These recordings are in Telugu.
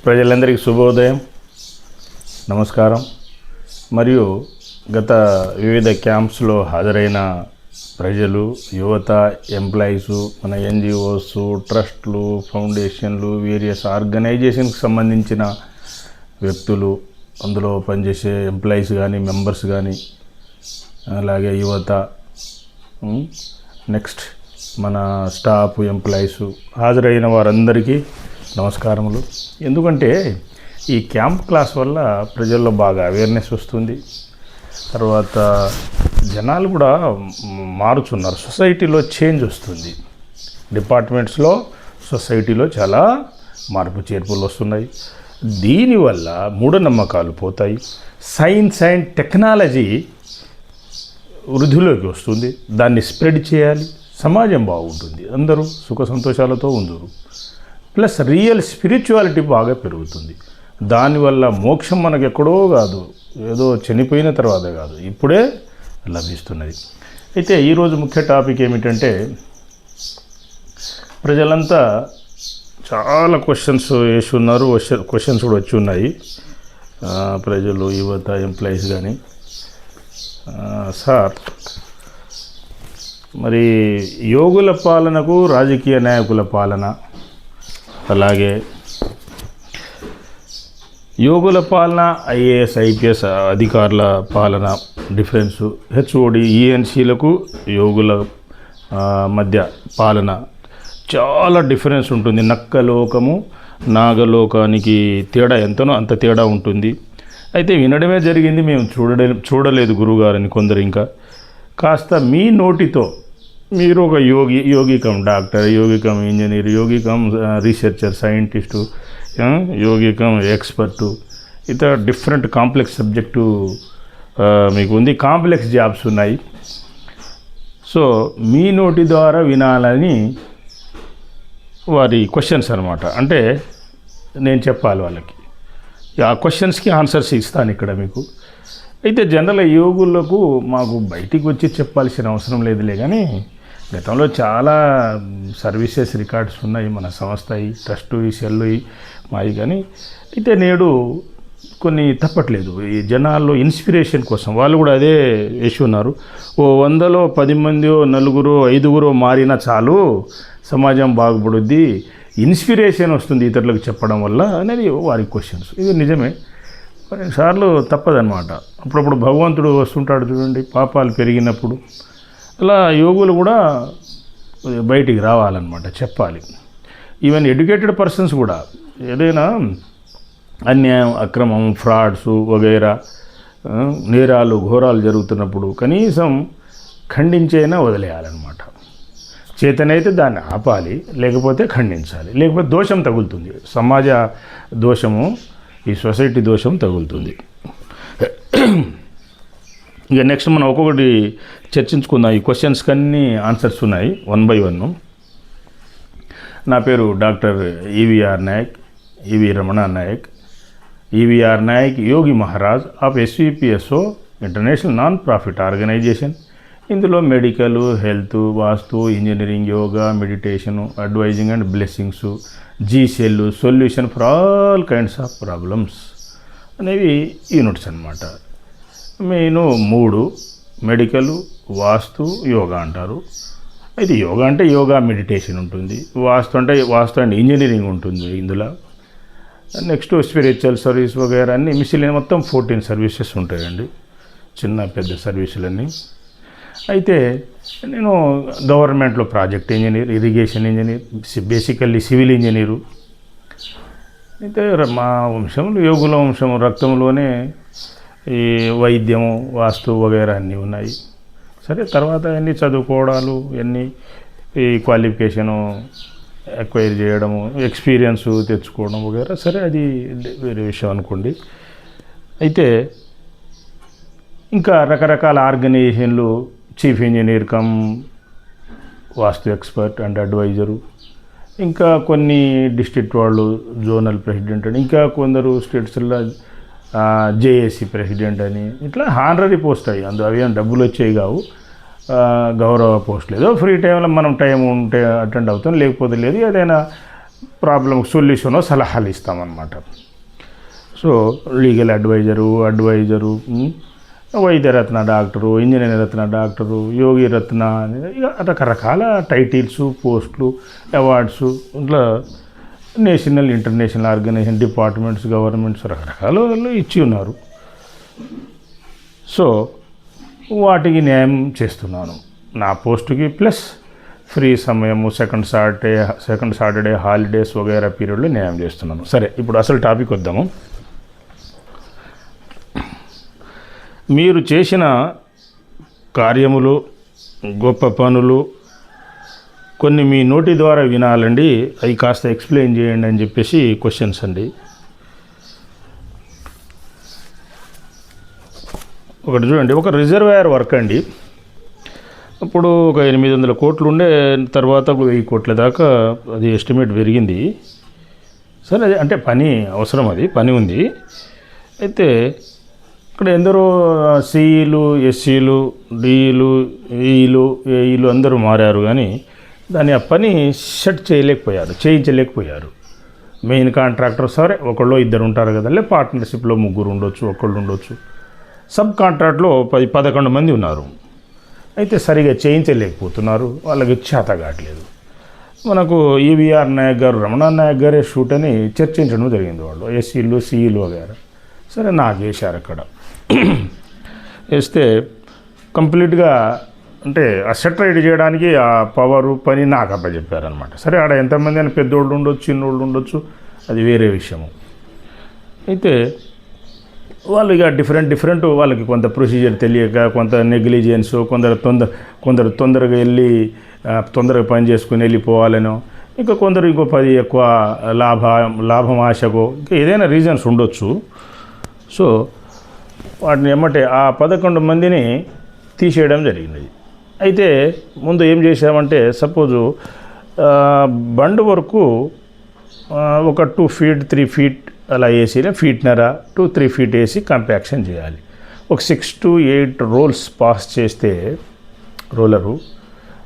ప్రజలందరికీ శుభోదయం, నమస్కారం. మరియు గత వివిధ క్యాంప్స్లో హాజరైన ప్రజలు, యువత, ఎంప్లాయీసు, మన ఎన్జిఓస్, ట్రస్టులు, ఫౌండేషన్లు, వేరియస్ ఆర్గనైజేషన్కి సంబంధించిన వ్యక్తులు, అందులో పనిచేసే ఎంప్లాయీస్ కానీ, మెంబర్స్ కానీ, అలాగే యువత, నెక్స్ట్ మన స్టాఫ్, ఎంప్లాయీసు, హాజరైన వారందరికీ నమస్కారములు. ఎందుకంటే ఈ క్యాంప్ క్లాస్ వల్ల ప్రజల్లో బాగా అవేర్నెస్ వస్తుంది. తర్వాత జనాలు కూడా మారుతున్నారు, సొసైటీలో చేంజ్ వస్తుంది. డిపార్ట్మెంట్స్లో, సొసైటీలో చాలా మార్పు చేర్పులు వస్తున్నాయి. దీనివల్ల మూఢనమ్మకాలు పోతాయి. సైన్స్ అండ్ టెక్నాలజీ వృద్ధిలోకి వస్తుంది. దాన్ని స్ప్రెడ్ చేయాలి, సమాజం బాగుంటుంది, అందరూ సుఖ సంతోషాలతో ఉందరు. ప్లస్ రియల్ స్పిరిచువాలిటీ బాగా పెరుగుతుంది. దానివల్ల మోక్షం మనకు ఎక్కడో కాదు, ఏదో చనిపోయిన తర్వాత కాదు, ఇప్పుడే లభిస్తున్నది. అయితే ఈరోజు ముఖ్య టాపిక్ ఏమిటంటే, ప్రజలంతా చాలా క్వశ్చన్స్ వేసి ఉన్నారు, క్వశ్చన్స్ కూడా వచ్చి ఉన్నాయి. ప్రజలు, యువత, ఎంప్లాయీస్ కానీ, సార్ మరి యోగుల పాలనకు రాజకీయ నాయకుల పాలన, అలాగే యోగుల పాలన, ఐఏఎస్, ఐపీఎస్ అధికారుల పాలన డిఫరెన్సు, హెచ్ఓడి, ఈఎన్సీలకు యోగుల మధ్య పాలన చాలా డిఫరెన్స్ ఉంటుంది. నక్కలోకము నాగలోకానికి తేడా ఎంతనో అంత తేడా ఉంటుంది. అయితే వినడమే జరిగింది, మేము చూడలేదు గురువుగారని కొందరు. ఇంకా కాస్త మీ నోటితో మీరు ఒక యోగికం డాక్టర్, యోగికం ఇంజనీర్, యోగికం రీసెర్చర్, సైంటిస్టు, యోగికం ఎక్స్పర్టు, ఇతర డిఫరెంట్ కాంప్లెక్స్ సబ్జెక్టు మీకు ఉంది, కాంప్లెక్స్ జాబ్స్ ఉన్నాయి. సో మీ నోటి ద్వారా వినాలని వారి క్వశ్చన్స్ అనమాట. అంటే నేను చెప్పాలి వాళ్ళకి, ఆ క్వశ్చన్స్కి ఆన్సర్స్ ఇస్తాను ఇక్కడ మీకు. అయితే జనరల్ యోగులకు మాకు బయటికి వచ్చి చెప్పాల్సిన అవసరం లేదులే, కానీ గతంలో చాలా సర్వీసెస్ రికార్డ్స్ ఉన్నాయి, మన సంస్థ, ట్రస్టు, సెల్లు మాయి. కానీ అయితే నేడు కొన్ని తప్పట్లేదు. ఈ జనాల్లో ఇన్స్పిరేషన్ కోసం వాళ్ళు కూడా అదే వేసి ఉన్నారు. 100లో 10 మందో, 4గురో, 5గురో మారినా చాలు, సమాజం బాగుపడుద్ది, ఇన్స్పిరేషన్ వస్తుంది ఇతరులకు చెప్పడం వల్ల అనేది వారి క్వశ్చన్స్. ఇది నిజమే, కొన్నిసార్లు తప్పదన్నమాట. అప్పుడప్పుడు భగవంతుడు వస్తుంటాడు చూడండి, పాపాలు పెరిగినప్పుడు. అలా యోగులు కూడా బయటికి రావాలన్నమాట, చెప్పాలి. ఈవెన్ ఎడ్యుకేటెడ్ పర్సన్స్ కూడా ఏదైనా అన్యాయం, అక్రమం, ఫ్రాడ్స్ వగైరా నేరాలు, ఘోరాలు జరుగుతున్నప్పుడు కనీసం ఖండించైనా వదిలేయాలన్నమాట. చేతనైతే దాన్ని ఆపాలి, లేకపోతే ఖండించాలి, లేకపోతే దోషం తగులుతుంది, సమాజ దోషము, ఈ సొసైటీ దోషం తగులుతుంది. ఇక నెక్స్ట్ మనం ఒక్కొక్కటి చర్చించుకుందాం. ఈ క్వశ్చన్స్కి అన్నీ ఆన్సర్స్ ఉన్నాయి, 1 by 1. నా పేరు doctor E V R Nayak, E V Ramana Nayak, E V R Nayak Yogi Maharaj of S V P S O international non profit organization. ఇందులో medical, health, vastu, engineering, yoga, meditation, advising and blessings, జీసెల్, solution for all kinds of problems అనేవి యూనిట్స్ అన్నమాట. మెయిన్ 3: మెడికల్, వాస్తు, యోగా అంటారు. అయితే యోగా అంటే యోగా మెడిటేషన్ ఉంటుంది, వాస్తు అంటే వాస్తు అండ్ ఇంజనీరింగ్ ఉంటుంది ఇందులో. నెక్స్ట్ స్పిరిచువల్ సర్వీస్ వగైరా అన్నీ మిసిలియన్, మొత్తం 14 సర్వీసెస్ ఉంటాయండి, చిన్న పెద్ద సర్వీసులన్నీ. అయితే నేను గవర్నమెంట్లో project engineer, irrigation engineer, basically civil engineer. అయితే మా వంశంలో, యోగుల వంశం రక్తంలోనే ఈ వైద్యము, వాస్తు వగైరా అన్నీ ఉన్నాయి. సరే, తర్వాత అన్నీ చదువుకోవడాలు, అన్నీ ఈ క్వాలిఫికేషను ఎక్వైర్ చేయడము, ఎక్స్పీరియన్స్ తెచ్చుకోవడం వగైరా, సరే అది వేరే విషయం అనుకోండి. అయితే ఇంకా రకరకాల ఆర్గనైజేషన్లు, chief engineer cum vastu expert and advisor, ఇంకా కొన్ని డిస్ట్రిక్ట్ వాళ్ళు జోనల్ ప్రెసిడెంట్ అని, ఇంకా కొందరు స్టేట్స్లో జేఏసీ ప్రెసిడెంట్ అని, ఇట్లా హానరీ పోస్ట్ అయ్యి అవి ఏం డబ్బులు వచ్చేవి కావు, గౌరవ పోస్ట్. ఏదో ఫ్రీ టైంలో మనం టైం ఉంటే అటెండ్ అవుతాం, లేకపోతే లేదు. ఏదైనా ప్రాబ్లంకి సొల్యూషనో సలహాలు ఇస్తామన్నమాట. సో లీగల్ అడ్వైజరు, వైద్యరత్న డాక్టరు, ఇంజనీర్ రత్న డాక్టరు, యోగి రత్న, ఇక రకరకాల టైటిల్స్, పోస్టులు, అవార్డ్స్, ఇట్లా national international organization, departments, governments రకరకాల వాళ్ళు ఇచ్చి ఉన్నారు. సో వాటికి న్యాయం చేస్తున్నాను నా పోస్టుకి, ప్లస్ ఫ్రీ సమయము, సెకండ్ సాటర్డే హాలిడేస్ వగైరా పీరియడ్లో న్యాయం చేస్తున్నాను. సరే, ఇప్పుడు అసలు టాపిక్ వద్దాము. మీరు చేసిన కార్యములు, గొప్ప పనులు కొన్ని మీ నోటి ద్వారా వినాలండి, అవి కాస్త ఎక్స్ప్లెయిన్ చేయండి అని చెప్పేసి క్వశ్చన్స్ అండి. ఒకటి చూడండి, ఒక రిజర్వాయర్ వర్క్ అండి. అప్పుడు ఒక 800 కోట్లు ఉండే, తర్వాత 1000 కోట్ల దాకా అది ఎస్టిమేట్ పెరిగింది. సరే, అది అంటే పని అవసరం, అది పని ఉంది. అయితే ఇక్కడ ఎందరో సిఈలు, ఎస్సీలు, డిఈలు, ఈఈలు, ఏఈలు అందరూ మారారు, కానీ దాన్ని ఆ పని సెట్ చేయించలేకపోయారు. మెయిన్ కాంట్రాక్టర్ సరే ఒకళ్ళు ఇద్దరు ఉంటారు కదా, లే పార్ట్నర్షిప్లో 3 ఉండొచ్చు, ఒకళ్ళు ఉండొచ్చు. సబ్ కాంట్రాక్ట్లో 11 మంది ఉన్నారు. అయితే సరిగా చేయించలేకపోతున్నారు, వాళ్ళకి చేత కావట్లేదు. మనకు ఈవీఆర్ నాయక్ గారు, రమణ నాయక్ గారే షూట్ అని చర్చించడం జరిగింది. వాళ్ళు ఎస్సీలు, సిఈలు వగేరా. సరే, నాకు వేశారు అక్కడ. వేస్తే కంప్లీట్గా అంటే ఆ సెట్ రైడ్ చేయడానికి ఆ పవరు పని నాకు అప్పచెప్పారనమాట. సరే, ఆడ ఎంతమంది అని పెద్దోళ్ళు ఉండొచ్చు, చిన్నోళ్ళు ఉండొచ్చు, అది వేరే విషయము. అయితే వాళ్ళు ఇక డిఫరెంట్ వాళ్ళకి కొంత ప్రొసీజర్ తెలియక, కొంత నెగ్లిజెన్స్, కొందరు తొందరగా వెళ్ళి తొందరగా పని చేసుకుని వెళ్ళిపోవాలనో, ఇంకా కొందరు ఇంకో 10 ఎక్కువ లాభం ఆశకో, ఇంకా ఏదైనా రీజన్స్ ఉండొచ్చు. సో వాటిని ఎమ్మటే ఆ 11 మందిని తీసేయడం జరిగింది. అయితే ముందు ఏం చేసామంటే, సపోజు బండ్ వరకు ఒక 2 feet 3 feet అలా వేసి ఫీట్నర టు 3 feet వేసి కంపాక్షన్ చేయాలి. ఒక 6 to 8 రోల్స్ పాస్ చేస్తే రోలరు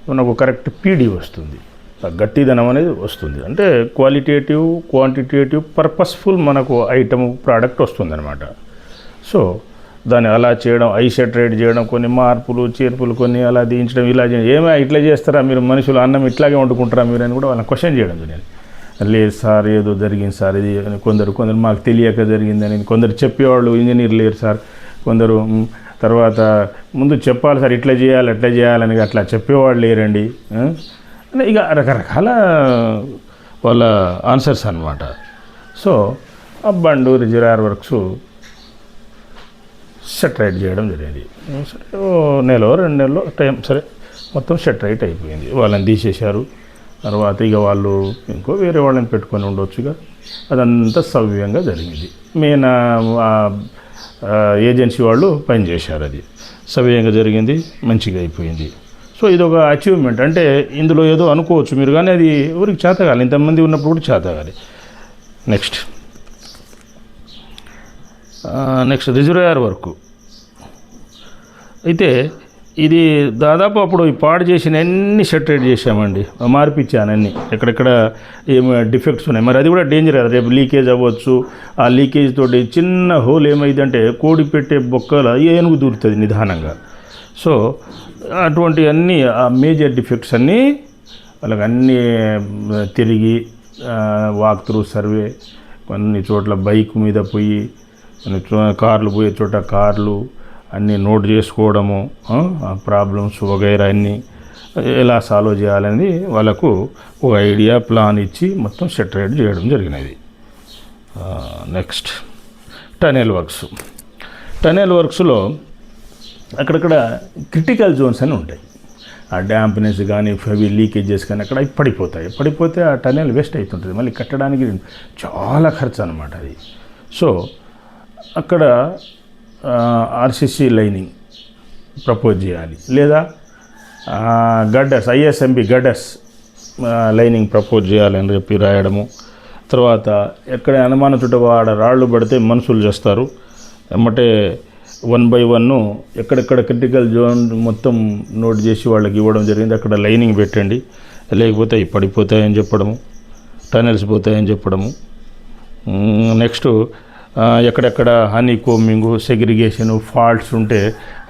మనకు కరెక్ట్ పీడీ వస్తుంది, గట్టిదనం అనేది వస్తుంది. అంటే క్వాలిటేటివ్, క్వాంటిటేటివ్, పర్పస్ఫుల్ మనకు ఐటమ్ ప్రోడక్ట్ వస్తుంది అనమాట. సో దాన్ని అలా చేయడం, సెట్ రేట్ చేయడం, కొన్ని మార్పులు చేర్పులు కొన్ని అలా దించడం, ఇలా చేయడం. ఇట్లా చేస్తారా మీరు మనుషులు, అన్నం ఇట్లాగే వండుకుంటారా మీరు అని కూడా వాళ్ళని క్వశ్చన్ చేయడం జరిగింది. లేదు సార్, ఏదో జరిగింది సార్, ఇది కొందరు మాకు తెలియక జరిగిందని, కొందరు చెప్పేవాళ్ళు ఇంజనీర్ లేరు సార్, కొందరు తర్వాత ముందు చెప్పాలి సార్, ఇట్లా చేయాలి అట్లా చేయాలని అట్లా చెప్పేవాళ్ళు లేరండి. ఇక రకరకాల వాళ్ళ ఆన్సర్స్ అన్నమాట. సో ఆ బండు రిజర్వాయర్ వర్క్స్ సెట్ రైట్ చేయడం జరిగింది. సరే, 1 నెల 2 నెలలు టైం, సరే మొత్తం సెట్ రైట్ అయిపోయింది. వాళ్ళని తీసేశారు. తర్వాత ఇక వాళ్ళు ఇంకో వేరే వాళ్ళని పెట్టుకొని ఉండొచ్చుగా, అదంతా సవ్యంగా జరిగింది. మెయిన్ ఏజెన్సీ వాళ్ళు పనిచేశారు, అది సవ్యంగా జరిగింది, మంచిగా అయిపోయింది. సో ఇది ఒక అచీవ్మెంట్. అంటే ఇందులో ఏదో అనుకోవచ్చు మీరు, కానీ అది ఊరికి చేతగాలి, ఇంతమంది ఉన్నప్పుడు కూడా చేతగాలి. Next reservoir work. అయితే ఇది దాదాపు అప్పుడు పాడు చేసిన అన్ని సెట్ రేట్ చేసామండి, మార్పిచ్చాను అన్నీ, ఎక్కడెక్కడ ఏమి డిఫెక్ట్స్ ఉన్నాయి. మరి అది కూడా డేంజర్ కదా, రేపు లీకేజ్ అవ్వచ్చు. ఆ లీకేజ్ తోటి చిన్న హోల్ ఏమైందంటే కోడి పెట్టే బొక్కల ఏనుగు దూరుతుంది నిదానంగా. సో అటువంటి అన్నీ ఆ మేజర్ డిఫెక్ట్స్ అన్నీ వాళ్ళకి అన్నీ తిరిగి వాక్ త్రూ సర్వే, కొన్ని చోట్ల బైక్ మీద పోయి, కొన్ని కార్లు పోయే చోట కార్లు అన్నీ నోట్ చేసుకోవడము, ఆ ప్రాబ్లమ్స్ వగైరా అన్నీ ఎలా సాల్వ్ చేయాలని వాళ్ళకు ఒక ఐడియా ప్లాన్ ఇచ్చి మొత్తం సెట్ రైట్ చేయడం జరిగినది. నెక్స్ట్ టనెల్ వర్క్స్లో అక్కడక్కడ క్రిటికల్ జోన్స్ అని ఉంటాయి. ఆ డ్యాంప్నెస్ కానీ హెవీ లీకేజెస్ కానీ అక్కడ పడిపోతే ఆ టనెల్ వేస్ట్ అవుతుంటుంది, మళ్ళీ కట్టడానికి చాలా ఖర్చు అనమాట అది. సో అక్కడ ఆర్సీసీ లైనింగ్ ప్రపోజ్ చేయాలి, లేదా గడ్డర్స్, ఐఎస్ఎంబి గడ్డర్స్ లైనింగ్ ప్రపోజ్ చేయాలని చెప్పి రాయడము. తర్వాత ఎక్కడ అనుమానం చుట్టవాడ రాళ్ళు పడితే మనుషులు చేస్తారు, ఎమ్మటే 1 by 1 ఎక్కడెక్కడ క్రిటికల్ జోన్ మొత్తం నోట్ చేసి వాళ్ళకి ఇవ్వడం జరిగింది. అక్కడ లైనింగ్ పెట్టండి, లేకపోతే అవి పడిపోతాయని చెప్పడము. టనెల్స్ పోతాయని చెప్పడము. నెక్స్ట్ ఎక్కడెక్కడ హనీ కోమింగు, సెగ్రిగేషను, ఫాల్ట్స్ ఉంటే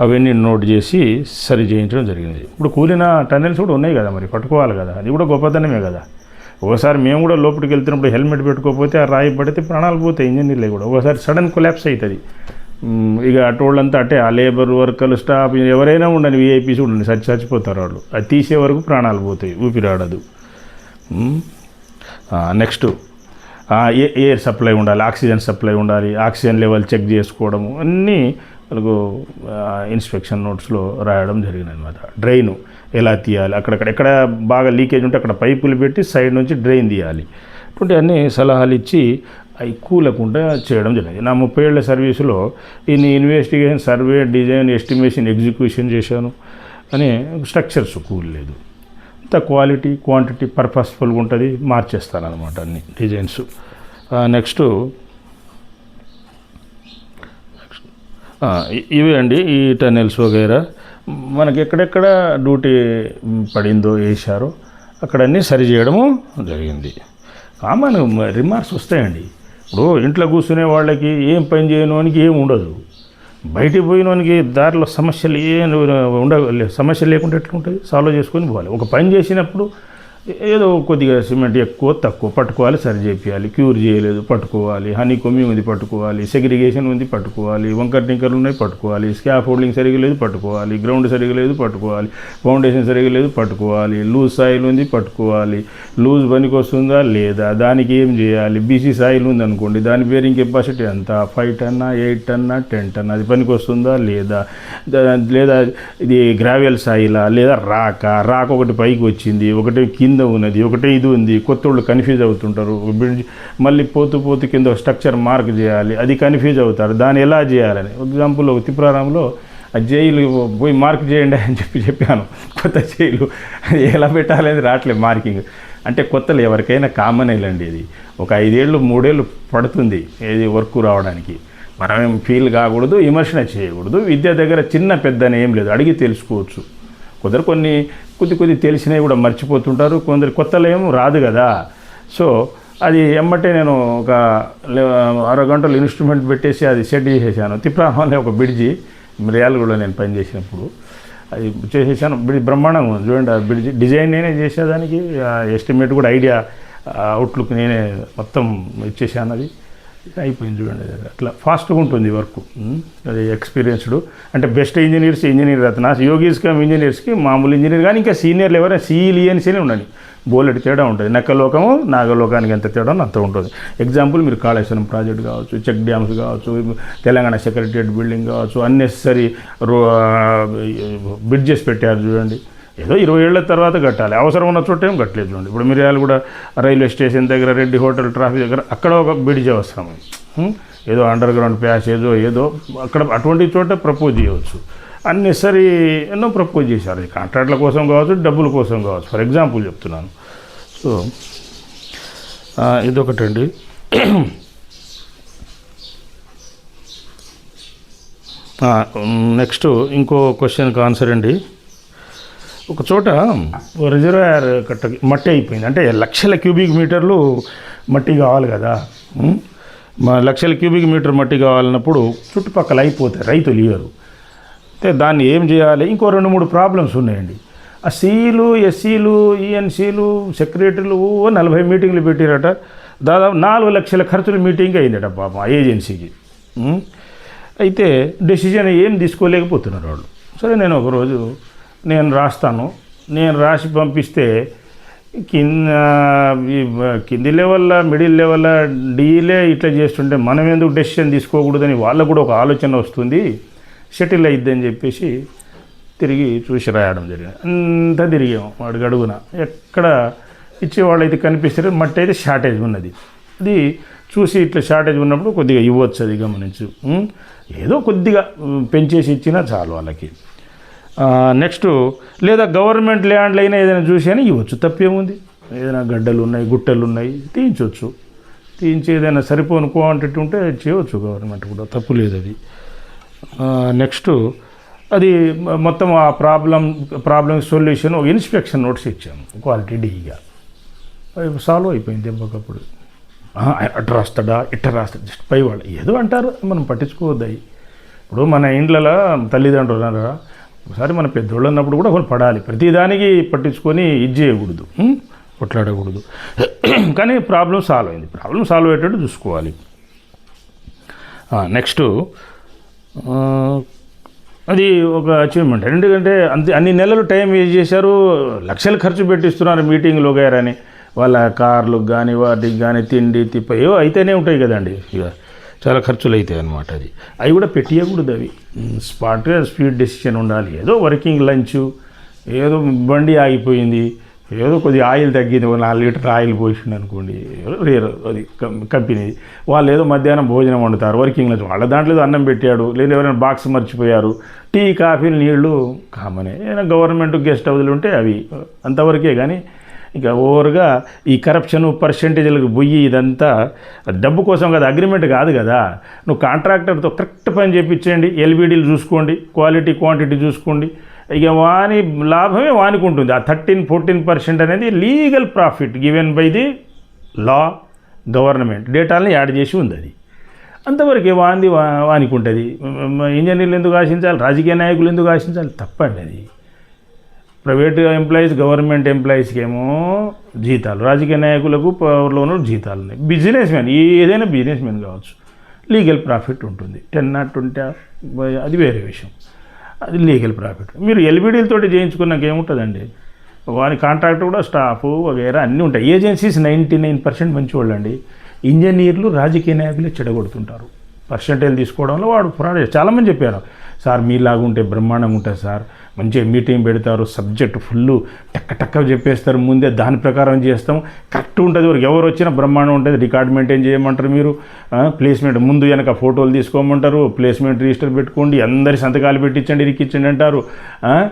అవన్నీ నోట్ చేసి సరి చేయించడం జరిగింది. ఇప్పుడు కూలిన టనెల్స్ కూడా ఉన్నాయి కదా, మరి పట్టుకోవాలి కదా, అది కూడా గొప్పతనమే కదా. ఒకసారి మేము కూడా లోపలికి వెళ్తున్నప్పుడు హెల్మెట్ పెట్టుకోకపోతే ఆ రాయి పడితే ప్రాణాలు పోతాయి, ఇంజనీర్లే కూడా. ఒకసారి సడన్ కొలాప్స్ అవుతుంది. ఇక అటోళ్ళంతా అంటే ఆ లేబర్ వర్కర్లు, స్టాఫ్ ఎవరైనా ఉండని, విఐపీస్ ఉండండి, చచ్చిపోతారు వాళ్ళు. అది తీసే వరకు ప్రాణాలు పోతాయి, ఊపిరాడదు. నెక్స్ట్ ఎయిర్ సప్లై ఉండాలి, ఆక్సిజన్ సప్లై ఉండాలి, ఆక్సిజన్ లెవెల్ చెక్ చేసుకోవడము అన్నీ మనకు ఇన్స్పెక్షన్ నోట్స్లో రాయడం జరిగింది అనమాట. డ్రైను ఎలా తీయాలి, అక్కడక్కడ ఎక్కడ బాగా లీకేజ్ ఉంటే అక్కడ పైపులు పెట్టి సైడ్ నుంచి డ్రైన్ తీయాలి. ఇటువంటి అన్ని సలహాలు ఇచ్చి అవి కూలకుండా చేయడం జరిగింది. నా 30 ఏళ్ల సర్వీసులో ఇన్ని investigation, survey, design, estimation, execution చేశాను. అని స్ట్రక్చర్స్ కూలలేదు. అంత క్వాలిటీ, క్వాంటిటీ, పర్పస్ఫుల్గా ఉంటుంది. మార్చేస్తాను అనమాట అన్ని డిజైన్స్. నెక్స్ట్ ఇవి అండి ఈ టనెల్స్ వగైరా మనకి ఎక్కడెక్కడ డ్యూటీ పడిందో, వేశారో అక్కడన్నీ సరి చేయడము జరిగింది. కామన్ రిమార్క్స్ వస్తాయండి. ఇప్పుడు ఇంట్లో కూర్చునే వాళ్ళకి ఏం పని చేయడానికి ఏం ఉండదు. బయటికి పోయినోనికి దారిలో సమస్యలు సమస్య లేకుండా ఎట్లుంటుంది, సాల్వ్ చేసుకొని పోవాలి. ఒక పని చేసినప్పుడు ఏదో కొద్దిగా సిమెంట్ ఎక్కువ తక్కువ పట్టుకోవాలి, సరి చేయాలి. క్యూర్ చేయలేదు పట్టుకోవాలి, హనీ కొమ్మి ఉంది పట్టుకోవాలి, సెగ్రిగేషన్ ఉంది పట్టుకోవాలి, వంకర్ టింకర్లు ఉన్నాయి పట్టుకోవాలి, స్కాఫ్ హోల్డింగ్ సరిగా లేదు పట్టుకోవాలి, గ్రౌండ్ సరిగా లేదు పట్టుకోవాలి, ఫౌండేషన్ సరిగా లేదు పట్టుకోవాలి, లూజ్ సాయిల్ ఉంది పట్టుకోవాలి, లూజ్ పనికి వస్తుందా లేదా, దానికి ఏం చేయాలి. బీసీ సాయిల్ ఉంది అనుకోండి, దాని బేరింగ్ కెపాసిటీ ఎంత, 5 టన్నా 8 టన్నా 10 టన్నా, అది పనికి వస్తుందా లేదా, లేదా ఇది గ్రావెల్ సాయిలా లేదా రాక ఒకటి పైకి వచ్చింది, ఒకటి కింద ఉన్నది, ఒకటే ఇది ఉంది. కొత్త వాళ్ళు కన్ఫ్యూజ్ అవుతుంటారు. బ్రిడ్జ్ మళ్ళీ పోతూ కింద స్ట్రక్చర్ మార్క్ చేయాలి, అది కన్ఫ్యూజ్ అవుతారు. దాన్ని ఎలా చేయాలని ఎగ్జాంపుల్ తిప్రారంలో ఆ జైలు పోయి మార్క్ చేయండి అని చెప్పాను. కొత్త జైలు ఎలా పెట్టాలి రావట్లేదు మార్కింగ్. అంటే కొత్తలు ఎవరికైనా కామన్ అయ్యండి. ఇది ఒక 5 ఏళ్ళు 3 ఏళ్ళు పడుతుంది ఏది వర్క్ రావడానికి. మనమేం ఫీల్ కాకూడదు, విమర్శన చేయకూడదు. విద్య దగ్గర చిన్న పెద్దని ఏం లేదు, అడిగి తెలుసుకోవచ్చు. కొందరు కొద్ది తెలిసినవి కూడా మర్చిపోతుంటారు. కొందరు కొత్తలో ఏమో రాదు కదా. సో అది ఎమ్మటే నేను ఒక 6 గంటలు ఇన్స్ట్రుమెంట్ పెట్టేసి అది సెట్ చేసేసాను. తిప్రాహంలో ఒక బ్రిడ్జి మిర్యాలగూడలో నేను పనిచేసినప్పుడు అది చేసేసాను. బ్రిడ్జ్ బ్రహ్మాండంగా ఉంది చూడండి. ఆ బ్రిడ్జి డిజైన్ నేనే చేసేదానికి, ఎస్టిమేట్ కూడా ఐడియా, అవుట్లుక్ నేనే మొత్తం ఇచ్చేసాను. అది అయిపోయింది చూడండి. అట్లా ఫాస్ట్గా ఉంటుంది వర్క్. అది ఎక్స్పీరియన్స్డ్ అంటే బెస్ట్ ఇంజనీర్ రత్న యోగీస్ కమ్ ఇంజనీర్స్కి మామూలు ఇంజనీర్ కానీ ఇంకా సీనియర్లు ఎవరైనా సిఈలియన్సీనే ఉండండి. బోలెట్ తేడా ఉంటుంది. నక్కలోకము నాగలోకానికి ఎంత తేడా అంత ఉంటుంది. ఎగ్జాంపుల్ మీరు కాళేశ్వరం ప్రాజెక్ట్ కావచ్చు, చెక్ డ్యామ్స్ కావచ్చు, తెలంగాణ సెక్రటరియట్ బిల్డింగ్ కావచ్చు, అన్నెసరీ బ్రిడ్జెస్ పెట్టారు చూడండి. ఏదో 20 ఏళ్ల తర్వాత కట్టాలి, అవసరం ఉన్న చోట ఏం కట్టలేదు చూడండి. ఇప్పుడు మిర్యాలు కూడా రైల్వే స్టేషన్ దగ్గర, రెడ్డి హోటల్ ట్రాఫిక్ దగ్గర అక్కడ ఒక బ్రిడ్జ్ అవసరం. ఏదో అండర్ గ్రౌండ్ ప్యాసేజో ఏదో అక్కడ అటువంటి చోట ప్రపోజ్ చేయవచ్చు. అన్నెసరీ ఎన్నో ప్రపోజ్ చేశారు. కాంట్రాక్ట్ల కోసం కావచ్చు, డబ్బుల కోసం కావచ్చు. ఫర్ ఎగ్జాంపుల్ చెప్తున్నాను. సో ఇదొకటండి. నెక్స్ట్ ఇంకో క్వశ్చన్కి ఆన్సర్ అండి. ఒక చోట రిజర్వాయర్ మట్టి అయిపోయింది. అంటే లక్షల క్యూబిక్ మీటర్లు మట్టి కావాలి కదా. లక్షల క్యూబిక్ మీటర్ మట్టి కావాలన్నప్పుడు చుట్టుపక్కల అయిపోతాయి, రైతులు ఇయ్యరు. అయితే దాన్ని ఏం చేయాలి? ఇంకో 2-3 ప్రాబ్లమ్స్ ఉన్నాయండి. ఆ సీలు, ఎస్సీలు, ఈఎన్సీలు, సెక్రటరీలు 40 మీటింగ్లు పెట్టారట. దాదాపు 4 లక్షల ఖర్చులు మీటింగ్ అయిందట పాపం ఆ ఏజెన్సీకి. అయితే డెసిజన్ ఏం తీసుకోలేకపోతున్నారు వాళ్ళు. సరే నేను ఒకరోజు రాస్తాను, నేను రాసి పంపిస్తే కింది లెవెల్లో, మిడిల్ లెవెల్లో డీలే ఇట్లా చేస్తుంటే మనం ఎందుకు డెసిషన్ తీసుకోకూడదని వాళ్ళకు కూడా ఒక ఆలోచన వస్తుంది, సెటిల్ అయిద్దని చెప్పేసి తిరిగి చూసి రాయడం జరిగింది. అంతా తిరిగాం వాడికి అడుగున, ఎక్కడ ఇచ్చేవాళ్ళు అయితే కనిపిస్తారు. మట్టి అయితే షార్టేజ్ ఉన్నది. అది చూసి ఇట్లా షార్టేజ్ ఉన్నప్పుడు కొద్దిగా ఇవ్వచ్చు, అది గమనించు. ఏదో కొద్దిగా పెంచేసి ఇచ్చినా చాలు వాళ్ళకి. నెక్స్ట్ లేదా గవర్నమెంట్ ల్యాండ్లు అయినా ఏదైనా చూసి అని ఇవ్వచ్చు, తప్పేముంది. ఏదైనా గడ్డలు ఉన్నాయి, గుట్టలు ఉన్నాయి, తీయించవచ్చు. తీయించి ఏదైనా సరిపోని క్వాంటిటీ ఉంటే చేయవచ్చు గవర్నమెంట్ కూడా, తప్పు లేదు అది. నెక్స్ట్ అది మొత్తం ఆ ప్రాబ్లం సొల్యూషన్ ఒక ఇన్స్పెక్షన్ నోట్స్ ఇచ్చాము క్వాలిటీ డీగా. సాల్వ్ అయిపోయింది దెబ్బకప్పుడు. అటు రాస్తాడా ఇట్ట రాస్తాడు జస్ట్ పై వాళ్ళు ఏదో అంటారు, మనం పట్టించుకోవద్దు. ఇప్పుడు మన ఇండ్లలో తల్లిదండ్రులు అన్నారా, ఒకసారి మన పెద్దోళ్ళు అన్నప్పుడు కూడా ఒకరు పడాలి, ప్రతిదానికి పట్టించుకొని ఇది చేయకూడదు, కొట్లాడకూడదు. కానీ ప్రాబ్లం సాల్వ్ అయింది, ప్రాబ్లం సాల్వ్ అయ్యేటట్టు చూసుకోవాలి. నెక్స్ట్ అది ఒక అచీవ్మెంట్. ఎందుకంటే అన్ని నెలలు టైం వేస్ట్ చేశారు, లక్షలు ఖర్చు పెట్టిస్తున్నారు మీటింగ్లు గారని, వాళ్ళ కార్లకు కానీ వాటికి కానీ తిండి తిప్ప ఏవో అయితేనే ఉంటాయి కదండి, ఇక చాలా ఖర్చులు అవుతాయి అన్నమాట. అవి కూడా పెట్టియకూడదు, అవి స్పాట్గా స్పీడ్ డెసిషన్ ఉండాలి. ఏదో వర్కింగ్ లంచ్, ఏదో బండి ఆగిపోయింది, ఏదో కొద్దిగా ఆయిల్ తగ్గింది, 4 లీటర్ ఆయిల్ పోసింది అనుకోండి, రేరు అది కంపెనీ వాళ్ళు ఏదో మధ్యాహ్నం భోజనం వండుతారు, వర్కింగ్ లంచ్ వాళ్ళ దాంట్లో అన్నం పెట్టాడు, లేదా ఎవరైనా బాక్స్ మర్చిపోయారు, టీ కాఫీలు నీళ్లు కామనే. ఏదైనా గవర్నమెంట్ గెస్ట్ హౌస్లు ఉంటే అవి అంతవరకే. కానీ ఇక ఓవర్గా ఈ కరప్షన్ పర్సెంటేజ్లకు పోయి ఇదంతా డబ్బు కోసం కదా, అగ్రిమెంట్ కాదు కదా. నువ్వు కాంట్రాక్టర్తో కరెక్ట్ పని చేయించండి, ఎల్బీడీలు చూసుకోండి, క్వాలిటీ క్వాంటిటీ చూసుకోండి, ఇక వాని లాభమే వానికి ఉంటుంది. ఆ 13-14% అనేది legal profit given by the law, government డేటాలని యాడ్ చేసి ఉంది. అది అంతవరకే వానికి ఉంటుంది. ఇంజనీర్లు ఎందుకు ఆశించాలి, రాజకీయ నాయకులు ఎందుకు ఆశించాలి, తప్పండి అది. ప్రైవేట్ ఎంప్లాయీస్, గవర్నమెంట్ ఎంప్లాయీస్కి ఏమో జీతాలు, రాజకీయ నాయకులకు పవర్లోనూ జీతాలు ఉన్నాయి. బిజినెస్ మ్యాన్, ఏదైనా బిజినెస్ మ్యాన్ కావచ్చు, లీగల్ ప్రాఫిట్ ఉంటుంది. 10-20 అది వేరే విషయం, అది లీగల్ ప్రాఫిట్. మీరు ఎల్బీడీలతో చేయించుకున్నాక ఏముంటుందండి, వారి కాంట్రాక్టర్ కూడా స్టాఫ్ వగైరా అన్నీ ఉంటాయి. ఏజెన్సీస్ 99% మంచివాళ్ళు అండి. ఇంజనీర్లు రాజకీయ నాయకులే చెడగొడుతుంటారు. పర్సెంటేజ్ తీసుకోవడంలో వాడు ఫ్రాడ్. చాలామంది చెప్పారు, సార్ మీలాగుంటే బ్రహ్మాండంగా ఉంటుంది సార్, మంచిగా మీటింగ్ పెడతారు, సబ్జెక్ట్ ఫుల్ టక్క చెప్పేస్తారు, ముందే దాని ప్రకారం చేస్తాం, కరెక్ట్ ఉంటుంది, వరకు ఎవరు వచ్చినా బ్రహ్మాండం ఉంటుంది. రికార్డ్ మెయింటైన్ చేయమంటారు, మీరు ప్లేస్మెంట్ ముందు వెనక ఫోటోలు తీసుకోమంటారు, ప్లేస్మెంట్ రిజిస్టర్ పెట్టుకోండి, అందరి సంతకాలు పెట్టించండి, ఇరికిచ్చండి అంటారు.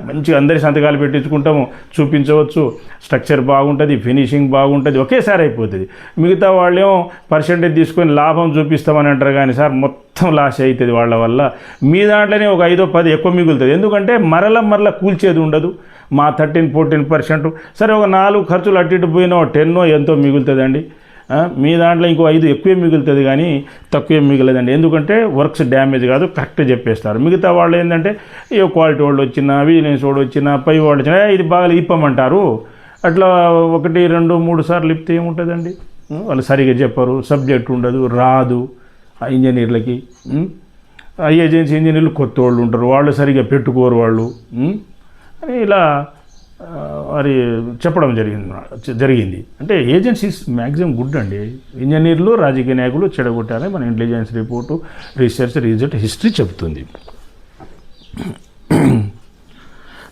మంచిగా అందరి సంతకాలు పెట్టించుకుంటాము, చూపించవచ్చు, స్ట్రక్చర్ బాగుంటుంది, ఫినిషింగ్ బాగుంటుంది, ఒకేసారి అయిపోతుంది. మిగతా వాళ్ళేమో పర్సెంటేజ్ తీసుకొని లాభం చూపిస్తామని అంటారు, కానీ సార్ మొత్తం లాస్ అవుతుంది వాళ్ళ వల్ల. మీ దాంట్లోనే ఒక 5-10 ఎక్కువ మిగులుతుంది, ఎందుకంటే మరలా కూల్చేది ఉండదు. మా 13-14%, సరే ఒక 4 ఖర్చులు అటు ఇటు పోయినా 10 ఎంతో మిగులుతుందండి. మీ దాంట్లో ఇంకో 5 ఎక్కువే మిగులుతుంది, కానీ తక్కువే మిగలదండి. ఎందుకంటే వర్క్స్ డ్యామేజ్ కాదు, కరెక్ట్ చెప్పేస్తారు. మిగతా వాళ్ళు ఏంటంటే ఏ క్వాలిటీ వాళ్ళు వచ్చినా, విజిలెన్స్ వాడు వచ్చినా, పై వాళ్ళు వచ్చినా ఇది బాగా ఇప్పమంటారు. అట్లా 1, 2, 3 సార్లు ఇప్పితే ఏముంటుందండి, వాళ్ళు సరిగ్గా చెప్పరు, సబ్జెక్ట్ ఉండదు, రాదు ఆ ఇంజనీర్లకి. ఏజెన్సీ ఇంజనీర్లు కొత్త వాళ్ళు ఉంటారు, వాళ్ళు సరిగ్గా పెట్టుకోరు వాళ్ళు అని ఇలా మరి చెప్పడం జరిగింది. అంటే ఏజెన్సీస్ మ్యాక్సిమం గుడ్ అండి. ఇంజనీర్లు రాజకీయ నాయకులు చెడగొట్టాలని మన intelligence report, research result, history చెబుతుంది.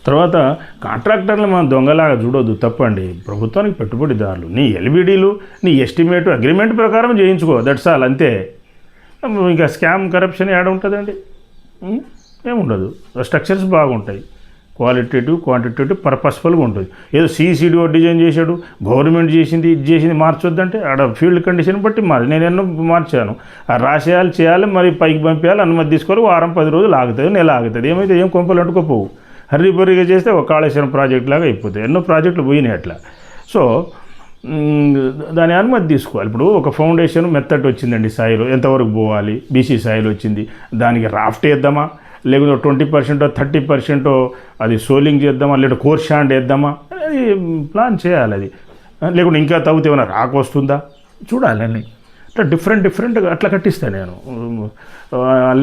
తర్వాత కాంట్రాక్టర్లు మనం దొంగలాగా చూడొద్దు, తప్పండి. ప్రభుత్వానికి పెట్టుబడిదారులు, నీ ఎల్బీడీలు, నీ ఎస్టిమేటు అగ్రిమెంట్ ప్రకారం చేయించుకో, దట్స్ ఆల్, అంతే. ఇంకా స్కామ్ కరప్షన్ యాడ్ ఉంటుందండి, ఏముండదు. స్ట్రక్చర్స్ బాగుంటాయి, క్వాలిటేటివ్ క్వాంటిటేటివ్ పర్పస్ఫుల్గా ఉంటుంది. ఏదో సీసీడీఓ డిజైన్ చేశాడు, గవర్నమెంట్ చేసింది, ఇది చేసింది మార్చొద్దంటే ఆడ ఫీల్డ్ కండిషన్ బట్టి నేను ఎన్నో మార్చాను. రాసేయాలి, చేయాలి, మరి పైకి పంపించాలి, అనుమతి తీసుకోవాలి, 1-10 రోజులు ఆగుతుంది, నెల ఆగుతుంది. ఏమైతే ఏం కొంపలు అంటుకోపోవు. హర్రీబర్రీగా చేస్తే ఒక కాళేశ్వరం ప్రాజెక్ట్ లాగా అయిపోతాయి. ఎన్నో ప్రాజెక్టులు పోయినాయి అట్లా. సో దాని అనుమతి తీసుకోవాలి. ఇప్పుడు ఒక ఫౌండేషన్ మెత్తట్ వచ్చిందండి, సాయిలో ఎంతవరకు పోవాలి, బీసీ సాయిలో వచ్చింది, దానికి రాఫ్ట్ వేద్దామా, లేకపోతే 20% 30% అది సోలింగ్ చేద్దామా, లేదా కోర్ షాండ్ వేద్దామా, అది ప్లాన్ చేయాలి. అది లేకుంటే ఇంకా తవ్వుతే ఏమైనా రాక వస్తుందా చూడాలని. అట్లా డిఫరెంట్గా అట్లా కట్టిస్తాను నేను.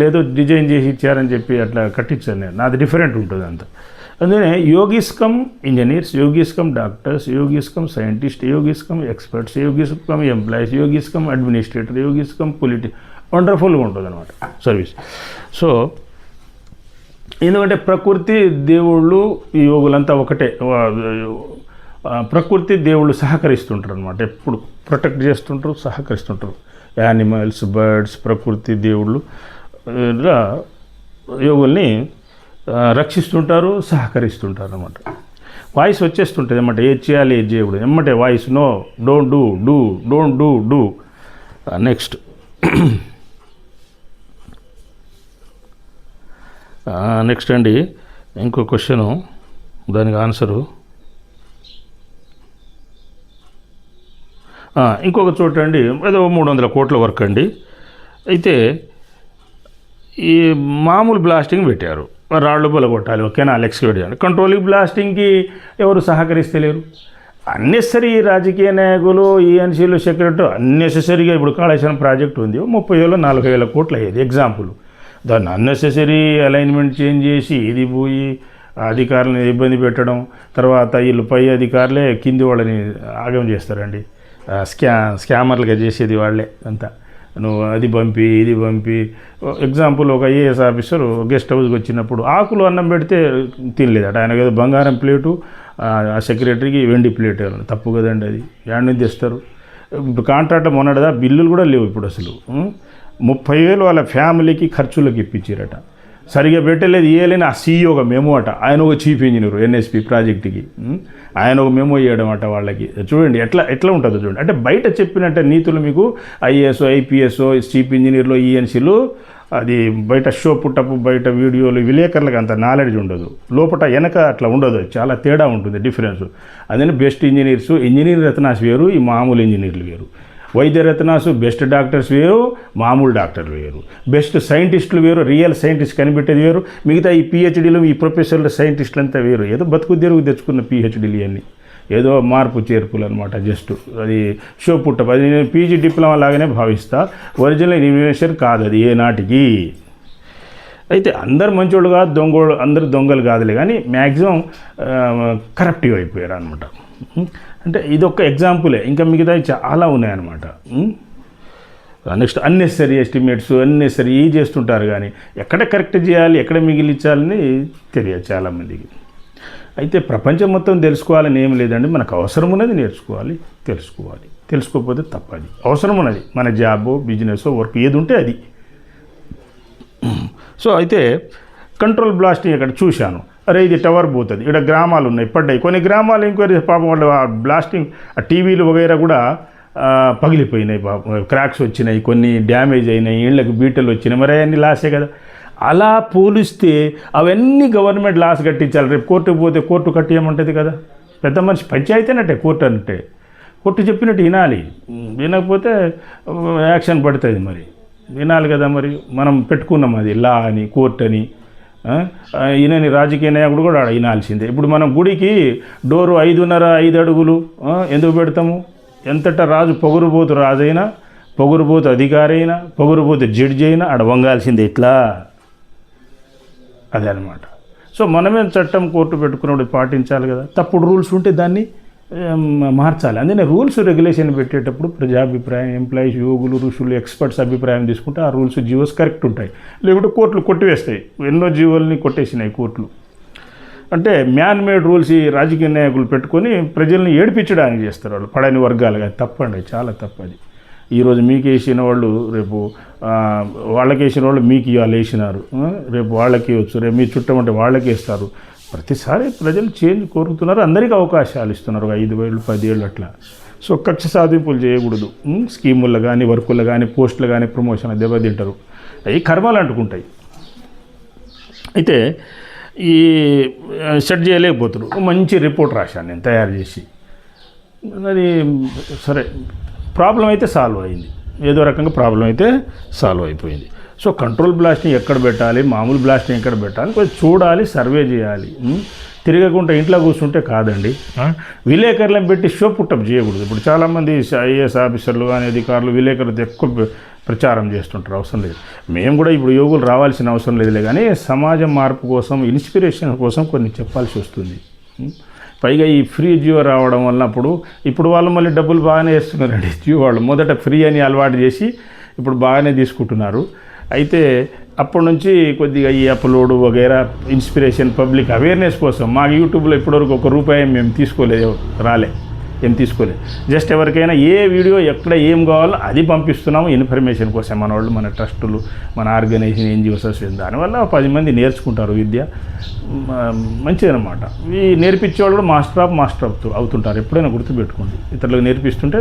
లేదో డిజైన్ చేసి ఇచ్చారని చెప్పి అట్లా కట్టించాను నేను, నాది డిఫరెంట్ ఉంటుంది అంత. అందుకనే yogis cum engineers, yogis cum doctors, yogis cum scientist, yogis cum experts, yogis cum employees, yogis cum administrator, yogis cum వండర్ఫుల్గా ఉంటుంది అనమాట సర్వీస్. సో ఎందుకంటే ప్రకృతి దేవుళ్ళు ఈ యోగులంతా ఒకటే. ప్రకృతి దేవుళ్ళు సహకరిస్తుంటారు అనమాట, ఎప్పుడు ప్రొటెక్ట్ చేస్తుంటారు, సహకరిస్తుంటారు. యానిమల్స్, బర్డ్స్, ప్రకృతి దేవుళ్ళు యోగుల్ని రక్షిస్తుంటారు, సహకరిస్తుంటారు అన్నమాట. వాయిస్ వచ్చేస్తుంటుంది అన్నమాట, ఏది చేయాలి ఏది చేయకూడదు ఎమ్మటే voice, no, don't do. Next next అండి, ఇంకో క్వశ్చను, దానికి ఆన్సరు. ఇంకొక చోట అండి ఏదో 300 కోట్ల వర్క్ అండి. అయితే ఈ మామూలు బ్లాస్టింగ్ పెట్టారు, రాళ్ళు బలగొట్టాలి, కెనాల్ ఎక్స్కవేట్ చేయాలి. కంట్రోలింగ్ బ్లాస్టింగ్కి ఎవరు సహకరిస్తలేరు. అన్నెసరీ రాజకీయ నాయకులు, ఈఎన్సీలు, సెక్రటరీ అన్నెసెసరీగా ఇప్పుడు కాళేశ్వరం ప్రాజెక్టు ఉంది, 30,000-40,000 కోట్లు అయ్యేది ఎగ్జాంపుల్. దాన్ని అన్నెసెసరీ అలైన్మెంట్ చేంజ్ చేసి ఇది పోయి అధికారులను ఇబ్బంది పెట్టడం, తర్వాత వీళ్ళు పై అధికారులే కింది వాళ్ళని ఆగం చేస్తారండి. స్కామర్లుగా చేసేది వాళ్ళే అంతా. నువ్వు అది పంపి ఇది పంపి. ఎగ్జాంపుల్, ఒక ఐఏఎస్ ఆఫీసరు గెస్ట్ హౌస్కి వచ్చినప్పుడు ఆకులు అన్నం పెడితే తినలేదట. ఆయన ఏదో బంగారం ప్లేటు, ఆ సెక్రటరీకి వెండి ప్లేట్. తప్పు కదండి అది. యాడ్ నుంచి తెస్తారు. ఇప్పుడు కాంట్రాక్ట్ మొన్నటిదా బిల్లులు కూడా లేవు ఇప్పుడు అసలు. 30,000 వాళ్ళ ఫ్యామిలీకి ఖర్చులకు ఇప్పించారట. సరిగా పెట్టలేదు, ఇవ్వలేని ఆ సీఈఓ ఒక మెమో అట. ఆయన ఒక చీఫ్ ఇంజనీర్ ఎన్ఎస్పి ప్రాజెక్టుకి, ఆయన ఒక మెమో ఇవ్వడం అట వాళ్ళకి. చూడండి ఎట్లా ఉంటుందో చూడండి. అంటే బయట చెప్పినట్టే నీతులు మీకు ఐఏఎస్, ఐపీఎస్, చీఫ్ ఇంజనీర్లు, ఈఎన్సీలు అది బయట షో పుట్టపు, బయట వీడియోలు, విలేకరులకు అంత నాలెడ్జ్ ఉండదు. లోపల వెనక అట్లా ఉండదు, చాలా తేడా ఉంటుంది, డిఫరెన్స్. అదే బెస్ట్ ఇంజనీర్స్, ఇంజనీర్ రత్నాస్ వేరు, ఈ మామూలు ఇంజనీర్లు వేరు. వైద్య రత్నాసు బెస్ట్ డాక్టర్స్ వేరు, మామూలు డాక్టర్లు వేరు. బెస్ట్ సైంటిస్టులు వేరు, రియల్ సైంటిస్ట్ కనిపెట్టేది వేరు. మిగతా ఈ పిహెచ్డీలు, ఈ ప్రొఫెసర్లు, సైంటిస్టులు అంతా వేరు. ఏదో బతుకు తెరుగు తెచ్చుకున్న పిహెచ్డీలు అన్నీ ఏదో మార్పు చేర్పులు అనమాట. జస్ట్ అది షో పుట్టపు. అది నేను పీజీ డిప్లొమా లాగానే భావిస్తా. ఒరిజినల్ ఇన్వెన్షన్ కాదు అది ఏ నాటికి. అయితే అందరు మంచోళ్ళు కాదు, అందరు దొంగలు కాదులే, కానీ మ్యాక్సిమం కరప్టివ్ అయిపోయారు అనమాట. అంటే ఇదొక్క ఎగ్జాంపులే, ఇంకా మిగతా చాలా ఉన్నాయన్నమాట. నెక్స్ట్ అన్నెసరీ ఎస్టిమేట్స్, అన్నెసరీ చేస్తుంటారు, కానీ ఎక్కడ కరెక్ట్ చేయాలి, ఎక్కడ మిగిలించాలని తెలియదు చాలామందికి. అయితే ప్రపంచం మొత్తం తెలుసుకోవాలని ఏం లేదండి, మనకు అవసరం ఉన్నది నేర్చుకోవాలి, తెలుసుకోకపోతే తప్పది. అవసరం ఉన్నది మన జాబో, బిజినెస్, వర్క్ ఏది ఉంటే అది. సో అయితే కంట్రోల్ బ్లాస్టింగ్ ఇక్కడ చూశాను. అరే ఇది టవర్ పోతుంది, ఇక్కడ గ్రామాలు ఉన్నాయి, పడ్డాయి. కొన్ని గ్రామాలు ఎంక్వైరీ పాపం వాళ్ళు ఆ బ్లాస్టింగ్, ఆ టీవీలు వగైరా కూడా పగిలిపోయినాయి, పాపం క్రాక్స్ వచ్చినాయి, కొన్ని డ్యామేజ్ అయినాయి, ఇళ్ళకి బీటలు వచ్చినాయి. మరి అవన్నీ లాసే కదా. అలా పోలిస్తే అవన్నీ గవర్నమెంట్ లాస్ కట్టించాలి. రేపు కోర్టుకు పోతే కోర్టు కట్టియమంటుంది కదా. పెద్ద మనిషి పంచాయతీనట్టే కోర్టు అంటే. కోర్టు చెప్పినట్టు వినాలి, వినకపోతే యాక్షన్ పడుతుంది. మరి వినాలి కదా. మరి మనం పెట్టుకున్నాం అది లా అని, కోర్టు అని. ఈయనని రాజకీయ నాయకుడు కూడా వినాల్సిందే. ఇప్పుడు మనం గుడికి డోరు 5.5 అడుగులు ఎందుకు పెడతాము? ఎంతటా రాజు పొగురుబోతు రాజైనా, పొగురుబోతు అధికారి అయినా, పొగురుబోతు జడ్జి అయినా ఆడ వంగాల్సిందే. ఇట్లా అదే అనమాట. సో మనమే చట్టం కోర్టు పెట్టుకున్నప్పుడు పాటించాలి కదా. తప్పుడు రూల్స్ ఉంటే దాన్ని మార్చాలి. అందుకనే రూల్స్ రెగ్యులేషన్ పెట్టేటప్పుడు ప్రజాభిప్రాయం, ఎంప్లాయీస్, యోగులు, ఋషులు, ఎక్స్పర్ట్స్ అభిప్రాయం తీసుకుంటే ఆ రూల్స్, జీవోస్ కరెక్ట్ ఉంటాయి. లేకుంటే కోర్టులు కొట్టివేస్తాయి. ఎన్నో జీవోల్ని కొట్టేసినాయి కోర్టులు. అంటే మ్యాన్ మేడ్ రూల్స్ ఈ రాజకీయ నాయకులు పెట్టుకొని ప్రజల్ని ఏడిపించడానికి చేస్తారు వాళ్ళు, పడని వర్గాలుగా. తప్పండి, చాలా తప్పది. ఈరోజు మీకు వేసిన వాళ్ళు రేపు వాళ్ళకి వేసిన వాళ్ళు మీకు ఇవాళ వేసినారు, రేపు వాళ్ళకి వచ్చు, రేపు మీ చుట్టం అంటే వాళ్ళకి వేస్తారు. ప్రతిసారి ప్రజలు చేంజ్ కోరుతున్నారు, అందరికీ అవకాశాలు ఇస్తున్నారు, 5 ఏళ్ళు 10 ఏళ్ళు అట్లా. సో కక్ష సాధింపులు చేయకూడదు. స్కీముల్లో కానీ, వర్కుల్లో కానీ, పోస్టులు కానీ, ప్రమోషన్ దెబ్బతింటారు. అవి కర్మలు అంటుకుంటాయి. అయితే ఈ సెట్ చేయలేకపోతారు. మంచి రిపోర్ట్ రాశాను నేను తయారు చేసి. అది సరే, ప్రాబ్లం అయితే సాల్వ్ అయింది, ఏదో రకంగా ప్రాబ్లం అయితే సాల్వ్ అయిపోయింది. సో కంట్రోల్ బ్లాస్టింగ్ ఎక్కడ పెట్టాలి, మామూలు బ్లాస్టింగ్ ఎక్కడ పెట్టాలి, కొంచెం చూడాలి, సర్వే చేయాలి. తిరగకుండా ఇంట్లో కూర్చుంటే కాదండి. విలేకరులను పెట్టి షో పుట్టప్ చేయకూడదు. ఇప్పుడు చాలామంది ఐఏఎస్ ఆఫీసర్లు కానీ, అధికారులు విలేకరులతో ఎక్కువ ప్రచారం చేస్తుంటారు. అవసరం లేదు. మేము కూడా ఇప్పుడు యోగులు రావాల్సిన అవసరం లేదులే, కానీ సమాజం మార్పు కోసం, ఇన్స్పిరేషన్ కోసం కొన్ని చెప్పాల్సి వస్తుంది. పైగా ఈ ఫ్రీ జియో రావడం వల్ల ఇప్పుడు వాళ్ళు మళ్ళీ డబ్బులు బాగానే వేస్తున్నారండి. జియో వాళ్ళు మొదట ఫ్రీ అని అలవాటు చేసి ఇప్పుడు బాగానే తీసుకుంటున్నారు. అయితే అప్పటి నుంచి కొద్దిగా ఈ అప్లోడ్ వగైరా ఇన్స్పిరేషన్, పబ్లిక్ అవేర్నెస్ కోసం మాకు యూట్యూబ్లో ఇప్పటివరకు ₹1 మేము తీసుకోలేదు, ఏం తీసుకోలేదు. జస్ట్ ఎవరికైనా ఏ వీడియో ఎక్కడ ఏం కావాలో అది పంపిస్తున్నాము ఇన్ఫర్మేషన్ కోసం. మన వాళ్ళు, మన ట్రస్టులు, మన ఆర్గనైజేషన్, ఎన్జిఓస్, దానివల్ల 10 మంది నేర్చుకుంటారు విద్య. మంచిదన్నమాట. ఈ నేర్పించే వాళ్ళు మాస్టర్ అవుతుంటారు. ఎప్పుడైనా గుర్తుపెట్టుకోండి, ఇతరులకు నేర్పిస్తుంటే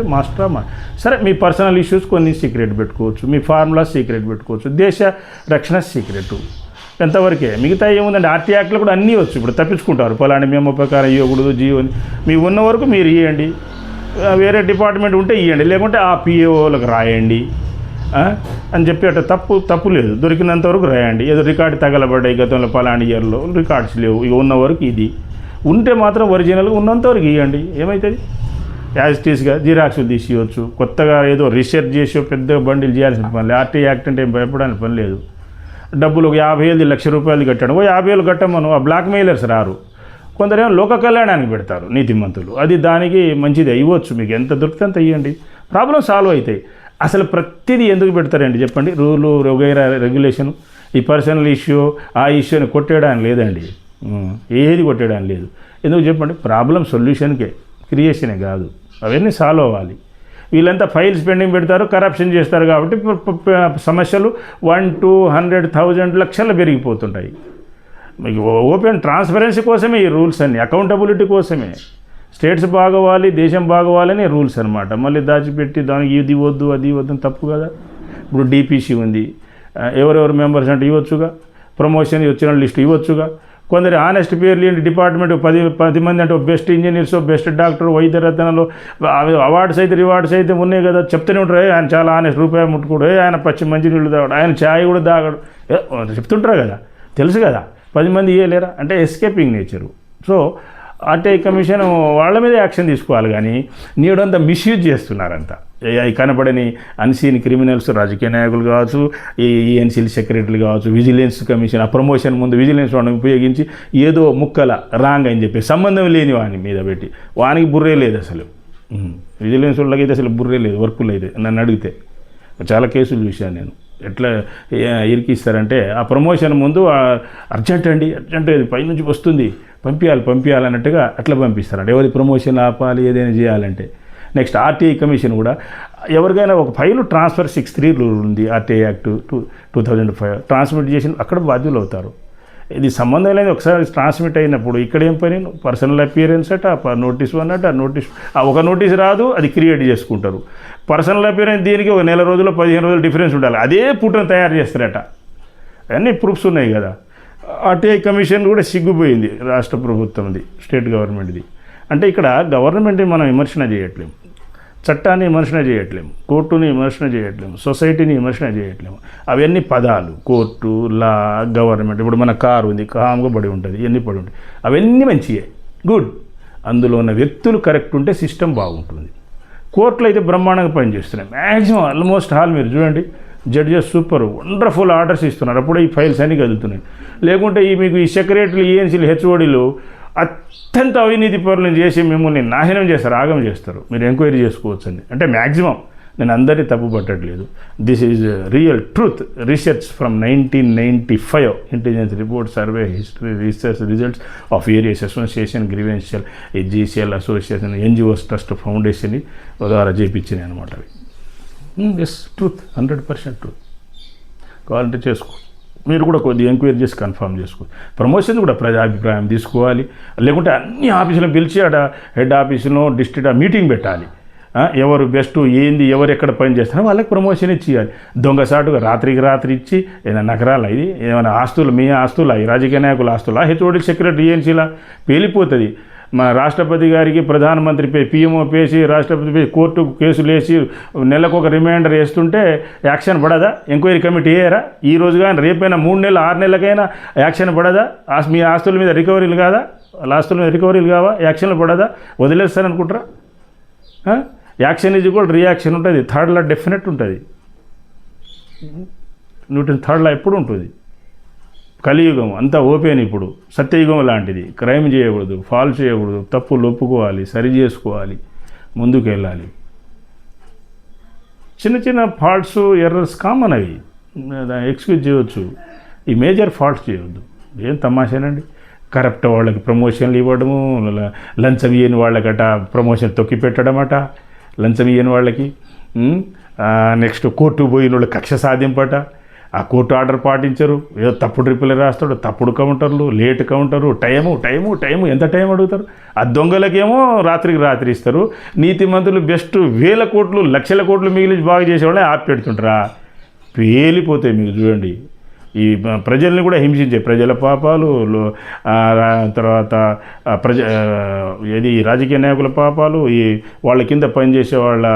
సరే మీ పర్సనల్ ఇష్యూస్ కొన్ని సీక్రెట్ పెట్టుకోవచ్చు, మీ ఫార్ములా సీక్రెట్ పెట్టుకోవచ్చు, దేశ రక్షణ సీక్రెట్ ఎంతవరకే. మిగతా ఏముందండి, ఆర్టీ యాక్ట్లో కూడా అన్నీ వచ్చు. ఇప్పుడు తప్పించుకుంటారు, పలాంటి మేము ప్రకారం ఇవ్వకూడదు జియో అని. మీ ఉన్న వరకు మీరు ఇవ్వండి, వేరే డిపార్ట్మెంట్ ఉంటే ఇవ్వండి, లేకుంటే ఆ పిఏఓలకు రాయండి అని చెప్పి అట్లా తప్పు లేదు. దొరికినంతవరకు రాయండి. ఏదో రికార్డు తగలబడ్డాయి గతంలో పలానా ఇయర్లో, రికార్డ్స్ లేవు, ఇక ఉన్న వరకు ఇది ఉంటే మాత్రం ఒరిజినల్గా ఉన్నంతవరకు ఇవ్వండి. ఏమవుతుంది? యాజ్ ఇట్ ఈస్గా జిరాక్స్లు తీసి ఇవ్వచ్చు. కొత్తగా ఏదో రీసెర్చ్ చేసి పెద్ద బండిలు చేయాల్సిన పని లేదు. ఆర్టీ యాక్ట్ అంటే ఏం భయపడానికి పని లేదు. డబ్బులు ఒక 50,000 1,00,000 రూపాయలు కట్టాడు, 50,000 కట్టమను. ఆ బ్లాక్ మెయిలర్స్ రారు. కొందరేమో లోక కళ్యాణానికి పెడతారు నీతిమంతులు. అది దానికి మంచిది ఇవ్వచ్చు. మీకు ఎంత దొరికితే అంత ఇవ్వండి, ప్రాబ్లం సాల్వ్ అవుతాయి. అసలు ప్రతిదీ ఎందుకు పెడతారండి చెప్పండి? రూలు వగైరా రెగ్యులేషన్, ఈ పర్సనల్ ఇష్యూ ఆ ఇష్యూని కొట్టేయడానికి లేదండి. ఏది కొట్టేయడానికి లేదు. ఎందుకు చెప్పండి? ప్రాబ్లం సొల్యూషన్కే, క్రియేషనే కాదు. అవన్నీ సాల్వ్ అవ్వాలి. వీళ్ళంతా ఫైల్స్ పెండింగ్ పెడతారు, కరప్షన్ చేస్తారు కాబట్టి సమస్యలు 1, 2, 100, 1000 లక్షలు పెరిగిపోతుంటాయి. మీకు ఓపెన్ ట్రాన్స్పరెన్సీ కోసమే ఈ రూల్స్ అన్నీ, అకౌంటబిలిటీ కోసమే. స్టేట్స్ బాగోవాలి, దేశం బాగోవాలని రూల్స్ అనమాట. మళ్ళీ దాచిపెట్టి దానికి ఇది వద్దు అది వద్దు తప్పు కదా. ఇప్పుడు డిపిసి ఉంది, ఎవరెవరు మెంబర్స్ అంటే ఇవ్వచ్చుగా, ప్రమోషన్ వచ్చిన లిస్ట్ ఇవ్వచ్చుగా. కొందరు ఆనెస్ట్ పేర్లు ఏంటి, డిపార్ట్మెంట్ 10 మంది అంటే బెస్ట్ ఇంజనీర్స్, బెస్ట్ డాక్టర్, వైద్య రత్నాలు అవార్డ్స్ అయితే రివార్డ్స్ అయితే ఉన్నాయి కదా. చెప్తూనే ఉంటారు, ఆయన చాలా ఆనెస్ట్, రూపాయి ముట్టుకోడు, ఆయన పచ్చి మంచి నీళ్ళు తాగడు, ఆయన ఛాయ్ కూడా తాగడు, చెప్తుంటారు కదా. తెలుసు కదా, 10 మంది ఇవ్వలేరా అంటే escaping nature. So RTI commission వాళ్ళ మీద యాక్షన్ తీసుకోవాలి. కానీ నీడంతా మిస్యూజ్ చేస్తున్నారంట. కనబడని అన్సీన్ క్రిమినల్స్, రాజకీయ నాయకులు కావచ్చు, ఈ ఈఎన్సీలు సెక్రటరీలు కావచ్చు, విజిలెన్స్ కమిషన్ ఆ ప్రమోషన్ ముందు విజిలెన్స్ వాడిని ఉపయోగించి ఏదో ముక్కల రాంగ్ అని చెప్పి సంబంధం లేని వాని మీద పెట్టి, వానికి బుర్రే లేదు అసలు. విజిలెన్స్ వాళ్ళకి అయితే అసలు బుర్రే లేదు. వర్కులు అయితే నన్ను అడిగితే చాలా కేసులు చూశాను నేను. ఎట్లా ఇరికిస్తారంటే ఆ ప్రమోషన్ ముందు అర్జెంట్ అండి, అర్జెంట్ పైనుంచి వస్తుంది, పంపించాలన్నట్టుగా అట్లా పంపిస్తారంట. ఎవరి ప్రమోషన్ ఆపాలి, ఏదైనా చేయాలంటే. నెక్స్ట్ ఆర్టీఐ కమిషన్ కూడా ఎవరికైనా ఒక ఫైలు ట్రాన్స్ఫర్ 63 రూల్ ఉంది, ఆర్టీఐ యాక్ట్ 2005 ట్రాన్స్మిట్ చేసిన అక్కడ బాధ్యులు అవుతారు. ఇది సంబంధం లేదు. ఒకసారి ట్రాన్స్మిట్ అయినప్పుడు ఇక్కడ ఏం పని, పర్సనల్ అపియరెన్స్ అట, నోటీస్ అన్నట్టు, ఒక నోటీస్ రాదు, అది క్రియేట్ చేసుకుంటారు. పర్సనల్ అపియరెన్స్ దీనికి ఒక 1 నెల రోజులు 15 రోజులు డిఫరెన్స్ ఉండాలి, అదే పుట్టను తయారు చేస్తారట. అన్నీ ప్రూఫ్స్ ఉన్నాయి కదా. ఆర్టీఐ కమిషన్ కూడా సిగ్గుపోయింది రాష్ట్ర ప్రభుత్వంది, స్టేట్ గవర్నమెంట్ది. అంటే ఇక్కడ గవర్నమెంట్ని మనం విమర్శన చేయట్లేము, చట్టాన్ని విమర్శన చేయట్లేము, కోర్టుని విమర్శన చేయట్లేము, సొసైటీని విమర్శన చేయట్లేము. అవన్నీ పదాలు. కోర్టు, లా, గవర్నమెంట్. ఇప్పుడు మన కారు ఉంది, కామ్గా పడి ఉంటుంది, ఇవన్నీ పడి ఉంటాయి. అవన్నీ మంచివే, గుడ్. అందులో ఉన్న వ్యక్తులు కరెక్ట్ ఉంటే సిస్టమ్ బాగుంటుంది. కోర్టులు అయితే బ్రహ్మాండంగా పనిచేస్తున్నాయి. మ్యాక్సిమం ఆల్మోస్ట్ ఆల్ మీరు చూడండి, జడ్జెస్ సూపర్ వండర్ఫుల్ ఆర్డర్స్ ఇస్తున్నారు. అప్పుడే ఈ ఫైల్స్ అన్నీ కదులుతున్నాయి. లేకుంటే మీకు ఈ సెక్రటరీలు, ఈఎన్సీలు, హెచ్ఓడీలు అత్యంత అవినీతి పరులను చేసి మిమ్మల్ని నాశనం చేస్తారు, ఆగం చేస్తారు. మీరు ఎంక్వైరీ చేసుకోవచ్చు అండి. అంటే మ్యాక్సిమం, నేను అందరినీ తప్పు పట్టట్లేదు. This is real truth. Research from 1995 intelligence report survey history research results of various association, గ్రీవెన్షియల్, GCL association, NGOs trust foundation ద్వారా చేయించినాయి అనమాట అవి. Yes, truth, 100% truth. కావాలంటే చేసుకో, మీరు కూడా కొద్దిగా ఎంక్వైరీ చేసి కన్ఫర్మ్ చేసుకోవాలి. ప్రమోషన్ కూడా ప్రజాభిప్రాయం తీసుకోవాలి. లేకుంటే అన్ని ఆఫీసులను పిలిచి అక్కడ హెడ్ ఆఫీసులో డిస్ట్రిక్ట్ మీటింగ్ పెట్టాలి. ఎవరు బెస్ట్ ఏంది, ఎవరు ఎక్కడ పని చేస్తారో వాళ్ళకి ప్రమోషన్ ఇచ్చేయాలి. దొంగసాటుగా రాత్రికి రాత్రి ఇచ్చి ఏదైనా నగరాల ఇది ఏమైనా ఆస్తులు, మీ ఆస్తులా, ఈ రాజకీయ నాయకుల ఆస్తులా, హెచ్ఓడి సెక్రటరీ ఏఎన్సీలా పేలిపోతుంది. మన రాష్ట్రపతి గారికి ప్రధానమంత్రి పిఎంఓ పేసి రాష్ట్రపతి కోర్టు కేసులు వేసి నెలకు ఒక రిమైండర్ వేస్తుంటే యాక్షన్ పడదా? ఎంక్వైరీ కమిటీ వేయరా? ఈ రోజు కానీ రేపైనా 3 నెలలు 6 నెలలకైనా యాక్షన్ పడదా? మీ ఆస్తుల మీద రికవరీలు కాదా? వాళ్ళ ఆస్తుల మీద రికవరీలు కావా? యాక్షన్లు పడదా? వదిలేస్తారనుకుంటారా? యాక్షన్ ఈజ్ ఈక్వల్ రియాక్షన్ ఉంటుంది. థర్డ్ లా డెఫినెట్ ఉంటుంది. న్యూటన్ థర్డ్ లా ఎప్పుడు ఉంటుంది. కలియుగం అంతా ఓపెన్. ఇప్పుడు సత్యయుగం లాంటిది. క్రైమ్ చేయకూడదు, ఫాల్ చేయకూడదు, తప్పులు ఒప్పుకోవాలి, సరి చేసుకోవాలి, ముందుకు వెళ్ళాలి. చిన్న చిన్న ఫాల్ట్స్, ఎర్రర్స్ కామన్, అవి ఎక్స్క్యూజ్ చేయవచ్చు. ఈ మేజర్ ఫాల్ట్స్ చేయవద్దు. ఏం తమాషానండి. కరప్ట్ వాళ్ళకి ప్రమోషన్లు ఇవ్వడము, లంచం ఇయ్యని వాళ్ళకట ప్రమోషన్ తొక్కి పెట్టడం అట, లంచం ఇయ్యని వాళ్ళకి. నెక్స్ట్ కోర్టు పోయిన వాళ్ళు కక్ష సాధింపట. ఆ కోర్టు ఆర్డర్ పాటించరు, ఏదో తప్పుడు రిప్లై రాస్తాడు, తప్పుడు కౌంటర్లు, లేట్ కౌంటరు, టైము ఎంత టైం అడుగుతారు. ఆ దొంగలకేమో రాత్రికి రాత్రి ఇస్తారు. నీతిమంతులు బెస్ట్ 1000 కోట్లు 1,00,000 కోట్లు మిగిలించి బాగా చేసేవాళ్ళే ఆపి పెడుతుంటారా? పేలిపోతాయి. మీకు చూడండి, ఈ ప్రజల్ని కూడా హింసించే ప్రజల పాపాలు, తర్వాత ఏది రాజకీయ నాయకుల పాపాలు, ఈ వాళ్ళ కింద పనిచేసే వాళ్ళ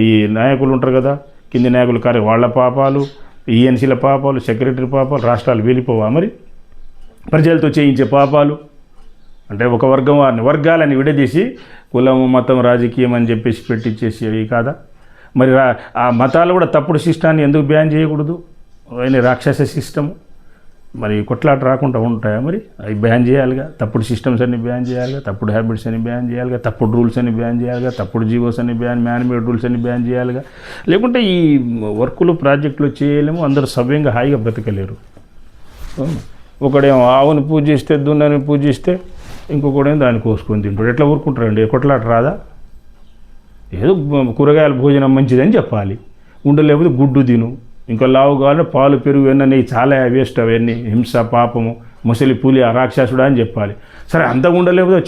ఈ నాయకులు ఉంటారు కదా, కింది నాయకులు వాళ్ళ పాపాలు, ఈఎన్సీల పాపాలు, సెక్రటరీ పాపాలు, రాష్ట్రాలు వెళ్ళిపోవా మరి? ప్రజలతో చేయించే పాపాలు అంటే ఒక వర్గం వారిని వర్గాలని విడదీసి కులం, మతం, రాజకీయం అని చెప్పేసి పెట్టించేసేవి కాదా? మరి ఆ మతాలు కూడా తప్పుడు సిస్టాన్ని ఎందుకు బ్యాన్ చేయకూడదు? అయిన రాక్షస సిస్టము మరి కొట్లాట రాకుండా ఉంటాయా? మరి అవి బ్యాన్ చేయాలిగా, తప్పుడు సిస్టమ్స్ అన్ని బ్యాన్ చేయాలిగా, తప్పుడు హ్యాబిట్స్ అని బ్యాన్ చేయాలిగా, తప్పుడు రూల్స్ అని బ్యాన్ చేయాలిగా, తప్పుడు జీవోస్ అని మ్యాన్మేడ్ రూల్స్ అని బ్యాన్ చేయాలిగా. లేకుంటే ఈ వర్కులు ప్రాజెక్టులు చేయలేము, అందరూ సవ్యంగా హాయిగా బ్రతకలేరు. ఒకడేమో ఆవుని పూజిస్తే, దున్నని పూజిస్తే, ఇంకొకడేమో దాన్ని కోసుకొని తింటాడు. ఎట్లా ఊరుకుంటారండి? కొట్లాట రాదా? ఏదో కూరగాయల భోజనం మంచిదని చెప్పాలి, ఉండలేకపోతే గుడ్డు తిను, ఇంకా లావు కావాలంటే పాలు, పెరుగు, వెన్న, చాలా వేస్ట్, అవన్నీ హింస, పాపము, ముసలి పులి, రాక్షసుడా అని చెప్పాలి. సరే అంతగా ఉండలేకపోతే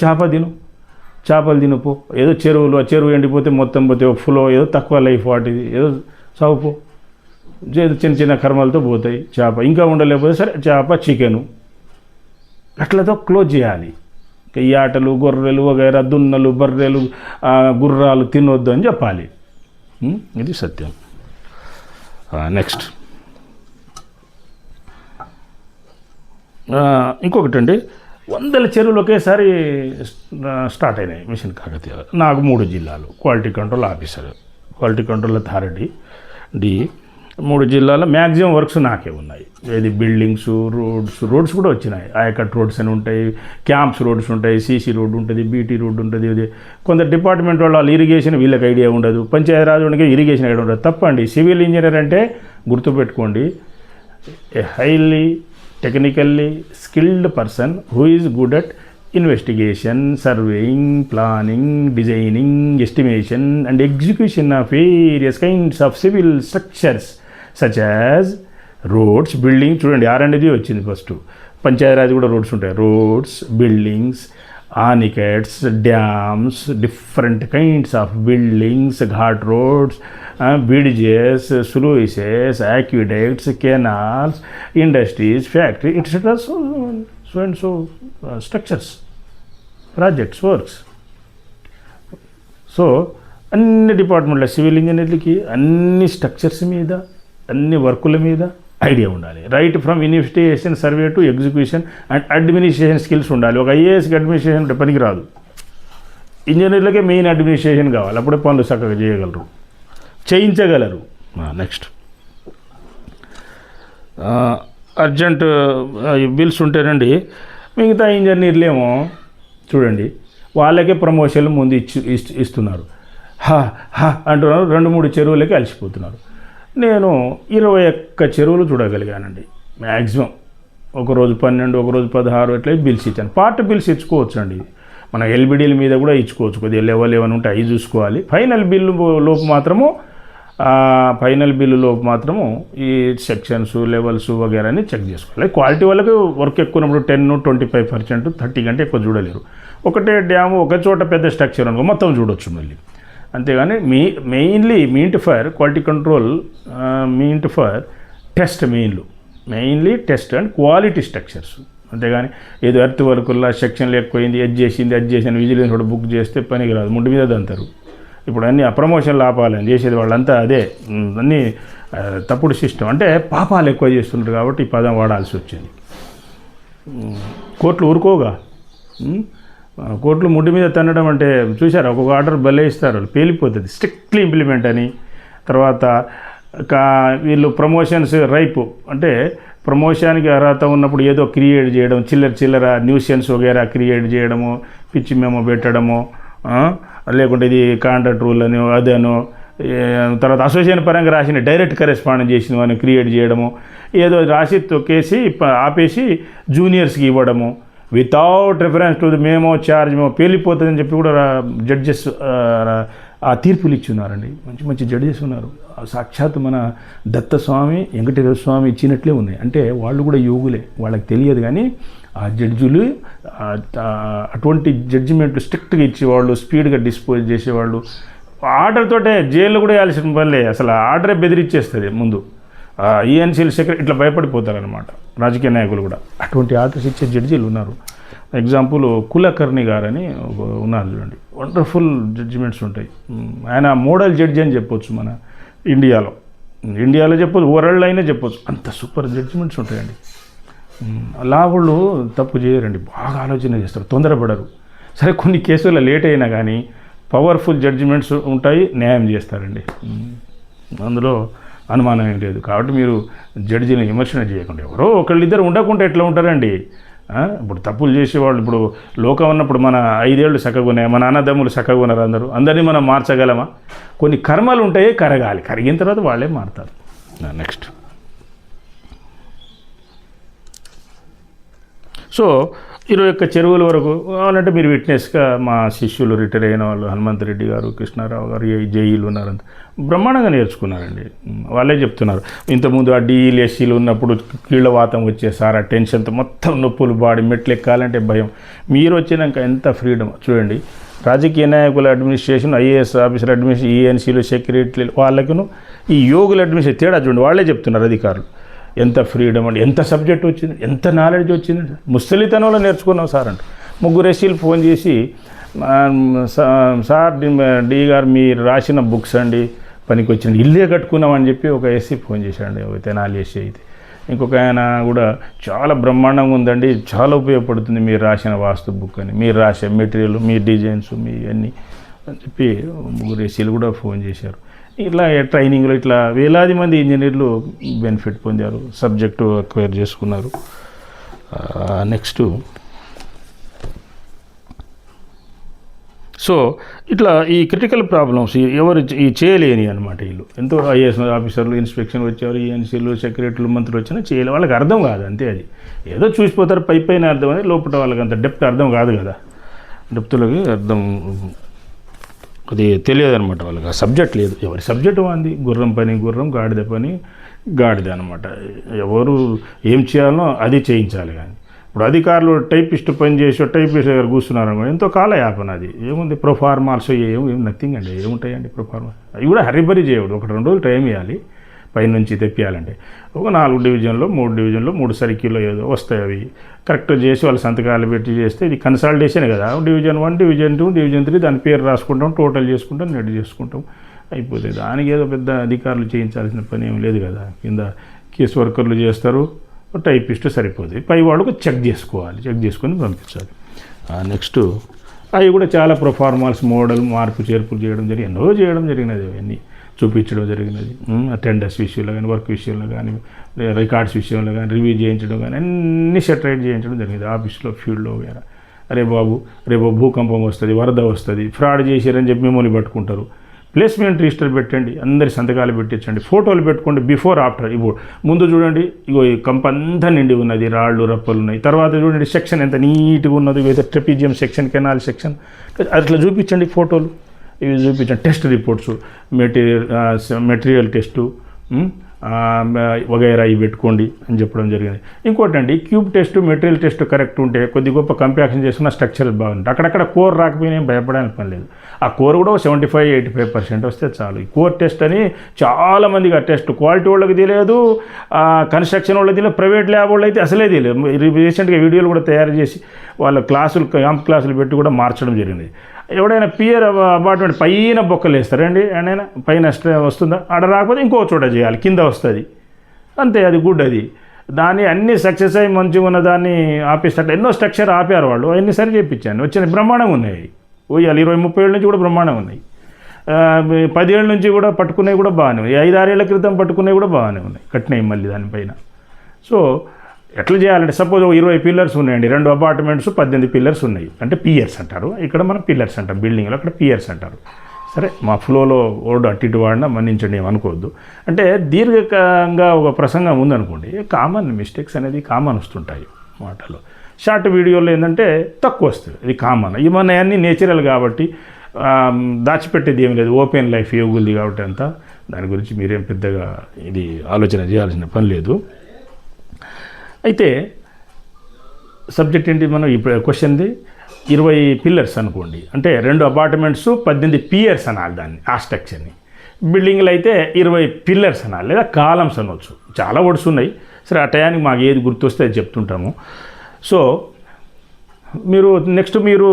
చేపలు తినుపో, ఏదో చెరువు ఎండిపోతే మొత్తం పోతే ఫ్లో, ఏదో తక్కువ లైఫ్ వాటిది, ఏదో సాగుపో, ఏదో చిన్న చిన్న కర్మలతో పోతాయి చేప. ఇంకా ఉండలేకపోతే సరే చేప, చికెను, అట్లతో క్లోజ్ చేయాలి. ఈ ఆటలు, గొర్రెలు వగైరా, దున్నలు, బర్రెలు, గుర్రాలు తినొద్దు అని చెప్పాలి. ఇది సత్యం. నెక్స్ట్ ఇంకొకటి అండి, 100 చెరువులు ఒకేసారి స్టార్ట్ అయినాయి మిషన్ కాకతీయ. నాకు 3 జిల్లాలు quality control officer, quality control authority డి, 3 జిల్లాల మ్యాక్సిమం వర్క్స్ నాకే ఉన్నాయి. ఏది బిల్డింగ్స్, రోడ్స్ కూడా వచ్చినాయి. ఆయకట్ రోడ్స్ అని ఉంటాయి, క్యాంప్స్ రోడ్స్ ఉంటాయి, సీసీ రోడ్డు ఉంటుంది, బీటీ రోడ్డు ఉంటుంది. ఇది కొంత డిపార్ట్మెంట్ వాళ్ళు ఇరిగేషన్ వీళ్ళకి ఐడియా ఉండదు, పంచాయతీరాజ్ వాళ్ళకి ఇరిగేషన్ ఐడియా ఉండదు. తప్పండి. సివిల్ ఇంజనీర్ అంటే గుర్తుపెట్టుకోండి, a highly technically skilled person who is good at investigation, surveying, planning, designing, estimation and execution of various kinds of civil structures such as roads, buildings. చూడండి R&D వచ్చింది ఫస్ట్. పంచాయతీరాజ్ కూడా రోడ్స్ ఉంటాయి. Roads, buildings, anicuts, dams, different kinds of buildings, ghat roads, bridges, sluices, aqueducts, canals, industries, factories, etc. So and so structures, projects, works. So అన్ని డిపార్ట్మెంట్ల సివిల్ ఇంజనీర్లకి అన్ని స్ట్రక్చర్స్ మీద, అన్ని వర్కుల మీద ఐడియా ఉండాలి. Right from investigation, survey to execution and administration skills ఉండాలి. ఒక ఐఏఎస్కి అడ్మినిస్ట్రేషన్ పనికి రాదు, ఇంజనీర్లకే మెయిన్ అడ్మినిస్ట్రేషన్ కావాలి. అప్పుడే పనులు చక్కగా చేయగలరు, చేయించగలరు. నెక్స్ట్ అర్జెంట్ బిల్స్ ఉంటేనండి, మిగతా ఇంజనీర్లేమో చూడండి వాళ్ళకే ప్రమోషన్లు ముందు ఇస్తున్నారు. అంటున్నారు, 2-3 చెరువులకి అలసిపోతున్నారు. నేను 21 చెరువులు చూడగలిగానండి మ్యాక్సిమం. ఒకరోజు 12, ఒకరోజు 16 అట్లా బిల్స్ ఇచ్చాను. పార్ట్ బిల్స్ ఇచ్చుకోవచ్చు అండి, మన ఎల్బిడీల మీద కూడా ఇచ్చుకోవచ్చు. కొద్దిగా లెవెల్ ఏమైనా ఉంటే అవి చూసుకోవాలి. ఫైనల్ బిల్లులోపు మాత్రము ఈ సెక్షన్స్, లెవెల్స్ వగేరాని చెక్ చేసుకోవాలి. క్వాలిటీ వాళ్ళకి వర్క్ ఎక్కువ ఉన్నప్పుడు 10-25%, 30 కంటే ఎక్కువ చూడలేరు. ఒకటే డ్యాము, ఒక చోట పెద్ద స్ట్రక్చర్ అనుకో మొత్తం చూడొచ్చు మళ్ళీ. అంతేగాని mainly meant for quality control, meant for test, mainly test and quality structures. అంతేగాని ఏదో ఎర్త్ వర్కుల్లో సెక్షన్లు ఎక్కువైంది, అది చేసింది విజిలెన్స్ కూడా బుక్ చేస్తే పనికి రాదు, ముందు మీద దంతారు. ఇప్పుడు అన్ని ప్రమోషన్లు ఆపాలని చేసేది వాళ్ళంతా అదే, అన్నీ తప్పుడు సిస్టమ్. అంటే పాపాలు ఎక్కువ చేస్తున్నారు కాబట్టి ఈ పదం వాడాల్సి వచ్చింది. కోర్టులు ఊరుకోగా, కోర్టులు ముడ్డి మీద తన్నడం అంటే చూశారు, ఒక్కొక్క ఆర్డర్ భలే ఇస్తారు, పేలిపోతుంది. స్ట్రిక్ట్లీ ఇంప్లిమెంట్ అని. తర్వాత వీళ్ళు ప్రమోషన్స్ రైపు అంటే ప్రమోషన్కి అర్హత ఉన్నప్పుడు ఏదో క్రియేట్ చేయడం, చిల్లర న్యూసెన్స్ వగేరా క్రియేట్ చేయడము, పిచ్చి మెమో పెట్టడము, లేకుంటే ఇది కాంట్రాక్ట్ రూల్ అని అదనో, తర్వాత అసోసియేషన్ పరంగా రాసిన డైరెక్ట్ కరెస్పాండెన్స్ చేసిన వాడిని క్రియేట్ చేయడము, ఏదో రాసి తొక్కేసి ఆపేసి జూనియర్స్కి ఇవ్వడము, without reference to the memo charge పేలిపోతుందని చెప్పి కూడా జడ్జెస్ ఆ తీర్పులు ఇచ్చున్నారండి. మంచి జడ్జెస్ ఉన్నారు. సాక్షాత్ మన దత్తస్వామి, వెంకటేశ్వర స్వామి ఇచ్చినట్లే ఉన్నాయి. అంటే వాళ్ళు కూడా యోగులే, వాళ్ళకి తెలియదు. కానీ ఆ జడ్జులు అటువంటి జడ్జిమెంట్లు స్ట్రిక్ట్గా ఇచ్చేవాళ్ళు, స్పీడ్గా డిస్పోజ్ చేసేవాళ్ళు. ఆర్డర్ తోటే జైల్లో కూడా వేయాల్సిన పనిలే, అసలు ఆర్డరే బెదిరించేస్తుంది ముందు. ఈఎన్సీలు సెక్రటరీ ఇట్లా భయపడిపోతారనమాట రాజకీయ నాయకులు కూడా. అటువంటి ఆర్డర్స్ ఇచ్చే జడ్జీలు ఉన్నారు. ఎగ్జాంపుల్ కులకర్ణి గారని ఉన్నారు చూడండి, వండర్ఫుల్ జడ్జిమెంట్స్ ఉంటాయి. ఆయన మోడల్ జడ్జి అని చెప్పొచ్చు మన ఇండియాలో చెప్పొచ్చు, వరల్డ్ అయినా చెప్పొచ్చు, అంత సూపర్ జడ్జిమెంట్స్ ఉంటాయండి. వాళ్ళు తప్పు చేయరండి, బాగా ఆలోచన చేస్తారు, తొందరపడరు. సరే కొన్ని కేసుల్లో లేట్ అయినా కానీ పవర్ఫుల్ జడ్జిమెంట్స్ ఉంటాయి, న్యాయం చేస్తారండి, అందులో అనుమానం ఏం లేదు. కాబట్టి మీరు జడ్జిని విమర్శన చేయకుండా, ఎవరో ఒకళ్ళిద్దరు ఉండకుండా ఎట్లా ఉంటారండి. ఇప్పుడు తప్పులు చేసేవాళ్ళు, ఇప్పుడు లోకం ఉన్నప్పుడు మన 5 ఏళ్ళు చక్కగా ఉన్నాయి, మన అన్నదమ్ములు చక్కగా ఉన్నారు, అందరినీ మనం మార్చగలమా? కొన్ని కర్మలు ఉంటాయి, కరగాలి, కరిగిన తర్వాత వాళ్ళే మారుతారు. నెక్స్ట్, సో 21 చెరువుల వరకు కావాలంటే మీరు విట్నెస్గా మా శిష్యులు రిటైర్ అయిన వాళ్ళు హనుమంత్ రెడ్డి గారు, కృష్ణారావు గారు, జేఈలు ఉన్నారంత బ్రహ్మాండంగా నేర్చుకున్నారండి. వాళ్ళే చెప్తున్నారు, ఇంతకుముందు ఆ డీఈలు ఎస్సీలు ఉన్నప్పుడు కీళ్ళవాతం వచ్చే సార్, ఆ టెన్షన్తో మొత్తం నొప్పులు, బాడీ మెట్లు ఎక్కాలంటే భయం. మీరు వచ్చినాక ఎంత ఫ్రీడమ్ చూడండి. రాజకీయ నాయకుల అడ్మినిస్ట్రేషన్, ఐఏఎస్ ఆఫీసర్ అడ్మినిస్ట్రేషన్, ఈఎన్సీలు, సెక్రటరీలు, వాళ్ళకును ఈ యోగుల అడ్మినిస్ట్రేషన్ తేడా చూడండి. వాళ్ళే చెప్తున్నారు అధికారులు, ఎంత ఫ్రీడమ్ అండి, ఎంత సబ్జెక్ట్ వచ్చింది, ఎంత నాలెడ్జ్ వచ్చింది, ముసలితనంలో నేర్చుకున్నాం సార్ అంట. 3 ఎస్సీలు ఫోన్ చేసి, సార్ డి గారు మీరు రాసిన బుక్స్ అండి పనికి వచ్చింది, ఇల్లే కట్టుకున్నామని చెప్పి ఒక ఎస్సీ ఫోన్ చేశాడండి, ఒక తెనాలి ఎస్సీ అయితే. ఇంకొక ఆయన కూడా చాలా బ్రహ్మాండంగా ఉందండి, చాలా ఉపయోగపడుతుంది మీరు రాసిన వాస్తు బుక్ అని, మీరు రాసే మెటీరియల్, మీ డిజైన్స్, మీ అన్నీ అని చెప్పి 3 ఎస్సీలు కూడా ఫోన్ చేశారు. ఇట్లా ట్రైనింగ్లో ఇట్లా వేలాది మంది ఇంజనీర్లు బెనిఫిట్ పొందారు, సబ్జెక్టు అక్వైర్ చేసుకున్నారు. నెక్స్ట్, సో ఇట్లా ఈ క్రిటికల్ ప్రాబ్లమ్స్ ఎవరు ఈ చేయలేని అనమాట. వీళ్ళు ఎంతో ఐఏఎస్ ఆఫీసర్లు, ఇన్స్పెక్షన్ వచ్చారు, ఈఎన్సీలు, సెక్రటరీలు, మంత్రులు వచ్చినా చేయలేదు, వాళ్ళకి అర్థం కాదు, అంతే. అది ఏదో చూసిపోతారు, పైన అర్థం అనేది, లోపల వాళ్ళకి అంత డెప్త్ అర్థం కాదు కదా, డెప్త్లకి అర్థం అది తెలియదు అనమాట వాళ్ళకి, ఆ సబ్జెక్ట్ లేదు. ఎవరి సబ్జెక్ట్ వాంది, గుర్రం పని గుర్రం, గాడిద పని గాడిద అనమాట. ఎవరు ఏం చేయాలో అది చేయించాలి. కానీ ఇప్పుడు అధికారులు టైపిస్ట్ పని చేసి టైపిస్ట్ దగ్గర కూర్చున్నారు అనుకో, ఎంతో కాలయాపన అది. ఏముంది ప్రొఫార్మాల్స్, ఏం నథింగ్ అండి, ఏముంటాయండి ప్రొఫార్మాల్స్. అవి కూడా హరిబరి చేయకూడదు, 1-2 రోజులు టైం ఇవ్వాలి పైనుంచి తెప్పియాలంటే. ఒక 4 డివిజన్లో 3 డివిజన్లో 3 సర్కిల్లో ఏదో వస్తాయి, అవి కరెక్ట్ చేసి వాళ్ళు సంతకాలు పెట్టి చేస్తే ఇది కన్సల్టేషన్ కదా. డివిజన్ 1, డివిజన్ 2, డివిజన్ 3 దాని పేరు రాసుకుంటాం, టోటల్ చేసుకుంటాం, నెట్ చేసుకుంటాం, అయిపోతుంది. దానికి ఏదో పెద్ద అధికారులు చేయించాల్సిన పని ఏం లేదు కదా. కింద కేసు వర్కర్లు చేస్తారు, టైపిస్ట్ సరిపోతుంది, పై వాళ్ళకు చెక్ చేసుకోవాలి, చెక్ చేసుకొని పంపించాలి. నెక్స్ట్, అవి కూడా చాలా ప్రొఫార్మాల్స్, మోడల్ మార్పు చేర్పులు చేయడం జరిగింది, ఎన్నో చేయడం జరిగినది, అవన్నీ చూపించడం జరిగినది. అటెండెన్స్ విషయంలో కానీ, వర్క్ విషయంలో కానీ, రికార్డ్స్ విషయంలో కానీ, రివ్యూ చేయించడం కానీ, అన్ని సెటరైట్ చేయించడం జరిగింది ఆఫీస్లో, ఫీల్డ్లో. వేరే అరే బాబు రేపు భూకంపం వస్తుంది, వరద వస్తుంది, ఫ్రాడ్ చేశారని చెప్పి మిమ్మల్ని పట్టుకుంటారు. ప్లేస్మెంట్ రిజిస్టర్ పెట్టండి, అందరి సంతకాలు పెట్టించండి, ఫోటోలు పెట్టుకోండి, బిఫోర్ ఆఫ్టర్. ఇప్పుడు ముందు చూడండి, ఇగో ఈ కంప అంతా నిండి ఉన్నది, రాళ్ళు రప్పలు ఉన్నాయి. తర్వాత చూడండి సెక్షన్ ఎంత నీట్గా ఉన్నది, ఏదో ట్రెపిజియం సెక్షన్, కెనాల్ సెక్షన్, అట్లా చూపించండి ఫోటోలు, ఇవి చూపించండి. టెస్ట్ రిపోర్ట్స్, మెటీరియల్ టెస్టు వగైరా ఇవి పెట్టుకోండి అని చెప్పడం జరిగింది. ఇంకోటి అండి, cube test, material test correct ఉంటే కొద్ది గొప్ప కంపాక్షన్ చేసుకున్న స్ట్రక్చర్ బాగుంటుంది. అక్కడక్కడ కోర్ రాకపోయినా ఏం భయపడానికి పని లేదు. ఆ కోర్ కూడా 75-85% వస్తే చాలు. ఈ కోర్ టెస్ట్ అని చాలామందికి ఆ టెస్ట్ క్వాలిటీ వాళ్ళకి తెలియదు, కన్స్ట్రక్షన్ వాళ్ళకి తెలియదు, ప్రైవేట్ ల్యాబ్ వాళ్ళు అయితే అసలే తెలియదు. రీసెంట్గా వీడియోలు కూడా తయారు చేసి వాళ్ళ క్లాసులు, క్యాంప్ క్లాసులు పెట్టి కూడా మార్చడం జరిగింది. ఎవడైనా పియర్ అపార్ట్మెంట్ పైన బొక్కలు వేస్తారండి, ఏడైనా పైన వస్తుందా, ఆడ రాకపోతే ఇంకో చోట చేయాలి, కింద వస్తుంది అంతే. అది గుడ్. అది దాన్ని అన్ని సక్సెస్ అయ్యి మంచిగా ఉన్న దాన్ని ఆపేస్తారు. ఎన్నో స్ట్రక్చర్ ఆపారు వాళ్ళు, అవన్నీ సరి చేయించాను, వచ్చిన బ్రహ్మాండంగా ఉన్నాయి. పోయాలి 20-30 ఏళ్ళ నుంచి కూడా బ్రహ్మాండంగా ఉన్నాయి, 10 ఏళ్ళ నుంచి కూడా పట్టుకునేవి కూడా బాగానే ఉన్నాయి, 5-6 ఏళ్ల క్రితం పట్టుకునేవి కూడా బాగానే ఉన్నాయి, కట్టినాయి మళ్ళీ దానిపైన. సో ఎట్లా చేయాలంటే, సపోజ్ 20 పిల్లర్స్ ఉన్నాయండి, 2 అపార్ట్మెంట్స్ 18 పిల్లర్స్ ఉన్నాయి అంటే పియర్స్ అంటారు. ఇక్కడ మనం పిల్లర్స్ అంటారు బిల్డింగ్లో, అక్కడ పియర్స్ అంటారు. సరే, మా ఫ్లోలో ఓడు అటు ఇటు వాడినా మన్నించండి, ఏమనుకోవద్దు. అంటే దీర్ఘంగా ఒక ప్రసంగం ఉందనుకోండి, కామన్ మిస్టేక్స్ అనేది కామన్ వస్తుంటాయి మాటలో. షార్ట్ వీడియోలో ఏంటంటే తక్కువ వస్తుంది, ఇది కామన్. ఇవన్నీ అన్నీ నేచురల్ కాబట్టి దాచిపెట్టేది ఏం లేదు, ఓపెన్ లైఫ్ యోగులది కాబట్టి అంతా దాని గురించి మీరేం పెద్దగా ఇది ఆలోచన చేయాల్సిన పని లేదు. అయితే సబ్జెక్ట్ ఏంటి, మనం ఇప్పుడు క్వశ్చన్ది 20 పిల్లర్స్ అనుకోండి, అంటే 2 అపార్ట్మెంట్స్ 18 పియర్స్ అనాలి దాన్ని, ఆ స్ట్రక్చర్ని. బిల్డింగ్లు అయితే 20 పిల్లర్స్ అనాలి లేదా కాలమ్స్ అనవచ్చు. చాలా వర్డ్స్ ఉన్నాయి. సరే ఆ టయానికి మాకు ఏది గుర్తొస్తే అది చెప్తుంటాము. సో మీరు నెక్స్ట్ మీరు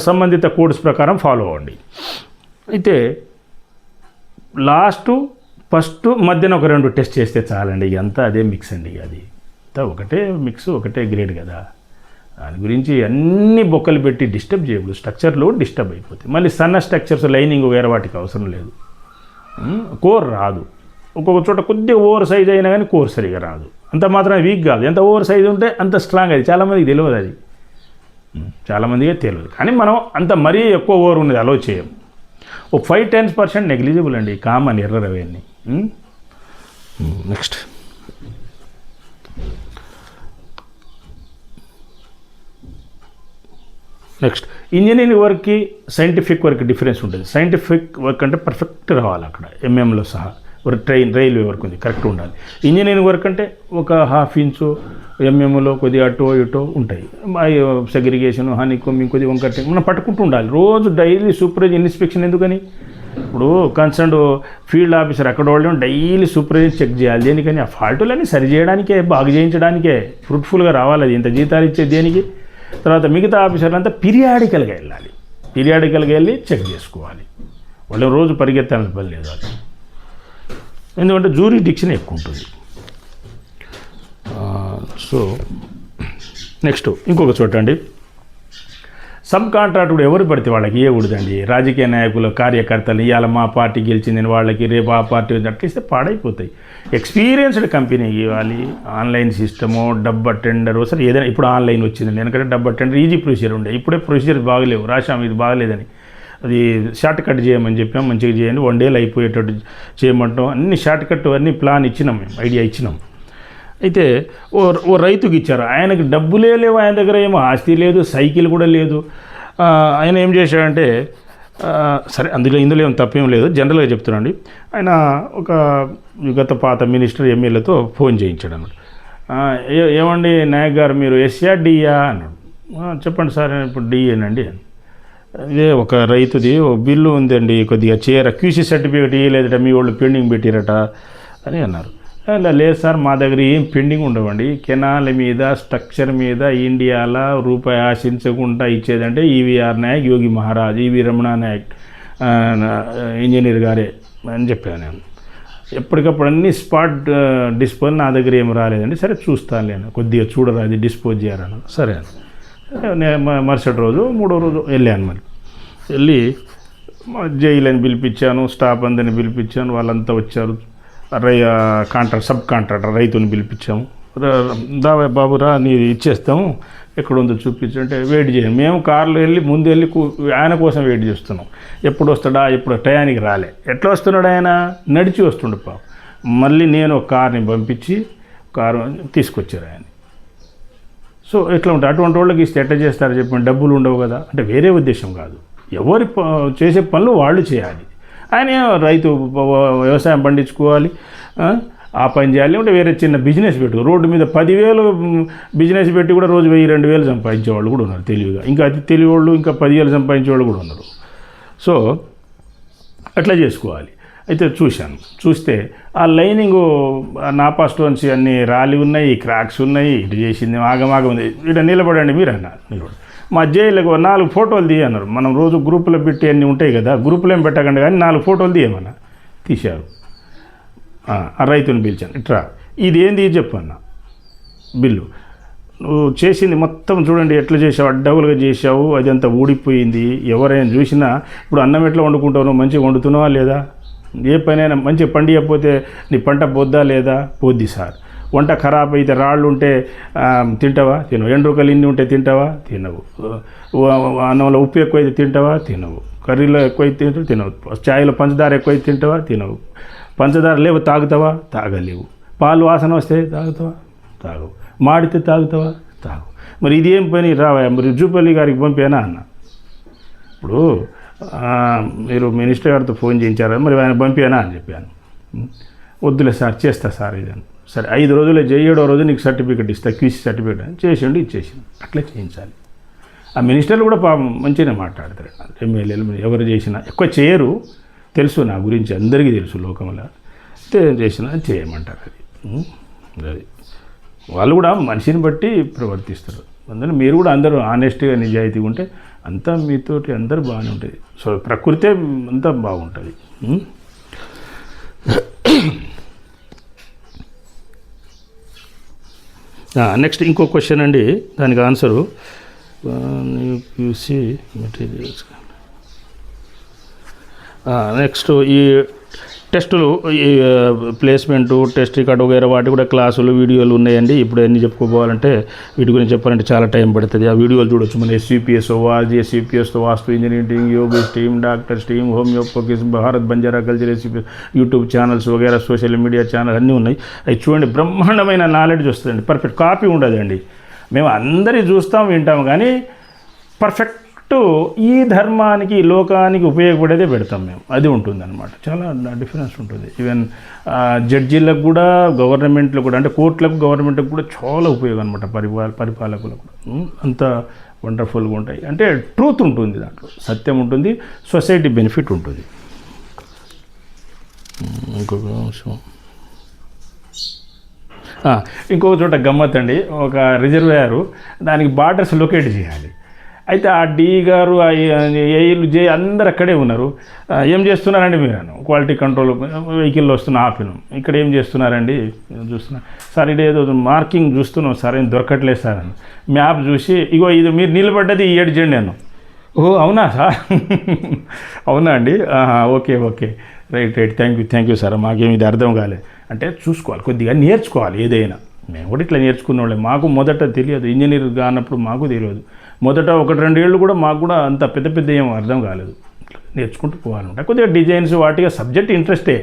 సంబంధిత కోడ్స్ ప్రకారం ఫాలో అవ్వండి. అయితే ఫస్ట్ మధ్యన ఒక 2 టెస్ట్ చేస్తే చాలండి. ఇక అంతా అదే మిక్స్ అండి. అది అంతా ఒకటే మిక్స్, ఒకటే గ్రేడ్ కదా. దాని గురించి అన్ని బొక్కలు పెట్టి డిస్టర్బ్ చేయకూడదు. స్ట్రక్చర్లో డిస్టర్బ్ అయిపోతాయి. మళ్ళీ సన్న స్ట్రక్చర్స్ లైనింగ్ వేరే వాటికి అవసరం లేదు. కోర్ రాదు. ఒక్కొక్క చోట కొద్దిగా ఓవర్ సైజ్ అయినా కానీ కోర్ సరిగా రాదు. అంత మాత్రం వీక్ కాదు. ఎంత ఓవర్ సైజ్ ఉంటే అంత స్ట్రాంగ్. అది చాలామందికి తెలియదు. అది చాలామందికే తెలియదు. కానీ మనం అంత మరీ ఎక్కువ ఓవర్ ఉన్నది అలో చేయం. ఒక 5-10% నెగ్లిజిబుల్ అండి. కామన్ ఎర్రర్ అవన్నీ. నెక్స్ట్ ఇంజనీరింగ్ వర్క్కి సైంటిఫిక్ వర్క్ డిఫరెన్స్ ఉంటుంది. సైంటిఫిక్ వర్క్ అంటే పర్ఫెక్ట్ రావాలి అక్కడ ఎంఎంలో సహా. రైల్వే వర్క్ ఉంది కరెక్ట్ ఉండాలి. ఇంజనీరింగ్ వర్క్ అంటే ఒక 1/2 ఇంచు ఎంఎంలో కొద్దిగా అటో ఇటో ఉంటాయి. సెగ్రిగేషన్ హనీకోమ్ ఇంకొద్ది వంకటి మనం పట్టుకుంటూ ఉండాలి. రోజు డైలీ సూపర్వైజర్ ఇన్స్పెక్షన్ ఎందుకని? ఇప్పుడు కన్సర్న్డ్ ఫీల్డ్ ఆఫీసర్ అక్కడ వాళ్ళు డైలీ సూపర్వైజర్ చెక్ చేయాలి. దేనికని? ఆ ఫాల్టులన్నీ సరి చేయడానికే, బాగు చేయించడానికే, ఫ్రూట్ఫుల్గా రావాలి. అది ఇంత జీతాలు ఇచ్చేది దేనికి? తర్వాత మిగతా ఆఫీసర్లు అంతా పీరియాడికల్గా వెళ్ళాలి. పీరియాడికల్గా వెళ్ళి చెక్ చేసుకోవాలి. వాళ్ళు రోజు పరిగెత్తాలని పని లేదు వాళ్ళు. ఎందుకంటే జ్యూరిడిక్షన్ ఎక్కువ ఉంటుంది. సో నెక్స్ట్ ఇంకొక చూడండి. సబ్ కాంట్రాక్టుడు ఎవరు పడితే వాళ్ళకి ఇవ్వకూడదండి. రాజకీయ నాయకులు, కార్యకర్తలు ఇవాళ మా పార్టీ గెలిచిందని వాళ్ళకి, రేపు ఆ పార్టీ అట్లిస్తే పాడైపోతాయి. ఎక్స్పీరియన్స్డ్ కంపెనీకి ఇవ్వాలి. ఆన్లైన్ సిస్టము, డబ్బా టెండరు, సరే ఏదైనా. ఇప్పుడు ఆన్లైన్ వచ్చిందండి. ఎందుకంటే డబ్బా టెండర్ ఈజీ ప్రొసీజర్ ఉండే. ఇప్పుడే ప్రొసీజర్ బాగలేవు. రాశాము ఇది బాగలేదని. అది షార్ట్ కట్ చేయమని చెప్పాం. మంచిగా చేయండి, 1 డేలో అయిపోయేటట్టు చేయమంటాం. అన్ని షార్ట్ కట్ అన్ని ప్లాన్ ఇచ్చినాం, మేము ఐడియా ఇచ్చినాం. అయితే ఓ రైతుకి ఇచ్చారు. ఆయనకి డబ్బులే లేవు. ఆయన దగ్గర ఏమో ఆస్తి లేదు, సైకిల్ కూడా లేదు. ఆయన ఏం చేశాడంటే, సరే ఇందులో ఏం తప్పేం లేదు, జనరల్గా చెప్తున్నాండి. ఆయన ఒక గత పాత మినిస్టర్ ఎమ్మెల్యేతో ఫోన్ చేయించాడు అన్నమాట. ఏమండి నాయక్ గారు, మీరు ఎస్యా డియా అన్నాడు. చెప్పండి సార్, ఇప్పుడు డిఏనండి. ఇదే ఒక రైతుది ఓ బిల్లు ఉందండి, కొద్దిగా క్యూసీ సర్టిఫికేట్ ఇవ్వలేదట, మీ వాళ్ళు పెండింగ్ పెట్టిరట అని అన్నారు. లేదు సార్, మా దగ్గర ఏం పెండింగ్ ఉండవండి. కెనాల్ మీద, స్ట్రక్చర్ మీద ఇండియాలో రూపాయి ఆశించకుండా ఇచ్చేదంటే ఈవీఆర్ నాయక్, యోగి మహారాజ్, ఈవి రమణ నాయక్ ఇంజనీర్ గారే అని చెప్పాను నేను. ఎప్పటికప్పుడు అన్ని స్పాట్ డిస్పోజ్ నా దగ్గర ఏం రాలేదండి. సరే చూస్తాను నేను, కొద్దిగా చూడరా అది డిస్పోజ్ చేయాలన్నా. సరే అని మరుసటి రోజు 3వ రోజు వెళ్ళాను. మళ్ళీ వెళ్ళి జైలని పిలిపించాను, స్టాఫ్ అందరిని పిలిపించాను. వాళ్ళంతా వచ్చారు. సబ్ కాంట్రాక్టర్ రైతుని పిలిపించాము. బాబురా నీది ఇచ్చేస్తాము, ఎక్కడుందో చూపించంటే వెయిట్ చేయండి. మేము కార్లో వెళ్ళి ముందు వెళ్ళి ఆయన కోసం వెయిట్ చేస్తున్నాం. ఎప్పుడు వస్తాడా, ఎప్పుడు టయానికి రాలే. ఎట్లా వస్తున్నాడు ఆయన? నడిచి వస్తుండే పాపం. మళ్ళీ నేను ఒక కార్ని పంపించి కారు తీసుకొచ్చారు ఆయన. సో ఎట్లా ఉంటుంది? అటువంటి వాళ్ళకి ఇస్తే ఎట్లా చేస్తారు చెప్పండి? డబ్బులు ఉండవు కదా. అంటే వేరే ఉద్దేశం కాదు, ఎవరి చేసే పనులు వాళ్ళు చేయాలి. ఆయన రైతు వ్యవసాయం పండించుకోవాలి, ఆ పని చేయాలి. అంటే వేరే చిన్న బిజినెస్ పెట్టు, రోడ్డు మీద 10,000 బిజినెస్ పెట్టి కూడా రోజు 1,000-2,000 సంపాదించే వాళ్ళు కూడా ఉన్నారు తెలివిగా. ఇంకా అతి తెలివి వాళ్ళు ఇంకా 10,000 సంపాదించే వాళ్ళు కూడా ఉన్నారు. సో అట్లా చేసుకోవాలి. అయితే చూస్తే ఆ లైనింగ్ నాపా స్టోన్స్ అన్నీ రాలి ఉన్నాయి, క్రాక్స్ ఉన్నాయి. ఇటు చేసింది ఆగమాగం ఉంది. ఇటు నిలబడండి మీరు అన్నారు. మా జైలుకు 4 ఫోటోలు తీయన్నారు. మనం రోజు గ్రూపులో పెట్టి అన్నీ ఉంటాయి కదా, గ్రూపులో ఏం పెట్టకండి కానీ 4 ఫోటోలు తీయమన్నా. తీశారు. ఆ రైతుని పిలిచాను, ఇట్రా ఇది ఏంది చెప్పన్న బిల్లు. నువ్వు చేసింది మొత్తం చూడండి ఎట్లా చేసావు, అడ్డవులుగా చేసావు, అదంతా ఊడిపోయింది. ఎవరైనా చూసినా ఇప్పుడు అన్నం ఎట్లా వండుకుంటావు, మంచిగా వండుతున్నావా లేదా? ఏ పనైనా మంచిగా పండియకపోతే నీ పంట పోద్దా లేదా? పోద్ది సార్. వంట ఖరాబ్ అయితే రాళ్ళు ఉంటే తింటావా? తినవు. ఎండ్రుకలు ఇన్ని ఉంటే తింటావా? తినవు. అన్నంలో ఉప్పు ఎక్కువైతే తింటావా? తినవు. కర్రీలో ఎక్కువైతే తినవు. చాయ్లో పంచదార ఎక్కువైతే తింటావా? తినవు. పంచదార లేవు తాగుతావా? తాగలేవు. పాలు వాసన వస్తే తాగుతావా? తాగవు. మాడితే తాగుతావా? తాగు. మరి ఇది ఏం పని రావా? మరి జూపల్లి గారికి పంపానా అన్న. ఇప్పుడు మీరు మినిస్టర్ గారితో ఫోన్ చేయించారా, మరి ఆయన పంపానా అని చెప్పాను. వద్దులే సార్, చేస్తా సార్ ఇదని. సరే 5 రోజులే 7వ రోజు నీకు సర్టిఫికేట్ ఇస్తా, క్యూసీ సర్టిఫికేట్ అని చేసిండు. ఇచ్చేసిండు. అట్లా చేయించాలి. ఆ మినిస్టర్లు కూడా పాపం మంచిగానే మాట్లాడతారు. ఎమ్మెల్యేలు ఎవరు చేసినా ఎక్కువ చేయరు, తెలుసు నా గురించి అందరికీ తెలుసు లోకంలో. చేసినా చేయమంటారు అది వాళ్ళు కూడా మనిషిని బట్టి ప్రవర్తిస్తారు. అందుకని మీరు కూడా అందరూ ఆనెస్ట్గా నిజాయితీగా ఉంటే అంతా మీతోటి అందరూ బాగానే ఉంటుంది. సో ప్రకృతే అంతా బాగుంటుంది. నెక్స్ట్ ఇంకో క్వశ్చన్ అండి, దానికి ఆన్సరు యూపీసీ మెటీరియల్స్. నెక్స్ట్ ఈ టెస్టులు, ఈ ప్లేస్మెంటు, టెస్ట్ రికార్డు వగైరా వాటి కూడా క్లాసులు వీడియోలు ఉన్నాయండి. ఇప్పుడు అన్నీ చెప్పుకోవాలంటే వీటి గురించి చెప్పాలంటే చాలా టైం పడుతుంది. ఆ వీడియోలు చూడొచ్చు. మన ఎస్యూపీఎస్, ఎస్యూపీఎస్తో vastu engineering, yoga stream, doctor stream, homeopathies, Bharat Banjara culture, YouTube channels వగైరా సోషల్ మీడియా ఛానల్ అన్నీ ఉన్నాయి. అవి చూడండి, బ్రహ్మాండమైన నాలెడ్జ్ వస్తుందండి. పర్ఫెక్ట్ కాపీ ఉండదండి. మేము అందరి చూస్తాం, వింటాం, కానీ పర్ఫెక్ట్ ఈ ధర్మానికి, లోకానికి ఉపయోగపడేదే పెడతాం మేము. అది ఉంటుందన్నమాట. చాలా డిఫరెన్స్ ఉంటుంది. ఈవెన్ జడ్జీలకు కూడా, గవర్నమెంట్లో కూడా, అంటే కోర్టులకు, గవర్నమెంట్కి కూడా చాలా ఉపయోగం అనమాట. పరిపాలకులకు అంత వండర్ఫుల్గా ఉంటాయి. అంటే ట్రూత్ ఉంటుంది దాంట్లో, సత్యం ఉంటుంది, సొసైటీ బెనిఫిట్ ఉంటుంది. ఇంకొక అంశం, ఇంకొక చోట గమ్మత్ అండి. ఒక రిజర్వాయరు, దానికి బార్డర్స్ లొకేట్ చేయాలి. అయితే ఆ డి గారు, ఏఈలు, జే అందరు అక్కడే ఉన్నారు. ఏం చేస్తున్నారండి మీరు? క్వాలిటీ కంట్రోల్ వెహికల్లో వస్తున్నా ఆపినాం. ఇక్కడ ఏం చేస్తున్నారండి? చూస్తున్నా సార్, ఇదేదో మార్కింగ్ చూస్తున్నాం సార్, ఏం దొరకట్లేదు సార్ అని. మ్యాప్ చూసి, ఇగో ఇది మీరు నిలబడ్డది ఈ ఏడ్జెండి అన్నాం. ఓ అవునా సార్, అవునా అండి, okay right thank you sir, మాకేమి ఇది అర్థం కాలేదు. అంటే చూసుకోవాలి, కొద్దిగా నేర్చుకోవాలి ఏదైనా. మేము కూడా ఇట్లా నేర్చుకున్న వాళ్ళే. మాకు మొదట తెలియదు, ఇంజనీర్ కానప్పుడు మాకు తెలియదు. మొదట 1-2 ఏళ్ళు కూడా మాకు కూడా అంత పెద్ద ఏం అర్థం కాలేదు. నేర్చుకుంటూ పోవాలంటే కొద్దిగా డిజైన్స్ వాటిగా సబ్జెక్ట్ ఇంట్రెస్టే,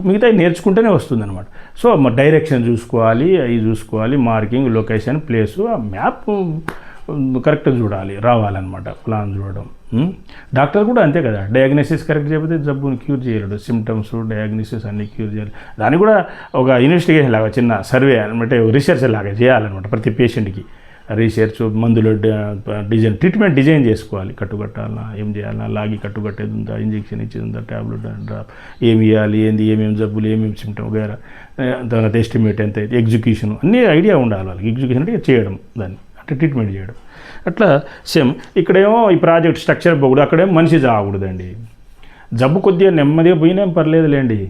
మిగతా నేర్చుకుంటేనే వస్తుందన్నమాట. సో డైరెక్షన్ చూసుకోవాలి, అవి చూసుకోవాలి, మార్కింగ్, లొకేషన్, ప్లేసు, ఆ మ్యాప్ కరెక్ట్గా చూడాలి, రావాలన్నమాట. ప్లాన్ చూడడం. డాక్టర్ కూడా అంతే కదా, డయాగ్నోసిస్ కరెక్ట్ చేయకపోతే జబ్బుని క్యూర్ చేయలేడు. సిమ్టమ్స్, డయాగ్నోసిస్ అన్నీ క్యూర్ చేయాలి. దాన్ని కూడా ఒక ఇన్వెస్టిగేషన్ లాగా, చిన్న సర్వే అనమాట, రీసెర్చ్ లాగా చేయాలన్నమాట. ప్రతి పేషెంట్కి రీసెర్చ్, మందులు డిజైన్, ట్రీట్మెంట్ డిజైన్ చేసుకోవాలి. కట్టుకట్టాలా, ఏం చేయాలా, లాగి కట్టుకట్టేది ఉందా, ఇంజెక్షన్ ఇచ్చేది ఉందా, ట్యాబ్లెట్ డ్రాప్, ఏమి ఇవ్వాలి, ఏమేమి జబ్బులు, ఏమేమి సిమ్టమ్ వగైరా, తర్వాత ఎస్టిమేట్ ఎంత అయితే, ఎగ్జిక్యూషన్ అన్నీ ఐడియా ఉండాలి వాళ్ళకి. ఎగ్జిక్యూషన్ అంటే చేయడం, దాన్ని అంటే ట్రీట్మెంట్ చేయడం. అట్లా సేమ్ ఇక్కడేమో ఈ ప్రాజెక్ట్ స్ట్రక్చర్ పోకూడదు, అక్కడేమో మనిషి చావకూడదండి. జబ్బు కొద్దిగా నెమ్మదిగా పోయినా పర్లేదులేండి,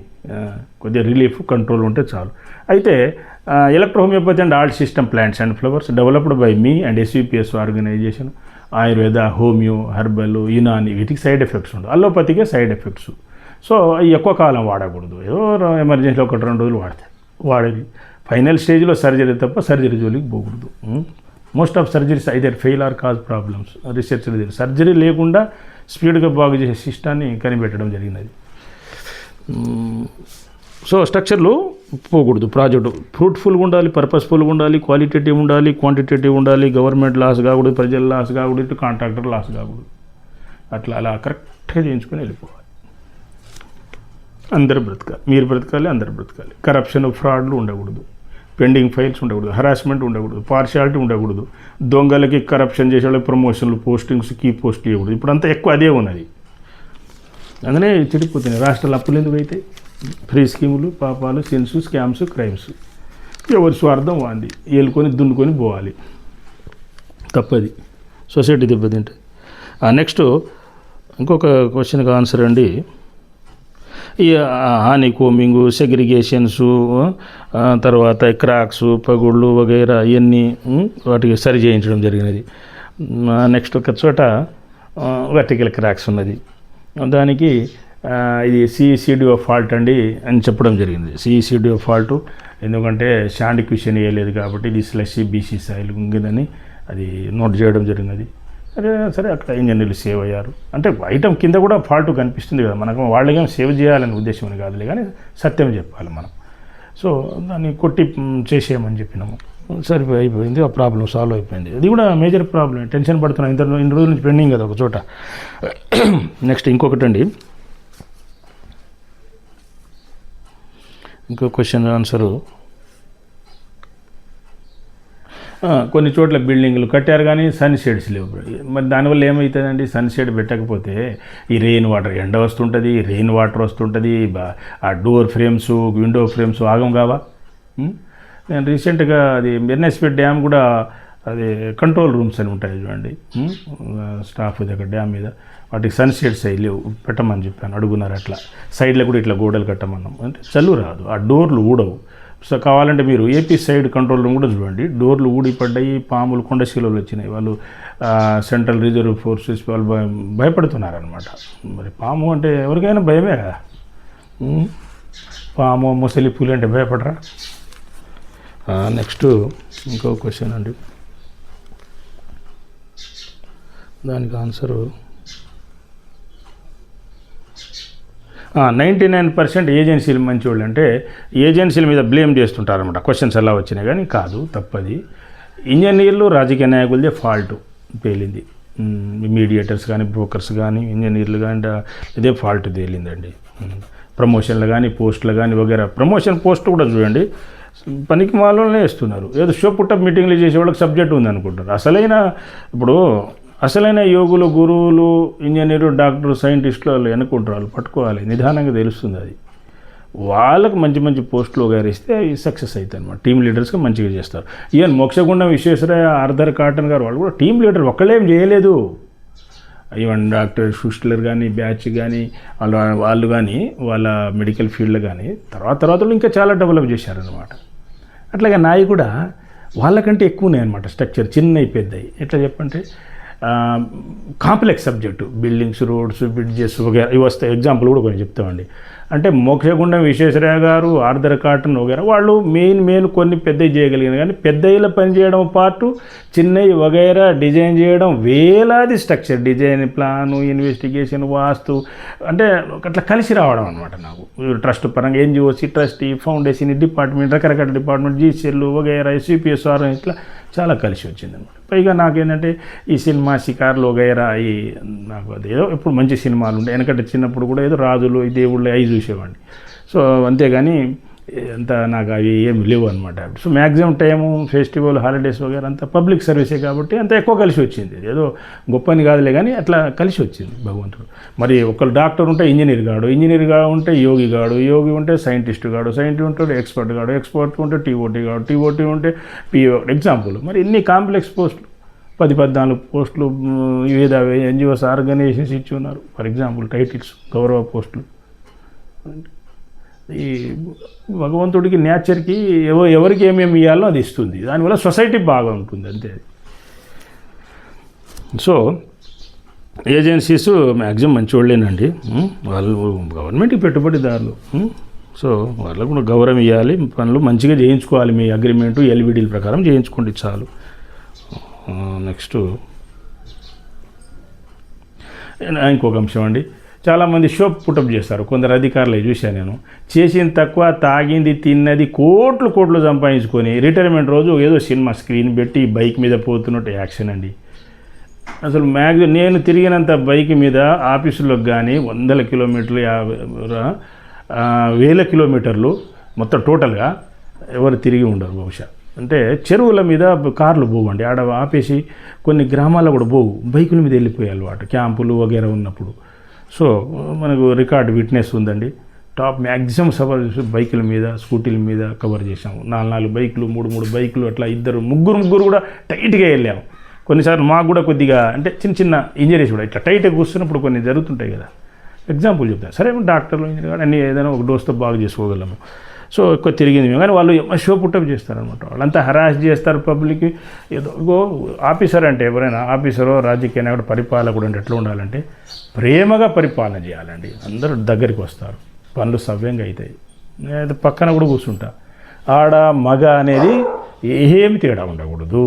కొద్దిగా రిలీఫ్, కంట్రోల్ ఉంటే చాలు. అయితే electrohomeopathy and alt system plants and flowers developed by me and SUPS organisation. Ayurveda, homeo, herbal, Unani వీటికి సైడ్ ఎఫెక్ట్స్ ఉండవు. అల్లోపతికే సైడ్ ఎఫెక్ట్స్. సో ఎక్కువ కాలం వాడకూడదు. ఏదో ఎమర్జెన్సీలో 1-2 రోజులు వాడేది. ఫైనల్ స్టేజ్లో సర్జరీ తప్ప సర్జరీ జోలికి పోకూడదు. Most of surgeries either fail or cause problems. Research surgery లేకుండా స్పీడ్గా బాగు చేసే సిస్టాన్ని కనిపెట్టడం జరిగినది. సో స్ట్రక్చర్లు పోకూడదు. ప్రాజెక్టు ఫ్రూట్ఫుల్గా ఉండాలి, పర్పస్ఫుల్గా ఉండాలి, క్వాలిటేటివ్ ఉండాలి, క్వాంటిటేటివ్ ఉండాలి. గవర్నమెంట్ లాస్ కాకూడదు, ప్రజల లాస్ కాకూడదు, ఇటు కాంట్రాక్టర్ లాస్ కాకూడదు. అలా కరెక్ట్గా చేయించుకొని వెళ్ళిపోవాలి. అందరు బ్రతకాలి, మీరు బ్రతకాలి, అందరు బ్రతకాలి. కరప్షన్, ఫ్రాడ్లు ఉండకూడదు, పెండింగ్ ఫైల్స్ ఉండకూడదు, హరాస్మెంట్ ఉండకూడదు, పార్షియాలిటీ ఉండకూడదు, దొంగలకి, కరప్షన్ చేసే వాళ్ళకి ప్రమోషన్లు, పోస్టింగ్స్, కీ పోస్ట్ ఇవ్వకూడదు. ఇప్పుడు అంతా ఎక్కువ అదే ఉన్నది. అందుకనే చెడిపోతున్నాయి రాష్ట్రాలు. అప్పులు ఎందుకు అయితే ఫ్రీ స్కీములు, పాపాలు, సెన్స్, స్కామ్స్, క్రైమ్స్. ఎవరి స్వార్థం వాంది, ఏలుకొని దున్నుకొని పోవాలి. తప్పది, సొసైటీ దెబ్బతింటే. నెక్స్ట్ ఇంకొక క్వశ్చన్కి ఆన్సర్ అండి. ఈ హాని కోమింగు, సెగ్రిగేషన్స్, తర్వాత క్రాక్స్, పగుళ్ళు వగైరా ఇవన్నీ వాటికి సరి చేయించడం జరిగినది. నెక్స్ట్ ఒక చోట వర్టికల్ క్రాక్స్ ఉన్నది, దానికి ఇది సిఈసిడిఓ ఫాల్ట్ అండి అని చెప్పడం జరిగింది. సిఈసిడిఓ ఫాల్ట్ ఎందుకంటే శాండ్ క్యూషన్ వేయలేదు కాబట్టి ఇది స్లషీ బీసీ సాయిల్ ఉందని అది నోట్ చేయడం జరిగినది. సరే అక్కడ ఇంజనీర్లు సేవ్ అయ్యారు. అంటే ఐటమ్ కింద కూడా ఫాల్ట్ కనిపిస్తుంది కదా మనకు, వాళ్ళకేం సేవ్ చేయాలనే ఉద్దేశం అని కాదులే, కానీ సత్యం చెప్పాలి మనం. సో దాన్ని కొట్టి చేసేయమని చెప్పినాము, అయిపోయింది. ఆ ప్రాబ్లం సాల్వ్ అయిపోయింది. అది కూడా మేజర్ ప్రాబ్లం. టెన్షన్ పడుతున్నాం, ఇన్ని రోజుల నుంచి పెండింగ్ కదా ఒక చోట. నెక్స్ట్ ఇంకొకటి అండి, ఇంకో క్వశ్చన్ ఆన్సరు. కొన్ని చోట్ల బిల్డింగ్లు కట్టారు కానీ సన్ షేడ్స్ లేవు. మరి దానివల్ల ఏమవుతుందండి, సన్ షేడ్ పెట్టకపోతే ఈ రెయిన్ వాటర్ ఎండ వస్తుంటుంది, రెయిన్ వాటర్ వస్తుంటుంది, ఆ డోర్ ఫ్రేమ్స్ విండో ఫ్రేమ్స్ ఆగం కావా. నేను రీసెంట్గా అది ఎన్ఎస్పి డ్యామ్ కూడా అది కంట్రోల్ రూమ్స్ అని ఉంటాయి చూడండి స్టాఫ్ దగ్గర డ్యామ్ మీద, వాటికి సన్ షేడ్స్ అయ్యి లేవు, పెట్టమని చెప్పాను, అడుగున్నారు. అట్లా సైడ్లో కూడా ఇట్లా గోడలు కట్టమన్నాం, అంటే చల్లు రాదు, ఆ డోర్లు ఊడవు. సో కావాలంటే మీరు ఏపీ సైడ్ కంట్రోల్ రూమ్ కూడా చూడండి, డోర్లు ఊడిపడ్డాయి, పాములు కొండశీలలు వచ్చినాయి. వాళ్ళు సెంట్రల్ రిజర్వ్ ఫోర్సెస్ వాళ్ళు భయపడుతున్నారనమాట. మరి పాము అంటే ఎవరికైనా భయమే కదా, పాము ముసలి పులి అంటే భయపడరా. నెక్స్ట్ ఇంకో క్వశ్చన్ అండి, దానికి ఆన్సరు 99% ఏజెన్సీలు మంచివాళ్ళు. అంటే ఏజెన్సీల మీద బ్లేమ్ చేస్తుంటారనమాట. క్వశ్చన్స్ ఎలా వచ్చినాయి కానీ కాదు, తప్పది. ఇంజనీర్లు రాజకీయ నాయకులదే ఫాల్ట్ పేలింది. మీడియేటర్స్ కానీ బ్రోకర్స్ కానీ ఇంజనీర్లు కానీ ఇదే ఫాల్ట్ తేలిందండి. ప్రమోషన్లు కానీ పోస్టులు కానీ వగేరా. ప్రమోషన్ పోస్ట్ కూడా చూడండి పనికి మాలోనే ఇస్తున్నారు. ఏదో షో పుట్టప్ మీటింగ్లు చేసే వాళ్ళకి సబ్జెక్ట్ ఉంది అనుకుంటారు. అసలైన యోగులు, గురువులు, ఇంజనీరు, డాక్టర్, సైంటిస్టులు వాళ్ళు ఎన్నుకుంటారు, వాళ్ళు పట్టుకోవాలి, నిదానంగా తెలుస్తుంది. అది వాళ్ళకు మంచి మంచి పోస్టులు ఇస్తే సక్సెస్ అవుతాయి అనమాట. టీమ్ లీడర్స్గా మంచిగా చేస్తారు. Even Mokshagundam Visvesvaraya, Arthur cotton గారు వాళ్ళు కూడా టీమ్ లీడర్, ఒక్కళ్ళేం చేయలేదు. ఈవెన్ డాక్టర్ షుస్ట్లర్ కానీ బ్యాచ్ కానీ వాళ్ళు కానీ వాళ్ళ మెడికల్ ఫీల్డ్లో కానీ తర్వాత ఇంకా చాలా డెవలప్ చేశారనమాట. అట్లాగే నాయి కూడా వాళ్ళకంటే ఎక్కువనే అనమాట. స్ట్రక్చర్ చిన్నవి పెద్దవి. ఎట్లా చెప్పంటే complex subject, buildings, roads, bridges వగేరా ఇవి వస్తాయి. ఎగ్జాంపుల్ కూడా కొన్ని చెప్తామండి. అంటే మోక్షగుండం విశ్వేశ్వరయ్య గారు, ఆర్థర్ కాటన్ వగేరా వాళ్ళు మెయిన్ కొన్ని పెద్దవి చేయగలిగిన, కానీ పెద్దయిలో పని చేయడం పార్టు, చిన్నవి వగైరా డిజైన్ చేయడం, వేలాది స్ట్రక్చర్ డిజైన్, ప్లాను, ఇన్వెస్టిగేషన్, వాస్తు, అంటే అట్లా కలిసి రావడం అనమాట. నాకు ట్రస్ట్ పరంగా ఎన్జిఓసి, ట్రస్టీ, ఫౌండేషన్, డిపార్ట్మెంట్, రకరకాల డిపార్ట్మెంట్, జీసీఎల్ వగైరా, సిపిఎస్ఆర్, ఇట్లా చాలా కలిసి వచ్చింది అనమాట. పైగా నాకేంటంటే ఈ సినిమా షికార్లు వగైరా ఈ నాకు అది ఏదో ఇప్పుడు మంచి సినిమాలు ఉండే. వెనకటి చిన్నప్పుడు కూడా ఏదో రాజులు, ఈ దేవుళ్ళు అవి చూసేవాడిని. సో అంతేగాని అంత నాకు అవి ఏమి లేవు అనమాట. So maximum time festival, holidays వగైరా అంతా పబ్లిక్ సర్వీసే కాబట్టి అంత ఎక్కువ కలిసి వచ్చింది. ఏదో గొప్పని కాదులే కానీ అట్లా కలిసి వచ్చింది భగవంతుడు. మరి ఒకళ్ళు డాక్టర్ ఉంటే ఇంజనీర్గా ఉంటే యోగి ఉంటే సైంటిస్ట్ ఉంటే ఎక్స్పర్ట్ ఉంటే టీఓటీ ఉంటే పిఓ. ఎగ్జాంపుల్ మరి ఇన్ని కాంప్లెక్స్ పోస్టులు 10-14 పోస్టులు వివిధ ఎన్జిఓస్ ఆర్గనైజేషన్స్ ఇచ్చి ఉన్నారు. ఫర్ ఎగ్జాంపుల్ టైటిల్స్, గౌరవ పోస్టులు. ఈ భగవంతుడికి నేచర్కి ఎవరికి ఏమేమి ఇవ్వాలో అది ఇస్తుంది. దానివల్ల సొసైటీ బాగా ఉంటుంది అంతే. సో ఏజెన్సీస్ మ్యాక్సిమం మంచి వాళ్ళేనండి. వాళ్ళు గవర్నమెంట్కి పెట్టుబడిదారులు. సో వాళ్ళకు కూడా గౌరవం ఇవ్వాలి, పనులు మంచిగా చేయించుకోవాలి. మీ అగ్రిమెంటు ఎల్విడీల ప్రకారం చేయించుకోండి చాలు. నెక్స్ట్ ఇంకొక అంశం అండి, చాలామంది షో పుటప్ చేస్తారు. కొందరు అధికారులు చూశాను నేను, చేసింది తక్కువ, తాగింది తిన్నది, కోట్లు సంపాదించుకొని రిటైర్మెంట్ రోజు ఏదో సినిమా స్క్రీన్ పెట్టి బైక్ మీద పోతున్నట్టు యాక్షన్ అండి. అసలు నేను తిరిగినంత బైక్ మీద ఆఫీసులకు కానీ 100 కిలోమీటర్లు, 1000 కిలోమీటర్లు మొత్తం టోటల్గా ఎవరు తిరిగి ఉండరు బహుశా. అంటే చెరువుల మీద కార్లు పోవండి, ఆడ ఆపేసి కొన్ని గ్రామాల్లో కూడా పోవు, బైకుల మీద వెళ్ళిపోయే అలవాటు, క్యాంపులు వగేరా ఉన్నప్పుడు. సో మనకు రికార్డ్ విట్నెస్ ఉందండి. టాప్ మ్యాక్సిమం సఫర్ బైకుల మీద, స్కూటీల మీద కవర్ చేసాము. 4 బైకులు, 3 బైకులు, అట్లా ముగ్గురు కూడా టైట్గా వెళ్ళాము. కొన్నిసార్లు మాకు కూడా కొద్దిగా అంటే చిన్న ఇంజరీస్ కూడా ఇట్లా టైట్గా కూర్చున్నప్పుడు కొన్ని జరుగుతుంటాయి కదా. ఎగ్జాంపుల్ చెప్తాను. సరే డాక్టర్లు, ఇంజనీర్ అన్నీ ఏదైనా ఒక డోస్తో బాగా చేసుకోగలము. సో ఎక్కువ తిరిగింది మేము, కానీ వాళ్ళు షో పుట్టప్ చేస్తారనమాట. వాళ్ళంతా హరాస్ చేస్తారు పబ్లిక్. ఏదో ఆఫీసర్ అంటే ఎవరైనా ఆఫీసరో రాజకీయ నాయకుడు పరిపాలకుడు అంటే ఎట్లా ఉండాలంటే ప్రేమగా పరిపాలన చేయాలండి. అందరూ దగ్గరికి వస్తారు, పనులు సవ్యంగా అవుతాయి. నేను పక్కన కూడా కూర్చుంటా. ఆడ మగ అనేది ఏమి తేడా ఉండకూడదు,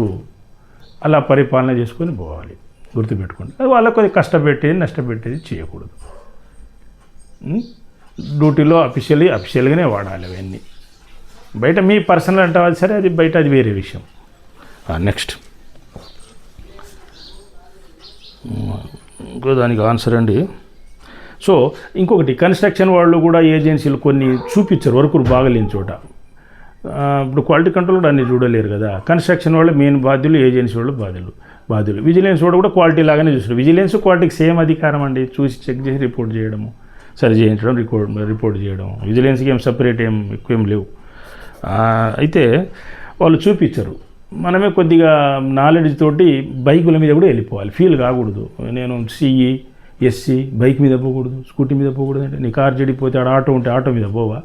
అలా పరిపాలన చేసుకొని పోవాలి. గుర్తుపెట్టుకోండి. అది వాళ్ళకు కొద్దిగా కష్టపెట్టేది నష్టపెట్టేది చేయకూడదు. డ్యూటీలో అఫీషియల్గానే వాడాలి అవన్నీ. బయట మీ పర్సనల్ అంటారు సరే, అది బయట అది వేరే విషయం. నెక్స్ట్ ఇంకో దానికి ఆన్సర్ అండి. సో ఇంకొకటి, కన్స్ట్రక్షన్ వాళ్ళు కూడా ఏజెన్సీలు కొన్ని చూపించారు వర్కులు బాగలేని చోట. ఇప్పుడు క్వాలిటీ కంట్రోల్ కూడా అన్ని చూడలేరు కదా. కన్స్ట్రక్షన్ వాళ్ళు మెయిన్ బాధ్యులు, ఏజెన్సీ వాళ్ళు బాధ్యులు. విజిలెన్స్ కూడా క్వాలిటీ లాగానే చూస్తారు. విజిలెన్స్ క్వాలిటీకి సేమ్ అధికారం అండి. చూసి చెక్ చేసి రిపోర్ట్ చేయడము, సరి చేయించడం, రిపోర్ట్ చేయడం. విజిలెన్స్కి ఏం సపరేట్ ఎక్కువ ఏం లేవు. అయితే వాళ్ళు చూపించరు. మనమే కొద్దిగా నాలెడ్జ్ తోటి బైకుల మీద కూడా వెళ్ళిపోవాలి. ఫీల్ కాకూడదు నేను సిఈ ఎస్సీ బైక్ మీద పోకూడదు, స్కూటీ మీద పోకూడదు అంటే నీ కార్ చెడిపోతే ఆడ ఆటో ఉంటే ఆటో మీద పోవా,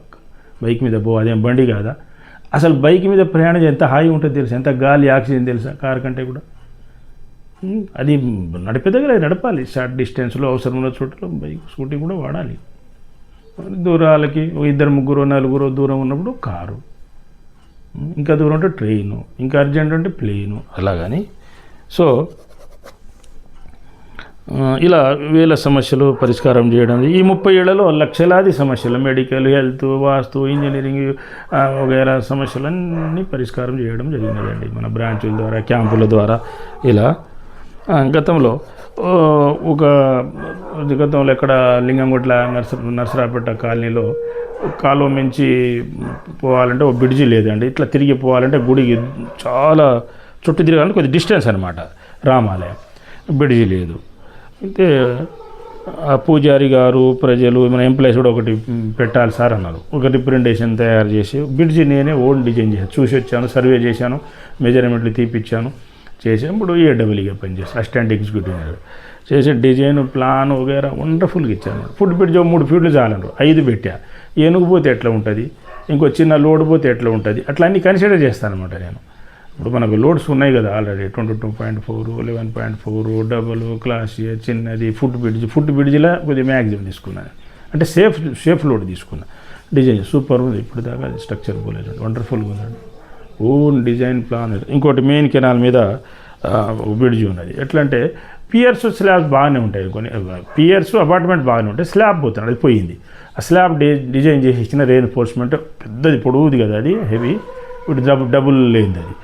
బైక్ మీద పోవా, అదేం బండి కాదా? అసలు బైక్ మీద ప్రయాణం ఎంత హాయి ఉంటుంది తెలుసా, ఎంత గాలి ఆక్సిజన్ తెలుసా కార్ కంటే కూడా. అది నడిపే దగ్గర నడపాలి. షార్ట్ డిస్టెన్స్లో అవసరం ఉన్న చోట్ల బైక్ స్కూటీ కూడా వాడాలి. దూరాలకి 2 3 4 దూరం ఉన్నప్పుడు కారు, ఇంకా దూరం అంటే ట్రైను, ఇంకా అర్జెంట్ అంటే ప్లేను, అలాగని. సో ఇలా వేల సమస్యలు పరిష్కారం చేయడం. ఈ 30 ఏళ్లలో లక్షలాది సమస్యలు, మెడికల్, హెల్త్, వాస్తు, ఇంజనీరింగ్ వగైరా సమస్యలన్నీ పరిష్కారం చేయడం జరిగినదండి మన బ్రాంచుల ద్వారా, క్యాంపుల ద్వారా. ఇలా గతంలో ఎక్కడ లింగంగుట్ల నర్సరాపేట కాలనీలో కాలువ మించి పోవాలంటే ఒక బ్రిడ్జి లేదండి. ఇట్లా తిరిగి పోవాలంటే గుడికి చాలా చుట్టూ తిరగాలంటే కొద్ది డిస్టెన్స్ అనమాట, రామాలయం, బ్రిడ్జి లేదు. అయితే ఆ పూజారి గారు, ప్రజలు, మన ఎంప్లాయీస్ కూడా ఒకటి పెట్టాలి సార్ అన్నారు. ఒక రిప్రజెంటేషన్ తయారు చేసి బ్రిడ్జి నేనే ఓన్ డిజైన్ చేశాను, చూసి వచ్చాను, సర్వే చేశాను, మెజర్మెంట్లు తీపిచ్చాను, చేసాను. ఇప్పుడు ఏడబ్ల్యూగా పనిచేస్తాను, అసిస్టెంట్ ఎగ్జిక్యూటివ్ చేసే డిజైన్ ప్లాన్ వగేరా వండర్ఫుల్గా ఇచ్చాను. ఫుడ్ బ్రిడ్జ్ 3 ఫీట్లు చాలన్నారు, 5 పెట్టా. ఏనుగుపోతే ఎట్లా ఉంటుంది, ఇంకో చిన్న లోడ్ పోతే ఎట్లా ఉంటుంది, అట్లా అన్నీ కన్సిడర్ చేస్తాను అనమాట నేను. ఇప్పుడు మనకు లోడ్స్ ఉన్నాయి కదా ఆల్రెడీ 22.4, 11.4, డబుల్, క్లాస్ ఏ, చిన్నది, ఫుడ్ బ్రిడ్జ్లో కొద్దిగా మ్యాక్సిమం తీసుకున్నాను. అంటే సేఫ్ లోడ్ తీసుకున్నా. డిజైన్ సూపర్ ఉంది. ఇప్పుడు దాకా అది స్ట్రక్చర్ పోలేదు, వండర్ఫుల్గా ఉందండి. Own design plan. ఇంకోటి మెయిన్ కెనాల్ మీద బ్రిడ్జ్ ఉన్నది. ఎట్లా అంటే పియర్స్, స్లాబ్స్ బాగానే ఉంటాయి. కొన్ని పియర్స్ అపార్ట్మెంట్ బాగానే ఉంటాయి, స్లాబ్ పోతున్నాడు, అది పోయింది. ఆ స్లాబ్ డిజైన్ చేసి ఇచ్చిన రెయిన్ఫోర్స్మెంట్ పెద్దది, పొడవుది కదా అది, హెవీ. ఇప్పుడు డబుల్ లేనిది అది.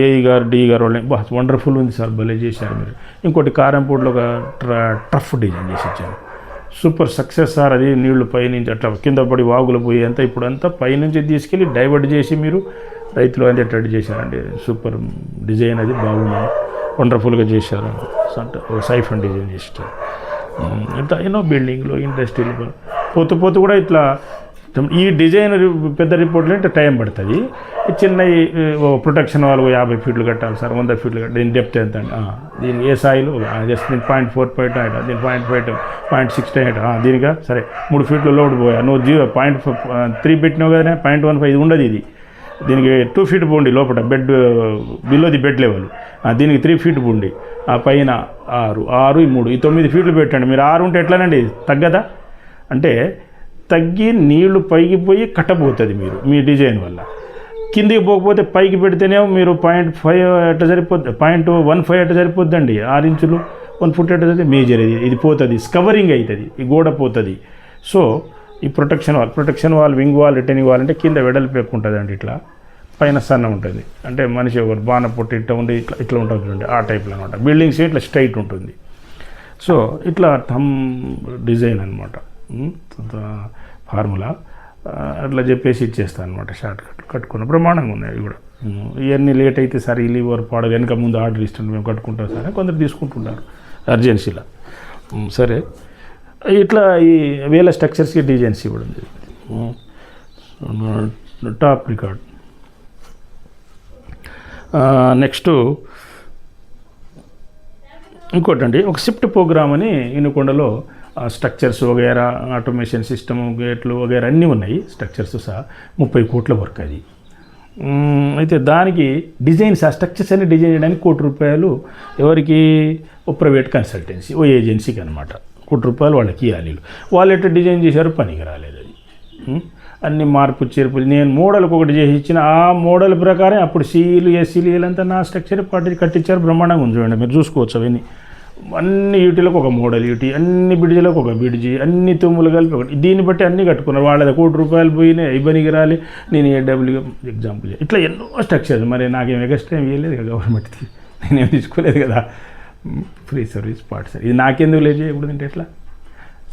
ఏఈ గారు, డి గారు వాళ్ళని వండర్ఫుల్ ఉంది సార్, భలే చేశారు మీరు. ఇంకోటి కారంపూడిలో ఒక ట్రఫ్ డిజైన్ చేసి ఇచ్చాను, సూపర్ సక్సెస్ సార్. అది నీళ్లు పైనుంచి అట్లా కింద పడి వాగులు పోయి అంతా ఇప్పుడు అంతా పైనుంచి తీసుకెళ్ళి డైవర్ట్ చేసి మీరు రైతులు అందేటట్టు చేశారండి. సూపర్ డిజైన్, అది బాగుంది, వండర్ఫుల్గా చేశారు. అంటే సైఫన్ డిజైన్ చేస్తారు. ఇట్లా ఎన్నో బిల్డింగ్లు, ఇండస్ట్రీలు పోతూ కూడా ఇట్లా ఈ డిజైన్ పెద్ద రిపోర్ట్లు అంటే టైం పడుతుంది. చిన్న ప్రొటెక్షన్ వాళ్ళు 50 ఫీట్లు కట్టాలి సార్, 100 ఫీట్లు కట్టాలి. దీని డెప్త్ ఎంత అండి, దీని ఏ సాయిలు జస్ట్ దీని 0.4 దీని 0.6 దీనిగా సరే 3 ఫీట్లు లోడ్ పోయా, నువ్వు 0.3 పెట్టినావు కదా, 0.15 ఇది ఉండదు. ఇది దీనికి 2 ఫీట్ పోండి లోపల, bed below the bed level. దీనికి 3 ఫీట్ పోండి, ఆ పైన 6 3 9 ఫీట్లు పెట్టండి. మీరు 6 ఉంటే ఎట్లానండి, తగ్గదా? అంటే తగ్గి నీళ్లు పైకి పోయి కట్టబోతుంది మీరు మీ డిజైన్ వల్ల. కిందికి పోకపోతే పైకి పెడితేనే మీరు 0.5 ఎట్లా సరిపోద్ది, 0.15 ఎట్లా సరిపోద్దండి. 6 ఇంచులు 1 ఫుట్ ఎట్లా సరిపోతుంది, మేజర్ ఇది పోతుంది, స్కవరింగ్ అవుతుంది, ఈ గోడ పోతుంది. సో ఈ protection wall, wing wall, returning wall అంటే కింద వెడల్పు ఎక్కువ ఉంటుంది అండి, ఇట్లా పైన సన్న ఉంటుంది. అంటే మనిషి ఒకరు బాణ పొట్టి ఇట్లా ఉండి ఇట్లా ఉంటుంది చూడండి, ఆ టైప్లో అనమాట. బిల్డింగ్స్ ఇట్లా స్ట్రైట్ ఉంటుంది. సో ఇట్లా థమ్ డిజైన్ అనమాట, ఫార్ములా అట్లా చెప్పేసి ఇచ్చేస్తాను అనమాట. షార్ట్ కట్టుకున్న ప్రమాణంగా ఉన్నాయి అవి కూడా. ఇవన్నీ లేట్ అయితే సార్ ఈ లీవర్ పాడదు, వెనక ముందు ఆర్డర్ ఇస్తుంది, మేము కట్టుకుంటాం సార్, కొందరు తీసుకుంటుంటారు అర్జెన్సీలా. సరే ఇట్లా ఈ వేల స్ట్రక్చర్స్కి డిజైన్స్ ఇవ్వడం జరిగింది. Top record. నెక్స్ట్ ఇంకోటండి, ఒక షిఫ్ట్ ప్రోగ్రామ్ అని ఇనుకొండలో స్ట్రక్చర్స్ వగేరా, ఆటోమేషన్ సిస్టము, గేట్లు వగేరా అన్నీ ఉన్నాయి, స్ట్రక్చర్స్ సహా 30 కోట్ల వర్క్ అది. అయితే దానికి డిజైన్స్, ఆ స్ట్రక్చర్స్ అన్ని డిజైన్ చేయడానికి ₹1 ఎవరికి, ఓ ప్రైవేట్ కన్సల్టెన్సీ, ఓ ఏజెన్సీకి అనమాట. ₹1 వాళ్ళకి ఇవ్వాలి. వాళ్ళు ఎట్లా డిజైన్ చేశారు, పనికి రాలేదు అది. అన్ని మార్పు చేర్పులు, నేను మోడల్కి ఒకటి చేసి ఇచ్చిన, ఆ మోడల్ ప్రకారం అప్పుడు సీలు, ఎస్సీలు వీళ్ళంతా నా స్ట్రక్చర్ పార్టీ కట్టించారు. బ్రహ్మాండంగా ఉంది చూడండి, మీరు చూసుకోవచ్చు. అవన్నీ అన్ని యూటీలకు ఒక మోడల్ యూటీ, అన్ని బిడ్జీలకు ఒక బిడ్జీ, అన్ని తుమ్ములు కలిపి ఒకటి. దీన్ని బట్టి అన్నీ కట్టుకున్నారు. వాళ్ళది ₹1 పోయినాయి, ఇబ్బందికి రాలి, నేను ఏడబ్ల్యూ ఎగ్జాంపుల్. ఇట్లా ఎన్నో స్ట్రక్చర్స్. మరి నాకేం ఎక్స్ట్రా ఏం ఇవ్వలేదు కదా గవర్నమెంట్కి, నేనేం తీసుకోలేదు కదా, ఫ్రీ సర్వీస్ పార్ట్ సార్. ఇది నాకెందుకు లేదు చేయకూడదు అంటే ఎట్లా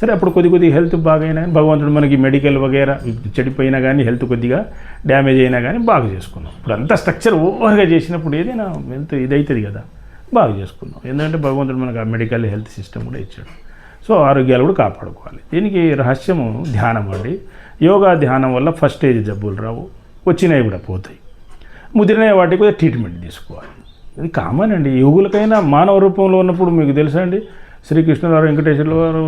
సరే అప్పుడు కొద్ది హెల్త్ బాగైనా కానీ భగవంతుడు మనకి మెడికల్ వగేరా చెడిపోయినా కానీ హెల్త్ కొద్దిగా డ్యామేజ్ అయినా కానీ బాగా చేసుకున్నాం. ఇప్పుడు అంతా స్ట్రక్చర్ ఓవర్గా చేసినప్పుడు ఏదైనా హెల్త్ ఇదవుతుంది కదా, బాగా చేసుకున్నాం. ఎందుకంటే భగవంతుడు మనకు ఆ మెడికల్ హెల్త్ సిస్టమ్ కూడా ఇచ్చాడు. సో ఆరోగ్యాలు కూడా కాపాడుకోవాలి. దీనికి రహస్యము ధ్యానం అండి. యోగా ధ్యానం వల్ల ఫస్ట్ స్టేజ్ జబ్బులు రావు, వచ్చినవి కూడా పోతాయి. ముదిరిన వాటికి కూడా ట్రీట్మెంట్ తీసుకోవాలి. ఇది కామన్ అండి. యోగులకైనా మానవ రూపంలో ఉన్నప్పుడు మీకు తెలుసా అండి, శ్రీకృష్ణుడు వారు, వెంకటేశ్వర వారు,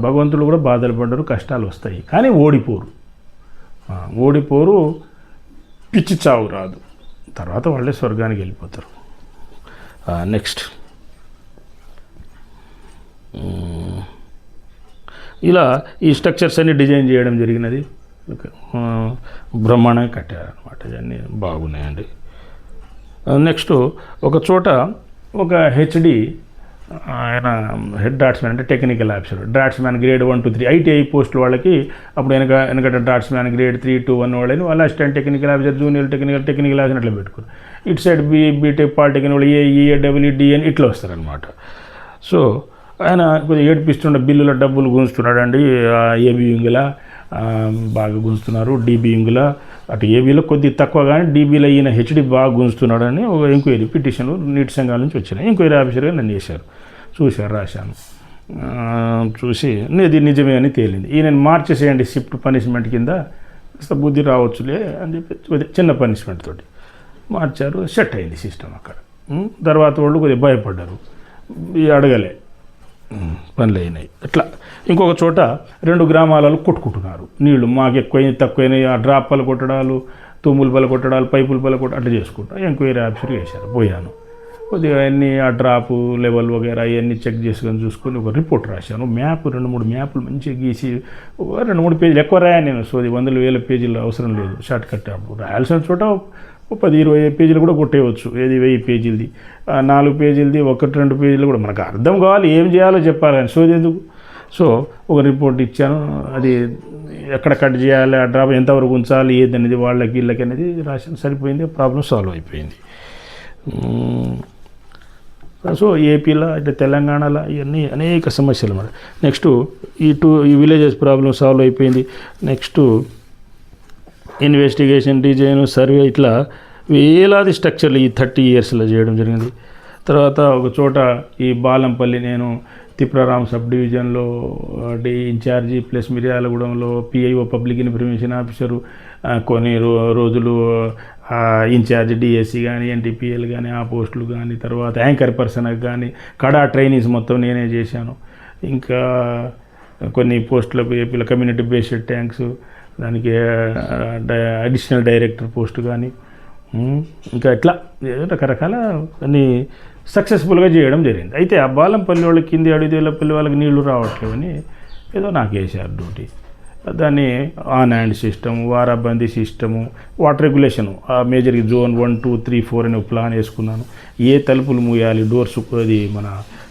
భగవంతుడు కూడా బాధలు పడ్డారు, కష్టాలు వస్తాయి, కానీ ఓడిపోరు, పిచ్చి చావు రాదు, తర్వాత వాళ్ళే స్వర్గానికి వెళ్ళిపోతారు. నెక్స్ట్ ఇలా ఈ స్ట్రక్చర్స్ అన్ని డిజైన్ చేయడం జరిగినది. బ్రహ్మాండంగా కట్టారనమాట. ఇవన్నీ బాగున్నాయండి. నెక్స్ట్ ఒక చోట ఒక హెచ్డి ఆయన హెడ్ డ్రాట్స్మెన్ అంటే technical officer, draftsmen grade 1 to 3 ITI పోస్టులు వాళ్ళకి అప్పుడు వెనకట డ్రాట్స్మెన్ గ్రేడ్ 3 to 1 వాళ్ళని వాళ్ళ assistant technical officer, junior technical officer అట్లా పెట్టుకోరు. ఇటు సైడ్ బీటెక్ పాలిటెక్నిక్ వాళ్ళు ఏఈడబ్ల్యూడిఎన్ ఇట్లా వస్తారనమాట. సో ఆయన కొద్దిగా ఏడిపిస్తుండే, బిల్లుల డబ్బులు గుంజుతున్నాడు అండి, ఏబీ వింగుల బాగా గుంజుతున్నారు, డీబీ వింగుల అటు ఏబీలో కొద్దిగా తక్కువ కానీ డీబీలో ఈయన హెచ్డి బాగా గుంజుతున్నాడు అని ఒక ఎంక్వైరీ పిటిషన్లు నీటి సంఘాల నుంచి వచ్చినాయి. ఎంక్వైరీ ఆఫీసర్గా నన్ను చేశారు, చూశారు, రాశాను. చూసి ఇది నిజమే అని తేలింది. ఈయన మార్చేసేయండి షిఫ్ట్ పనిష్మెంట్ కింద, కాస్త బుద్ధి రావచ్చులే అని చెప్పి చిన్న పనిష్మెంట్ తోటి మార్చారు. సెట్ అయింది సిస్టమ్ అక్కడ. తర్వాత వాళ్ళు కొద్దిగా భయపడ్డారు, అడగలే, పనులు అయినాయి. అట్లా ఇంకొక చోట 2 గ్రామాలలో కొట్టుకుంటున్నారు నీళ్లు, మాకు ఎక్కువైనాయి తక్కువైనాయి, ఆ డ్రాప్ పలు కొట్టడాలు, తుమ్ములు పలు కొట్టడాలు, పైపులు పలు కొట్ట అట్లా చేసుకుంటా ఎంక్వైరీ ఆఫీసర్ వేశారు. పోయాను, కొద్దిగా అన్నీ ఆ డ్రాపు లెవెల్ వగేరా అవన్నీ చెక్ చేసుకొని చూసుకొని ఒక రిపోర్ట్ రాశాను. మ్యాప్ 2-3 మ్యాప్లు మంచిగా గీసి 2-3 పేజీలు ఎక్కువ రాయాను నేను. సో 100,000 పేజీలు అవసరం లేదు, షార్ట్ కట్. అప్పుడు రాయాల్సిన చోట 10-20 పేజీలు కూడా కొట్టేయవచ్చు. ఏది 1000 పేజీలది, 4 పేజీలది, 1-2 పేజీలు కూడా మనకు అర్థం కావాలి, ఏం చేయాలో చెప్పాలి అని. సో ఎందుకు? సో ఒక రిపోర్ట్ ఇచ్చాను, అది ఎక్కడ కట్ చేయాలి, ఆ డ్రాప్ ఎంతవరకు ఉంచాలి, ఏది అనేది వాళ్ళకి వీళ్ళకి అనేది రాశాను. సరిపోయింది, ప్రాబ్లం సాల్వ్ అయిపోయింది. సో ఏపీలో అంటే తెలంగాణలో ఇవన్నీ అనేక సమస్యలు మరి. నెక్స్ట్ ఈ విలేజెస్ ప్రాబ్లం సాల్వ్ అయిపోయింది. నెక్స్ట్ ఇన్వెస్టిగేషన్, డిజైన్, సర్వే, ఇట్లా వేలాది స్ట్రక్చర్లు ఈ 30 yearsలో చేయడం జరిగింది. తర్వాత ఒక చోట ఈ బాలంపల్లి, నేను తిప్రారాం సబ్ డివిజన్లో ఇన్ఛార్జి ప్లస్ మిర్యాలగూడెంలో పిఐఓ పబ్లిక్ ఇన్ఫర్మేషన్ ఆఫీసరు, కొన్ని రోజులు ఇన్ఛార్జ్ డిఎస్సి కానీ ఎన్టీపీఎల్ కానీ ఆ పోస్టులు కానీ, తర్వాత యాంకర్ పర్సన్కి కానీ కడా ట్రైనింగ్స్ మొత్తం నేనే చేశాను. ఇంకా కొన్ని పోస్టులకు ఏపీలో కమ్యూనిటీ బేస్డ్ ట్యాంక్స్, దానికి అడిషనల్ డైరెక్టర్ పోస్ట్ కానీ, ఇంకా ఇట్లా రకరకాల అన్ని సక్సెస్ఫుల్గా చేయడం జరిగింది. అయితే ఆ బాలంపల్లి వాళ్ళకి, కింది అడిదేళ్ళపల్లి వాళ్ళకి నీళ్లు రావట్లేవని ఏదో నాకు వేసారు డ్యూటీ. దాన్ని on hand system, warabandi system, water regulation, ఆ మేజర్ జోన్ 1, 2, 3, 4 అని ప్లాన్ వేసుకున్నాను. ఏ తలుపులు మూయాలి, డోర్స్, అది మన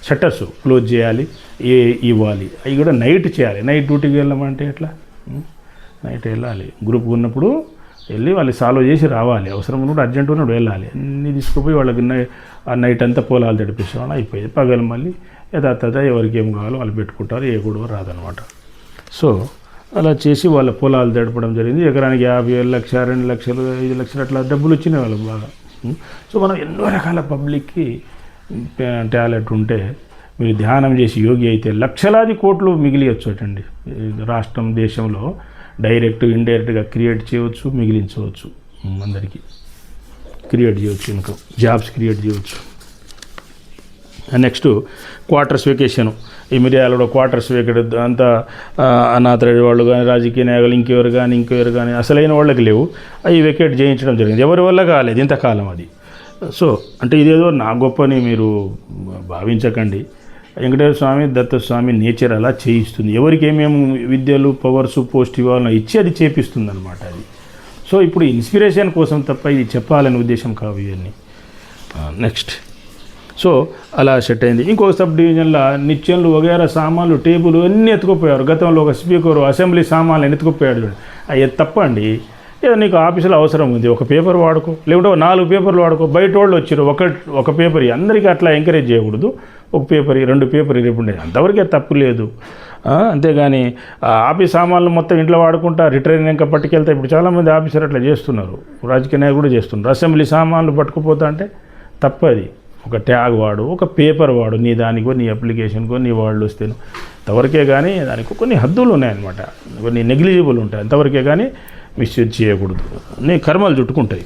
షట్టర్స్ క్లోజ్ చేయాలి, ఏ ఇవ్వాలి, అవి కూడా నైట్ చేయాలి. నైట్ డ్యూటీకి వెళ్ళామంటే ఎట్లా? నైట్ వెళ్ళాలి, గ్రూప్ ఉన్నప్పుడు వెళ్ళి వాళ్ళు సాల్వ్ చేసి రావాలి, అవసరం ఉన్నప్పుడు అర్జెంట్ ఉన్నప్పుడు వెళ్ళాలి. అన్నీ తీసుకుపోయి వాళ్ళకి ఆ నైట్ అంతా పొలాలు తడిపిస్తామని అయిపోయింది. పగలు మళ్ళీ యథాతథ ఎవరికి ఏం కావాలో వాళ్ళు పెట్టుకుంటారు, ఏ గొడవ రాదనమాట. సో అలా చేసి వాళ్ళ పొలాలు తడపడం జరిగింది. ఎకరానికి 50,000, 1,00,000, 2 లక్షలు, 5 లక్షలు అట్లా డబ్బులు వచ్చినాయి వాళ్ళకి బాగా. సో మనం ఎన్నో రకాల పబ్లిక్కి టాలెంట్ ఉంటే, మీరు ధ్యానం చేసి యోగి అయితే లక్షలాది కోట్లు మిగిలియచ్చండి. రాష్ట్రం, దేశంలో డైరెక్ట్, ఇండైరెక్ట్గా క్రియేట్ చేయవచ్చు, మిగిలించవచ్చు, అందరికీ క్రియేట్ చేయవచ్చు, ఇన్కమ్, జాబ్స్ క్రియేట్ చేయవచ్చు. Next quarters vacation. ఈ మిర్యాలలో క్వార్టర్స్ వెకేట్ అంతా అనాథరేడ్ వాళ్ళు కానీ, రాజకీయ నాయకులు, ఇంకెవరు కానీ అసలైన వాళ్ళకి లేవు, అవి వెకేట్ చేయించడం జరిగింది. ఎవరి వల్ల కాలేదు ఇంతకాలం అది. సో అంటే ఇదేదో నా గొప్పని మీరు భావించకండి. వెంకటేశ్వర స్వామి, దత్తస్వామి నేచర్ అలా చేయిస్తుంది. ఎవరికి ఏమేమి విద్యలు, పవర్స్, పోస్ట్ ఇవ్వాలని ఇచ్చి అది చేపిస్తుంది అనమాట అది. సో ఇప్పుడు ఇన్స్పిరేషన్ కోసం తప్ప ఇది చెప్పాలనే ఉద్దేశం కావు ఇవన్నీ. నెక్స్ట్ సో అలా సెట్ అయింది. ఇంకొక సబ్ డివిజన్లో నిత్యంలు వగేరా సామాన్లు, టేబుల్ అన్నీ ఎత్తుకుపోయారు. గతంలో ఒక స్పీకరు అసెంబ్లీ సామాన్లు ఎత్తుకుపోయాడు. అది తప్ప అండి. ఏదో నీకు ఆఫీసులో అవసరం ఉంది, ఒక పేపర్ వాడుకో, లేకుంటే 4 పేపర్లు వాడుకో. బయట వాళ్ళు వచ్చారు, ఒక పేపర్ అందరికీ అట్లా ఎంకరేజ్ చేయకూడదు. ఒక పేపర్, 2 పేపర్ రేపు ఉండేది, అంతవరకే తప్పు లేదు. అంతేగాని ఆఫీస్ సామాన్లు మొత్తం ఇంట్లో వాడుకుంటా రిటైర్ ఇంకా పట్టుకెళ్తే ఇప్పుడు చాలామంది ఆఫీసర్ అట్లా చేస్తున్నారు, రాజకీయ నాయకులు కూడా చేస్తున్నారు. అసెంబ్లీ సామాన్లు పట్టుకుపోతా అంటే తప్పది. ఒక ట్యాగ్ వాడు, ఒక పేపర్ వాడు, నీ దానికో నీ అప్లికేషన్కో నీ వాళ్ళు వస్తేను అంతవరకే కానీ దానికి కొన్ని హద్దులు ఉన్నాయన్నమాట, కొన్ని నెగ్లిజిబుల్ ఉంటాయి, అంతవరకే కానీ మిస్యూజ్ చేయకూడదు. నీ కర్మలు చుట్టుకుంటాయి,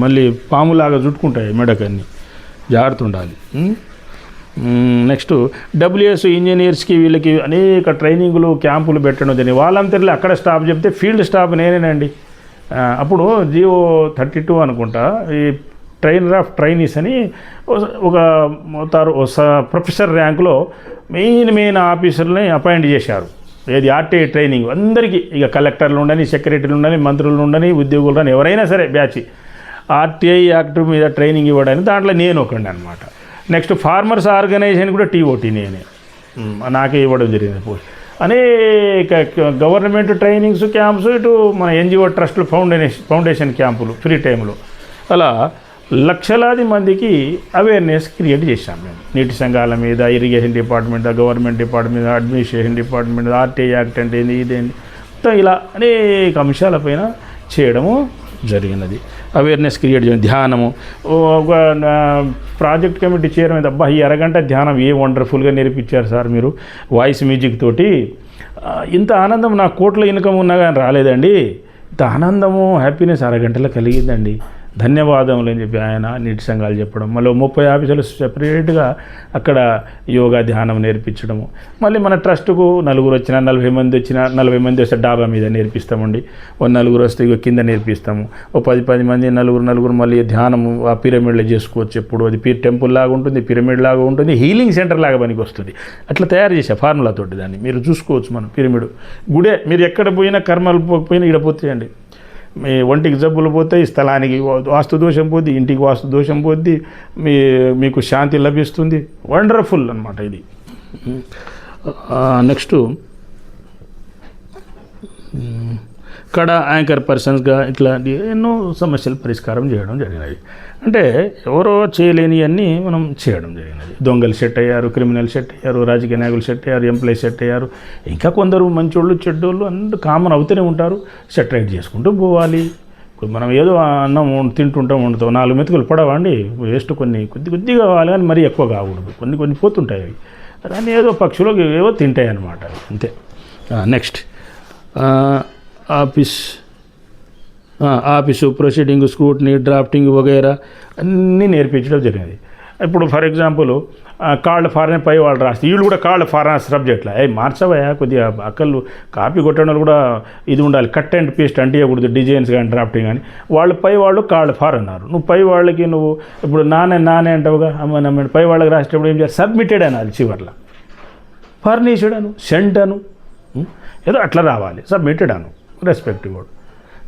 మళ్ళీ పాములాగా చుట్టుకుంటాయి మెడకన్నీ, జాగ్రత్త ఉండాలి. నెక్స్ట్ డబ్ల్యూఎస్ ఇంజనీర్స్కి వీళ్ళకి అనేక ట్రైనింగ్లు క్యాంపులు పెట్టడం జరిగింది. వాలంటీర్లు అక్కడ స్టాఫ్ చెప్తే ఫీల్డ్ స్టాఫ్ నేనేనండి. అప్పుడు జియో 32 అనుకుంటా ఈ ట్రైనర్ ఆఫ్ ట్రైనీస్ అని ఒక ప్రొఫెసర్ ర్యాంకులో మెయిన్ ఆఫీసర్ని అపాయింట్ చేశారు. ఏది ఆర్టీఐ ట్రైనింగ్ అందరికీ, ఇక కలెక్టర్లు ఉండని, సెక్రటరీలు ఉండని, మంత్రులు ఉండని, ఉద్యోగులు ఉండని, ఎవరైనా సరే బ్యాచ్ ఆర్టీఐ యాక్ట్ మీద ట్రైనింగ్ ఇవ్వడానికి దాంట్లో నేను ఒకటి అనమాట. నెక్స్ట్ ఫార్మర్స్ ఆర్గనైజేషన్ కూడా టీఓటీ నేనే, నాకే ఇవ్వడం జరిగింది పోస్ట్. అనేక గవర్నమెంట్ ట్రైనింగ్స్ క్యాంప్స్, ఇటు మన ఎన్జిఓ ట్రస్టులు ఫౌండేషన్ క్యాంపులు ఫ్రీ టైంలో, అలా లక్షలాది మందికి అవేర్నెస్ క్రియేట్ చేశాం మేము. నీటి సంఘాల మీద, irrigation department, government department, administration department, RTI act అంటే ఏంది, ఇదేంటి, మొత్తం ఇలా అనేక అంశాలపైన చేయడము జరిగినది. అవేర్నెస్ క్రియేట్ చేయడం, ధ్యానము, ఒక ప్రాజెక్ట్ కమిటీ చైర్మన్, అబ్బా ఈ అరగంట ధ్యానం ఏ వండర్ఫుల్గా నేర్పించారు సార్ మీరు, వాయిస్ మ్యూజిక్ తోటి. ఇంత ఆనందం నాకు కోట్ల ఇన్కమ్ ఉన్నా కానీ రాలేదండి, ఇంత ఆనందము హ్యాపీనెస్ అరగంటలో కలిగిందండి, ధన్యవాదములు అని చెప్పి ఆయన నీటి సంఘాలు చెప్పడం. మళ్ళీ 30 ఆఫీసులు సెపరేట్గా అక్కడ యోగా ధ్యానం నేర్పించడము. మళ్ళీ మన ట్రస్టుకు 4 వచ్చినా 40 మంది వచ్చినా 40 మంది వస్తే డాబా మీద నేర్పిస్తామండి, 4 వస్తే ఇక కింద నేర్పిస్తాము, 10 మంది 4 మళ్ళీ ధ్యానము ఆ పిరమిడ్లో చేసుకోవచ్చు. ఎప్పుడు అది టెంపుల్ లాగా ఉంటుంది, పిరమిడ్ లాగా ఉంటుంది, హీలింగ్ సెంటర్ లాగా పనికి వస్తుంది. అట్లా తయారు చేసే ఫార్ములా తోటి దాన్ని మీరు చూసుకోవచ్చు. మనం పిరమిడ్ గుడే, మీరు ఎక్కడ పోయినా కర్మలు పోయినా ఇక్కడ పోతాయండి. మీ ఒంటికి జబ్బులు పోతాయి, స్థలానికి వాస్తు దోషం పోద్ది, ఇంటికి వాస్తు దోషం పోద్ది, మీకు శాంతి లభిస్తుంది. వండర్ఫుల్ అనమాట ఇది. నెక్స్ట్ కడ యాంకర్ పర్సన్స్గా ఇట్లాంటి ఎన్నో సమస్యలు పరిష్కారం చేయడం జరిగినది. అంటే ఎవరో చేయలేనివన్నీ మనం చేయడం జరిగినది. దొంగలు సెట్ అయ్యారు, క్రిమినల్ సెట్ అయ్యారు, రాజకీయ నాయకులు సెట్ అయ్యారు, ఎంప్లాయీస్ సెట్ అయ్యారు, ఇంకా కొందరు మంచోళ్ళు చెడ్డోళ్ళు అందరూ కామన్ అవుతూనే ఉంటారు. సెటరేట్ చేసుకుంటూ పోవాలి. మనం ఏదో అన్నం తింటుంటాం, వండుతాం, 4 మెతుకులు పడవండి, వేస్ట్ కొద్దిగా కావాలి కానీ మరీ ఎక్కువ కాకూడదు, కొన్ని పోతుంటాయి అవి, దాన్ని ఏదో పక్షులు ఏవో తింటాయి అన్నమాట, అంతే. Next office proceeding, scrutiny, drafting వగైరా అన్నీ నేర్పించడం జరిగింది. ఇప్పుడు ఫర్ ఎగ్జాంపుల్ కాళ్ళ ఫారెన్ పై వాళ్ళు రాస్తే వీళ్ళు కూడా కాళ్ళ ఫారెన్ సబ్జెక్ట్లో మార్చవయా, కొద్దిగా అక్కలు కాపీ కొట్టడం కూడా ఇది ఉండాలి, కట్ అండ్ పేస్ట్ అంటేయకూడదు, డిజైన్స్ కానీ డ్రాఫ్టింగ్ కానీ. వాళ్ళు పై వాళ్ళు కాళ్ళ ఫారెన్ అన్నారు, నువ్వు పై వాళ్ళకి నువ్వు ఇప్పుడు నానే అంటావుగా, అమ్మ పై వాళ్ళకి రాసేటప్పుడు ఏం చేయాలి, సబ్మిటెడ్ అనాలి, చివర్లో ఫర్నిష్డ్ అను, సెంట్ అను, ఏదో అట్లా రావాలి, సబ్మిటెడ్ అను, రెస్పెక్టివ్ కూడా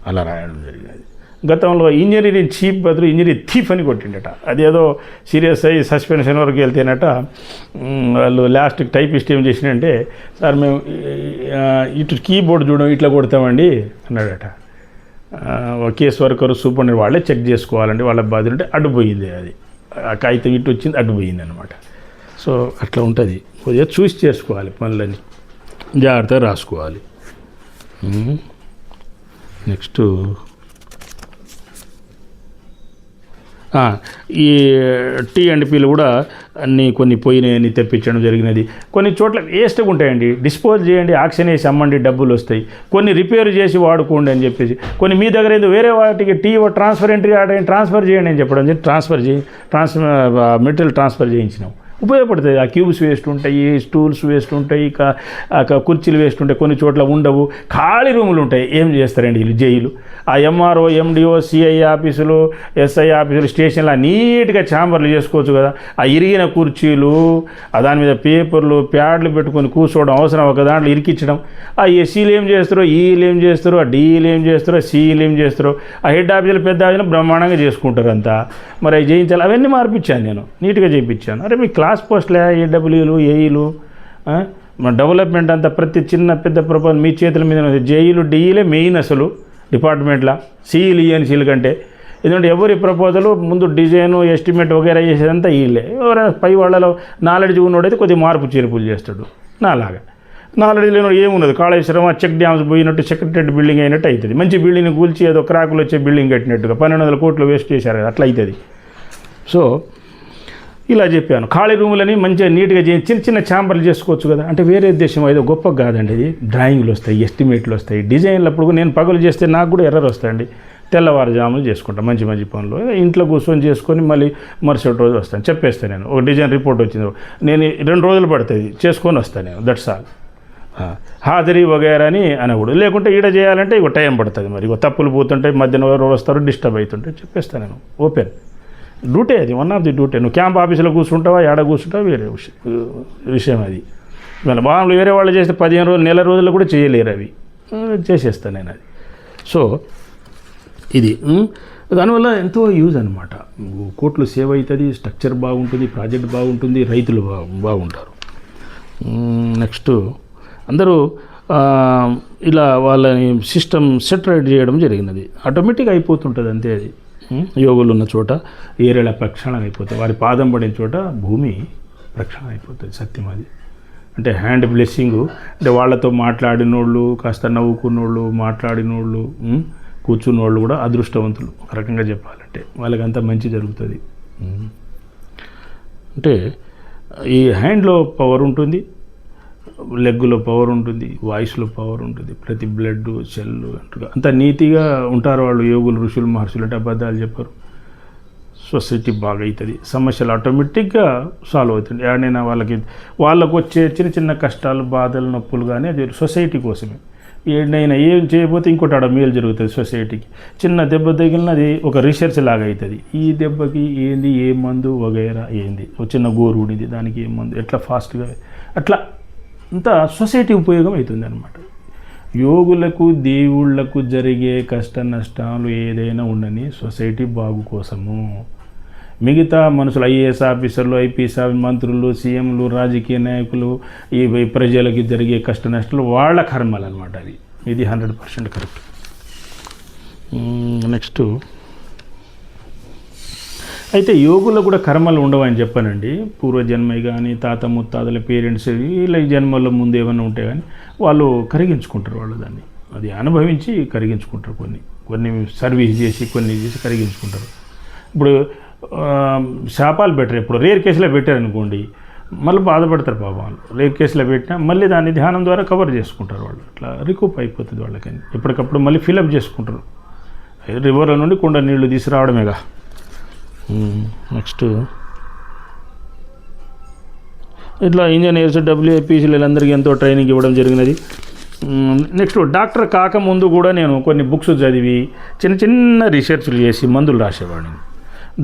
అలా రాయడం జరిగింది. గతంలో ఇంజనీరింగ్ చీఫ్ బదులు ఇంజనీరింగ్ థీఫ్ అని కొట్టిండట, అదేదో సీరియస్ అయ్యి సస్పెన్షన్ వరకు వెళ్తేనట. వాళ్ళు లాస్ట్కి టైపిస్ట్ ఏం చేసినంటే, సార్ మేము ఇటు కీబోర్డ్ చూడడం ఇట్లా కొడతామండి అన్నాడట. కేస్ వర్కర్ సూపరింటెండెంట్ వాళ్ళే చెక్ చేసుకోవాలండి, వాళ్ళ బాధ్యత ఉంటే అడ్డుపోయింది, అది ఆ కాగితం ఇటు వచ్చింది అడ్డుపోయింది అనమాట. సో అట్లా ఉంటుంది, కొద్దిగా చూసి చేసుకోవాలి, పనులని జాగ్రత్తగా రాసుకోవాలి. నెక్స్ట్ ఈ T&Pలు కూడా కొన్ని పోయినాయని తెప్పించడం జరిగినది. కొన్ని చోట్ల వేస్ట్గా ఉంటాయండి, డిస్పోజ్ చేయండి, ఆక్షన్ వేసి అమ్మండి, డబ్బులు వస్తాయి. కొన్ని రిపేర్ చేసి వాడుకోండి అని చెప్పేసి, కొన్ని మీ దగ్గర ఏదో వేరే వాటికి ట్రాన్స్ఫర్ ఎంట్రీ ఆర్డర్ ట్రాన్స్ఫర్ చేయండి అని చెప్పడం జరిగింది. మెటీరియల్ ట్రాన్స్ఫర్ చేయించినాం, ఉపయోగపడుతుంది. ఆ క్యూబ్స్ వేస్ట్ ఉంటాయి, స్టూల్స్ వేస్ట్ ఉంటాయి, కుర్చీలు వేస్ట్ ఉంటాయి, కొన్ని చోట్ల ఉండవు, ఖాళీ రూములు ఉంటాయి. ఏం చేస్తారండి వీళ్ళు జైలు, ఆ ఎంఆర్ఓ, ఎండిఓ, సిఐ ఆఫీసులు, ఎస్ఐ ఆఫీసులు, స్టేషన్లో నీట్గా ఛాంబర్లు చేసుకోవచ్చు కదా. ఆ ఇరిగిన కుర్చీలు, దాని మీద పేపర్లు ప్యాడ్లు పెట్టుకొని కూర్చోవడం అవసరం, ఒక దాంట్లో ఇరికించడం. ఆ ఎస్సీలు ఏం చేస్తారో, ఈలు ఏం చేస్తారో, ఆ డీలు ఏం చేస్తారో, సీలు ఏం చేస్తారో, ఆ హెడ్ ఆఫీసులు పెద్ద ఆఫీసులు బ్రహ్మాండంగా చేసుకుంటారు అంతా. మరి అవి చేయించాలి, అవన్నీ మార్పించాను నేను, నీట్గా చేయించాను. అరే మీ క్లాస్ పోస్టులే, ఏడబ్ల్యూలు, ఏఈలు, మన డెవలప్మెంట్ అంతా ప్రతి చిన్న పెద్ద ప్రపోజల్ మీ చేతుల మీద. జేఈలు, డిఈలే మెయిన్ అసలు డిపార్ట్మెంట్లో, సిఈలు, ఈఎన్సీలు కంటే. ఎందుకంటే ఎవరి ప్రపోజలు ముందు డిజైను, ఎస్టిమేట్ వగేరా చేసేదంతా వీళ్ళే. ఎవరైనా పై వాళ్ళలో నాలెడ్జ్ ఉన్నోడైతే కొద్దిగా మార్పు చేర్పులు చేస్తాడు, నాలాగా. నాలెడ్జ్ లేని ఏమున్నది, కాళేశ్వరం చెక్ డ్యామ్స్ పోయినట్టు సెక్రటరీ బిల్డింగ్ అయినట్టు అవుతుంది. మంచి బిల్డింగ్ కూల్చి ఏదో క్రాకులు వచ్చే బిల్డింగ్ కట్టినట్టుగా 1200 కోట్లు వేస్ట్ చేశారు కదా, అట్లా అవుతుంది. సో ఇలా చెప్పాను. ఖాళీ రూములని మంచిగా నీట్గా చిన్న చిన్న ఛాంబర్లు చేసుకోవచ్చు కదా. అంటే వేరే దేశం ఏదో గొప్ప కాదండి, ఇది డ్రాయింగ్లు వస్తాయి, ఎస్టిమేట్లు వస్తాయి, డిజైన్లు. అప్పుడు నేను పగలు చేస్తే నాకు కూడా ఎర్రర్ వస్తాయండి. తెల్లవారుజాములు చేసుకుంటాను మంచి మంచి పనులు, ఇంట్లో కూర్చొని చేసుకొని మళ్ళీ మరుసటి రోజు వస్తాను, చెప్పేస్తాను నేను. ఒక డిజైన్ రిపోర్ట్ వచ్చింది, నేను 2 రోజులు పడుతుంది చేసుకొని వస్తాను నేను, దట్స్ ఆల్. హాజరీ వగైరా అని అనకూడదు. లేకుంటే ఈడ చేయాలంటే ఇక టైం పడుతుంది, మరి ఇక తప్పులు పోతుంటాయి, మధ్యాహ్నం ఎవరు వస్తారు, డిస్టర్బ్ అవుతుంటాయి, చెప్పేస్తాను నేను. ఓపెన్ డ్యూటీ అది, వన్ ఆఫ్ ది డ్యూటీ. నువ్వు క్యాంప్ ఆఫీసులో కూర్చుంటావా, ఏడ కూర్చుంటావా వేరే విషయం అది. మళ్ళీ వాళ్ళు వేరే వాళ్ళు చేస్తే 15 రోజులు, నెల రోజులు కూడా చేయలేరు, అవి చేసేస్తాను నేను అది. సో ఇది దానివల్ల ఎంతో యూజ్ అనమాట. కోట్లు సేవ్ అవుతుంది, స్ట్రక్చర్ బాగుంటుంది, ప్రాజెక్ట్ బాగుంటుంది, రైతులు బాగుంటారు. నెక్స్ట్ అందరూ ఇలా వాళ్ళని సిస్టమ్ సెటరేట్ చేయడం జరిగినది, ఆటోమేటిక్గా అయిపోతుంటుంది అంతే. అది యోగులు ఉన్న చోట ఏరేళ ప్రక్షాళన అయిపోతుంది, వారి పాదం పడిన చోట భూమి ప్రక్షాళన అయిపోతుంది. సత్యం అది. అంటే హ్యాండ్ బ్లెస్సింగు, అంటే వాళ్ళతో మాట్లాడినోళ్ళు, కాస్త నవ్వుకున్నోళ్ళు, మాట్లాడినోళ్ళు, కూర్చున్నోళ్ళు కూడా అదృష్టవంతులు ఒక రకంగా చెప్పాలంటే. వాళ్ళకంతా మంచి జరుగుతుంది. అంటే ఈ హ్యాండ్లో పవర్ ఉంటుంది, లెగ్లో పవర్ ఉంటుంది, వాయిస్లో పవర్ ఉంటుంది, ప్రతి బ్లడ్ సెల్ అంత నీతిగా ఉంటారు వాళ్ళు. యోగులు, ఋషులు, మహర్షులు అంటే అబద్ధాలు చెప్పరు. సొసైటీ బాగా అవుతుంది, సమస్యలు ఆటోమేటిక్గా సాల్వ్ అవుతుంది. ఏడైనా వాళ్ళకు వచ్చే చిన్న చిన్న కష్టాలు, బాధలు, నొప్పులు కానీ అది సొసైటీ కోసమే. ఏడైనా ఏం చేయకపోతే ఇంకోటి ఆడ మేలు జరుగుతుంది సొసైటీకి. చిన్న దెబ్బ తగిలిన అది ఒక రీసెర్చ్ లాగా అవుతుంది. ఈ దెబ్బకి ఏంది, ఏ మందు వగైరా ఏంది, ఒక చిన్న గోరు ఉండింది దానికి ఏ మందు, ఎట్లా ఫాస్ట్గా, అట్లా అంతా సొసైటీ ఉపయోగం అవుతుంది అనమాట. యోగులకు, దేవుళ్లకు జరిగే కష్ట నష్టాలు ఏదైనా ఉండని సొసైటీ బాగు కోసము. మిగతా మనుషులు, ఐఏఎస్ ఆఫీసర్లు, ఐపీఎస్ మంత్రులు, సీఎంలు, రాజకీయ నాయకులు, ఈ ప్రజలకి జరిగే కష్ట నష్టాలు వాళ్ళ కర్మలు అనమాట. అది ఇది 100% కరెక్ట్. నెక్స్ట్ అయితే యోగులకు కూడా కర్మలు ఉండవని చెప్పానండి. పూర్వజన్మ కానీ తాత ముత్తాతల పేరెంట్స్ ఇలా ఈ జన్మల్లో ముందు ఏమైనా ఉంటే కానీ వాళ్ళు కరిగించుకుంటారు, వాళ్ళు దాన్ని అది అనుభవించి కరిగించుకుంటారు. కొన్ని సర్వీస్ చేసి, కొన్ని చేసి కరిగించుకుంటారు. ఇప్పుడు శాపాలు పెట్టరు, ఇప్పుడు రేర్ కేసులో పెట్టారనుకోండి మళ్ళీ బాధపడతారు పాపం వాళ్ళు. రేర్ కేసులో పెట్టినా మళ్ళీ దాన్ని ధ్యానం ద్వారా కవర్ చేసుకుంటారు వాళ్ళు, అట్లా రికూప్ అయిపోతుంది వాళ్ళకని. ఎప్పటికప్పుడు మళ్ళీ ఫిలప్ చేసుకుంటారు. రివర్ల నుండి కుండ నీళ్లు తీసుకురావడమేగా. నెక్స్ట్ ఇట్లా ఇంజనీర్స్, డబ్ల్యూఐపీసీలు వీళ్ళందరికీ ఎంతో ట్రైనింగ్ ఇవ్వడం జరిగినది. నెక్స్ట్ డాక్టర్ కాకముందు కూడా నేను కొన్ని బుక్స్ చదివి చిన్న చిన్న రీసెర్చ్లు చేసి మందులు రాసేవాడిని.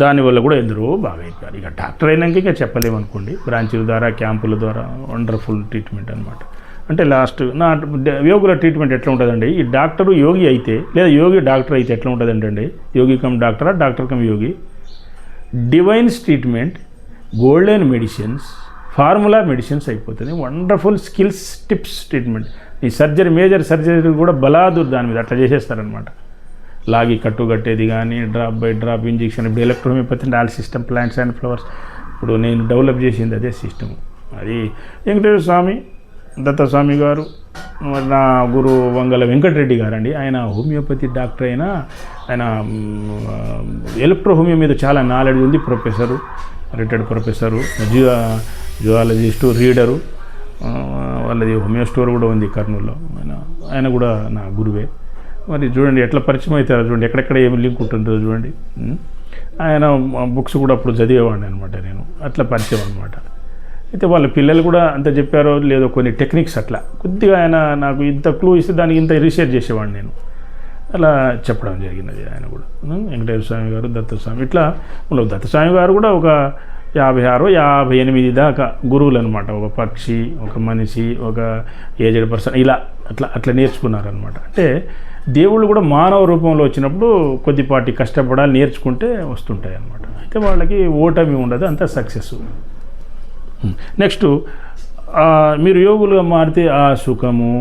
దానివల్ల కూడా ఎందరో బాగా అయిపోయారు. ఇక డాక్టర్ అయినాక ఇక చెప్పలేమనుకోండి, బ్రాంచీల ద్వారా, క్యాంపుల ద్వారా వండర్ఫుల్ ట్రీట్మెంట్ అనమాట. అంటే లాస్ట్ నా యోగుల ట్రీట్మెంట్ ఎట్లా ఉంటుందండి, ఈ డాక్టరు యోగి అయితే లేదా యోగి డాక్టర్ అయితే ఎట్లా ఉంటుంది అంటే, యోగి కమ్ డాక్టరా, doctor cum yogi, divines treatment, golden medicines, formula medicines అయిపోతుంది. Wonderful skills, tips treatment. ఈ సర్జరీ, మేజర్ సర్జరీ కూడా బలాదూర్ దాని మీద అట్లా చేసేస్తారనమాట. లాగి కట్టుగట్టేది కానీ, డ్రాప్ బై డ్రాప్ ఇంజెక్షన్. ఇప్పుడు ఎలక్ట్రోమియోపతి అంటే all system, plants and flowers. ఇప్పుడు నేను డెవలప్ చేసింది అదే సిస్టమ్. అది వెంకటేశ్వర స్వామి, దత్తస్వామి గారు, నా గురువు వంగల వెంకటరెడ్డి గారు అండి. ఆయన హోమియోపతి డాక్టర్ అయినా, ఆయన ఎలక్ట్రో హోమియో మీద చాలా నాలెడ్జ్ ఉంది. Professor, retired professor, zoologist, reader. వాళ్ళది హోమియో స్టోర్ కూడా ఉంది కర్నూలులో. ఆయన కూడా నా గురువే. మరి చూడండి ఎట్లా పరిచయం అవుతారో చూడండి, ఎక్కడెక్కడ ఏమి లింక్ ఉంటుందో చూడండి. ఆయన బుక్స్ కూడా అప్పుడు చదివేవాడిని అనమాట నేను, అట్లా పరిచయం అనమాట. అయితే వాళ్ళ పిల్లలు కూడా అంత చెప్పారో లేదో కొన్ని టెక్నిక్స్ అట్లా కొద్దిగా ఆయన నాకు ఇంత క్లూ ఇస్తే దానికి ఇంత రీసెర్చ్ చేసేవాడిని నేను, అలా చెప్పడం జరిగినది. ఆయన కూడా వెంకటేశ్వర స్వామి గారు, దత్తస్వామి, ఇట్లా ఉండవు. దత్తస్వామి గారు కూడా ఒక 56, 58 దాకా గురువులు అనమాట. ఒక పక్షి, ఒక మనిషి, ఒక ఏజ్డ్ పర్సన్, ఇలా అట్లా నేర్చుకున్నారనమాట. అంటే దేవుళ్ళు కూడా మానవ రూపంలో వచ్చినప్పుడు కొద్దిపాటి కష్టపడాలి, నేర్చుకుంటే వస్తుంటాయి అన్నమాట. అయితే వాళ్ళకి ఓటమి ఉండదు, అంతా సక్సెస్. నెక్స్ట్ మీరు యోగులుగా మారితే ఆ సుఖము,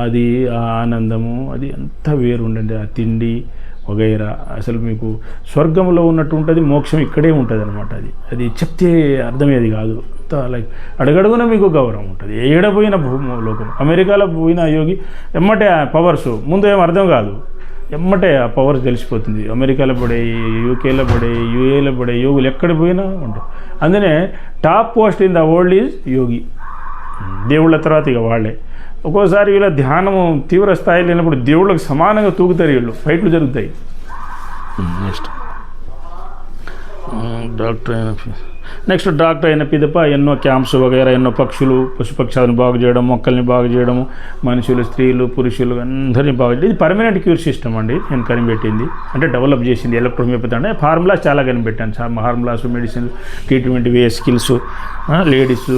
అది ఆ ఆనందము, అది అంతా వేరు ఉండండి. ఆ తిండి వగైరా అసలు మీకు స్వర్గంలో ఉన్నట్టు ఉంటుంది, మోక్షం ఇక్కడే ఉంటుంది అనమాట. అది చెప్తే అర్థమయ్యేది కాదు, అంత లైక్ అడుగడుగున మీకు గౌరవం ఉంటుంది. ఏడపోయిన లోకం, అమెరికాలో పోయిన యోగి ఎమ్మటే పవర్స్ ముందు ఏం అర్థం కాదు, ఎమ్మటే ఆ పవర్స్ తెలిసిపోతుంది. అమెరికాలో పడే, యూకేలో పడే, యూఏలో పడే యోగులు ఎక్కడ పోయినా ఉంటారు. అందుకనే top post in the world is yogi. దేవుళ్ళ తర్వాత ఇక వాళ్ళే. ఒక్కోసారి వీళ్ళ ధ్యానము తీవ్ర స్థాయిలో లేనప్పుడు దేవుళ్ళకి సమానంగా తూగుతారు వీళ్ళు, ఫైట్లు జరుగుతాయి. నెక్స్ట్ డాక్టర్ అయిన పిదప ఎన్నో క్యాంప్స్ వగైరా, ఎన్నో పక్షులు పశుపక్షాలను బాగు చేయడం, మొక్కల్ని బాగు చేయడము, మనుషులు, స్త్రీలు, పురుషులు అందరినీ బాగు చేయడం. ఇది పర్మనెంట్ క్యూర్ సిస్టమ్ అండి. నేను కనిపెట్టింది అంటే డెవలప్ చేసింది ఎలక్ట్రోమియోపతి. అంటే ఫార్ములాస్ చాలా కనిపెట్టాను. ఫార్ములాస్, మెడిసిన్, ట్రీట్మెంట్ వే, స్కిల్స్, లేడీస్,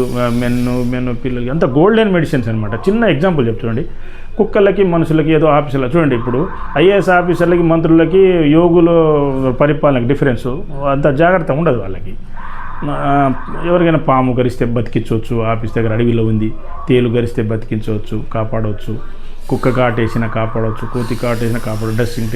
మెన్, పిల్లలకి అంత గోల్డెన్ మెడిసిన్స్ అనమాట. చిన్న ఎగ్జాంపుల్ చెప్తానండి. కుక్కలకి, మనుషులకి ఏదో ఆఫీసర్లు చూడండి, ఇప్పుడు ఐఏఎస్ ఆఫీసర్లకి, మంత్రులకి, యోగుల పరిపాలనకి డిఫరెన్సు అంత జాగ్రత్త ఉండదు వాళ్ళకి. ఎవరికైనా పాము గరిస్తే బతికించవచ్చు, ఆఫీస్ దగ్గర అడవిలో ఉంది. తేలు గరిస్తే బతికించవచ్చు, కాపాడవచ్చు. కుక్క కాటేసిన కాపాడవచ్చు, కోతి కాటేసిన కాపాడవచ్చు. డ్రెస్సింగ్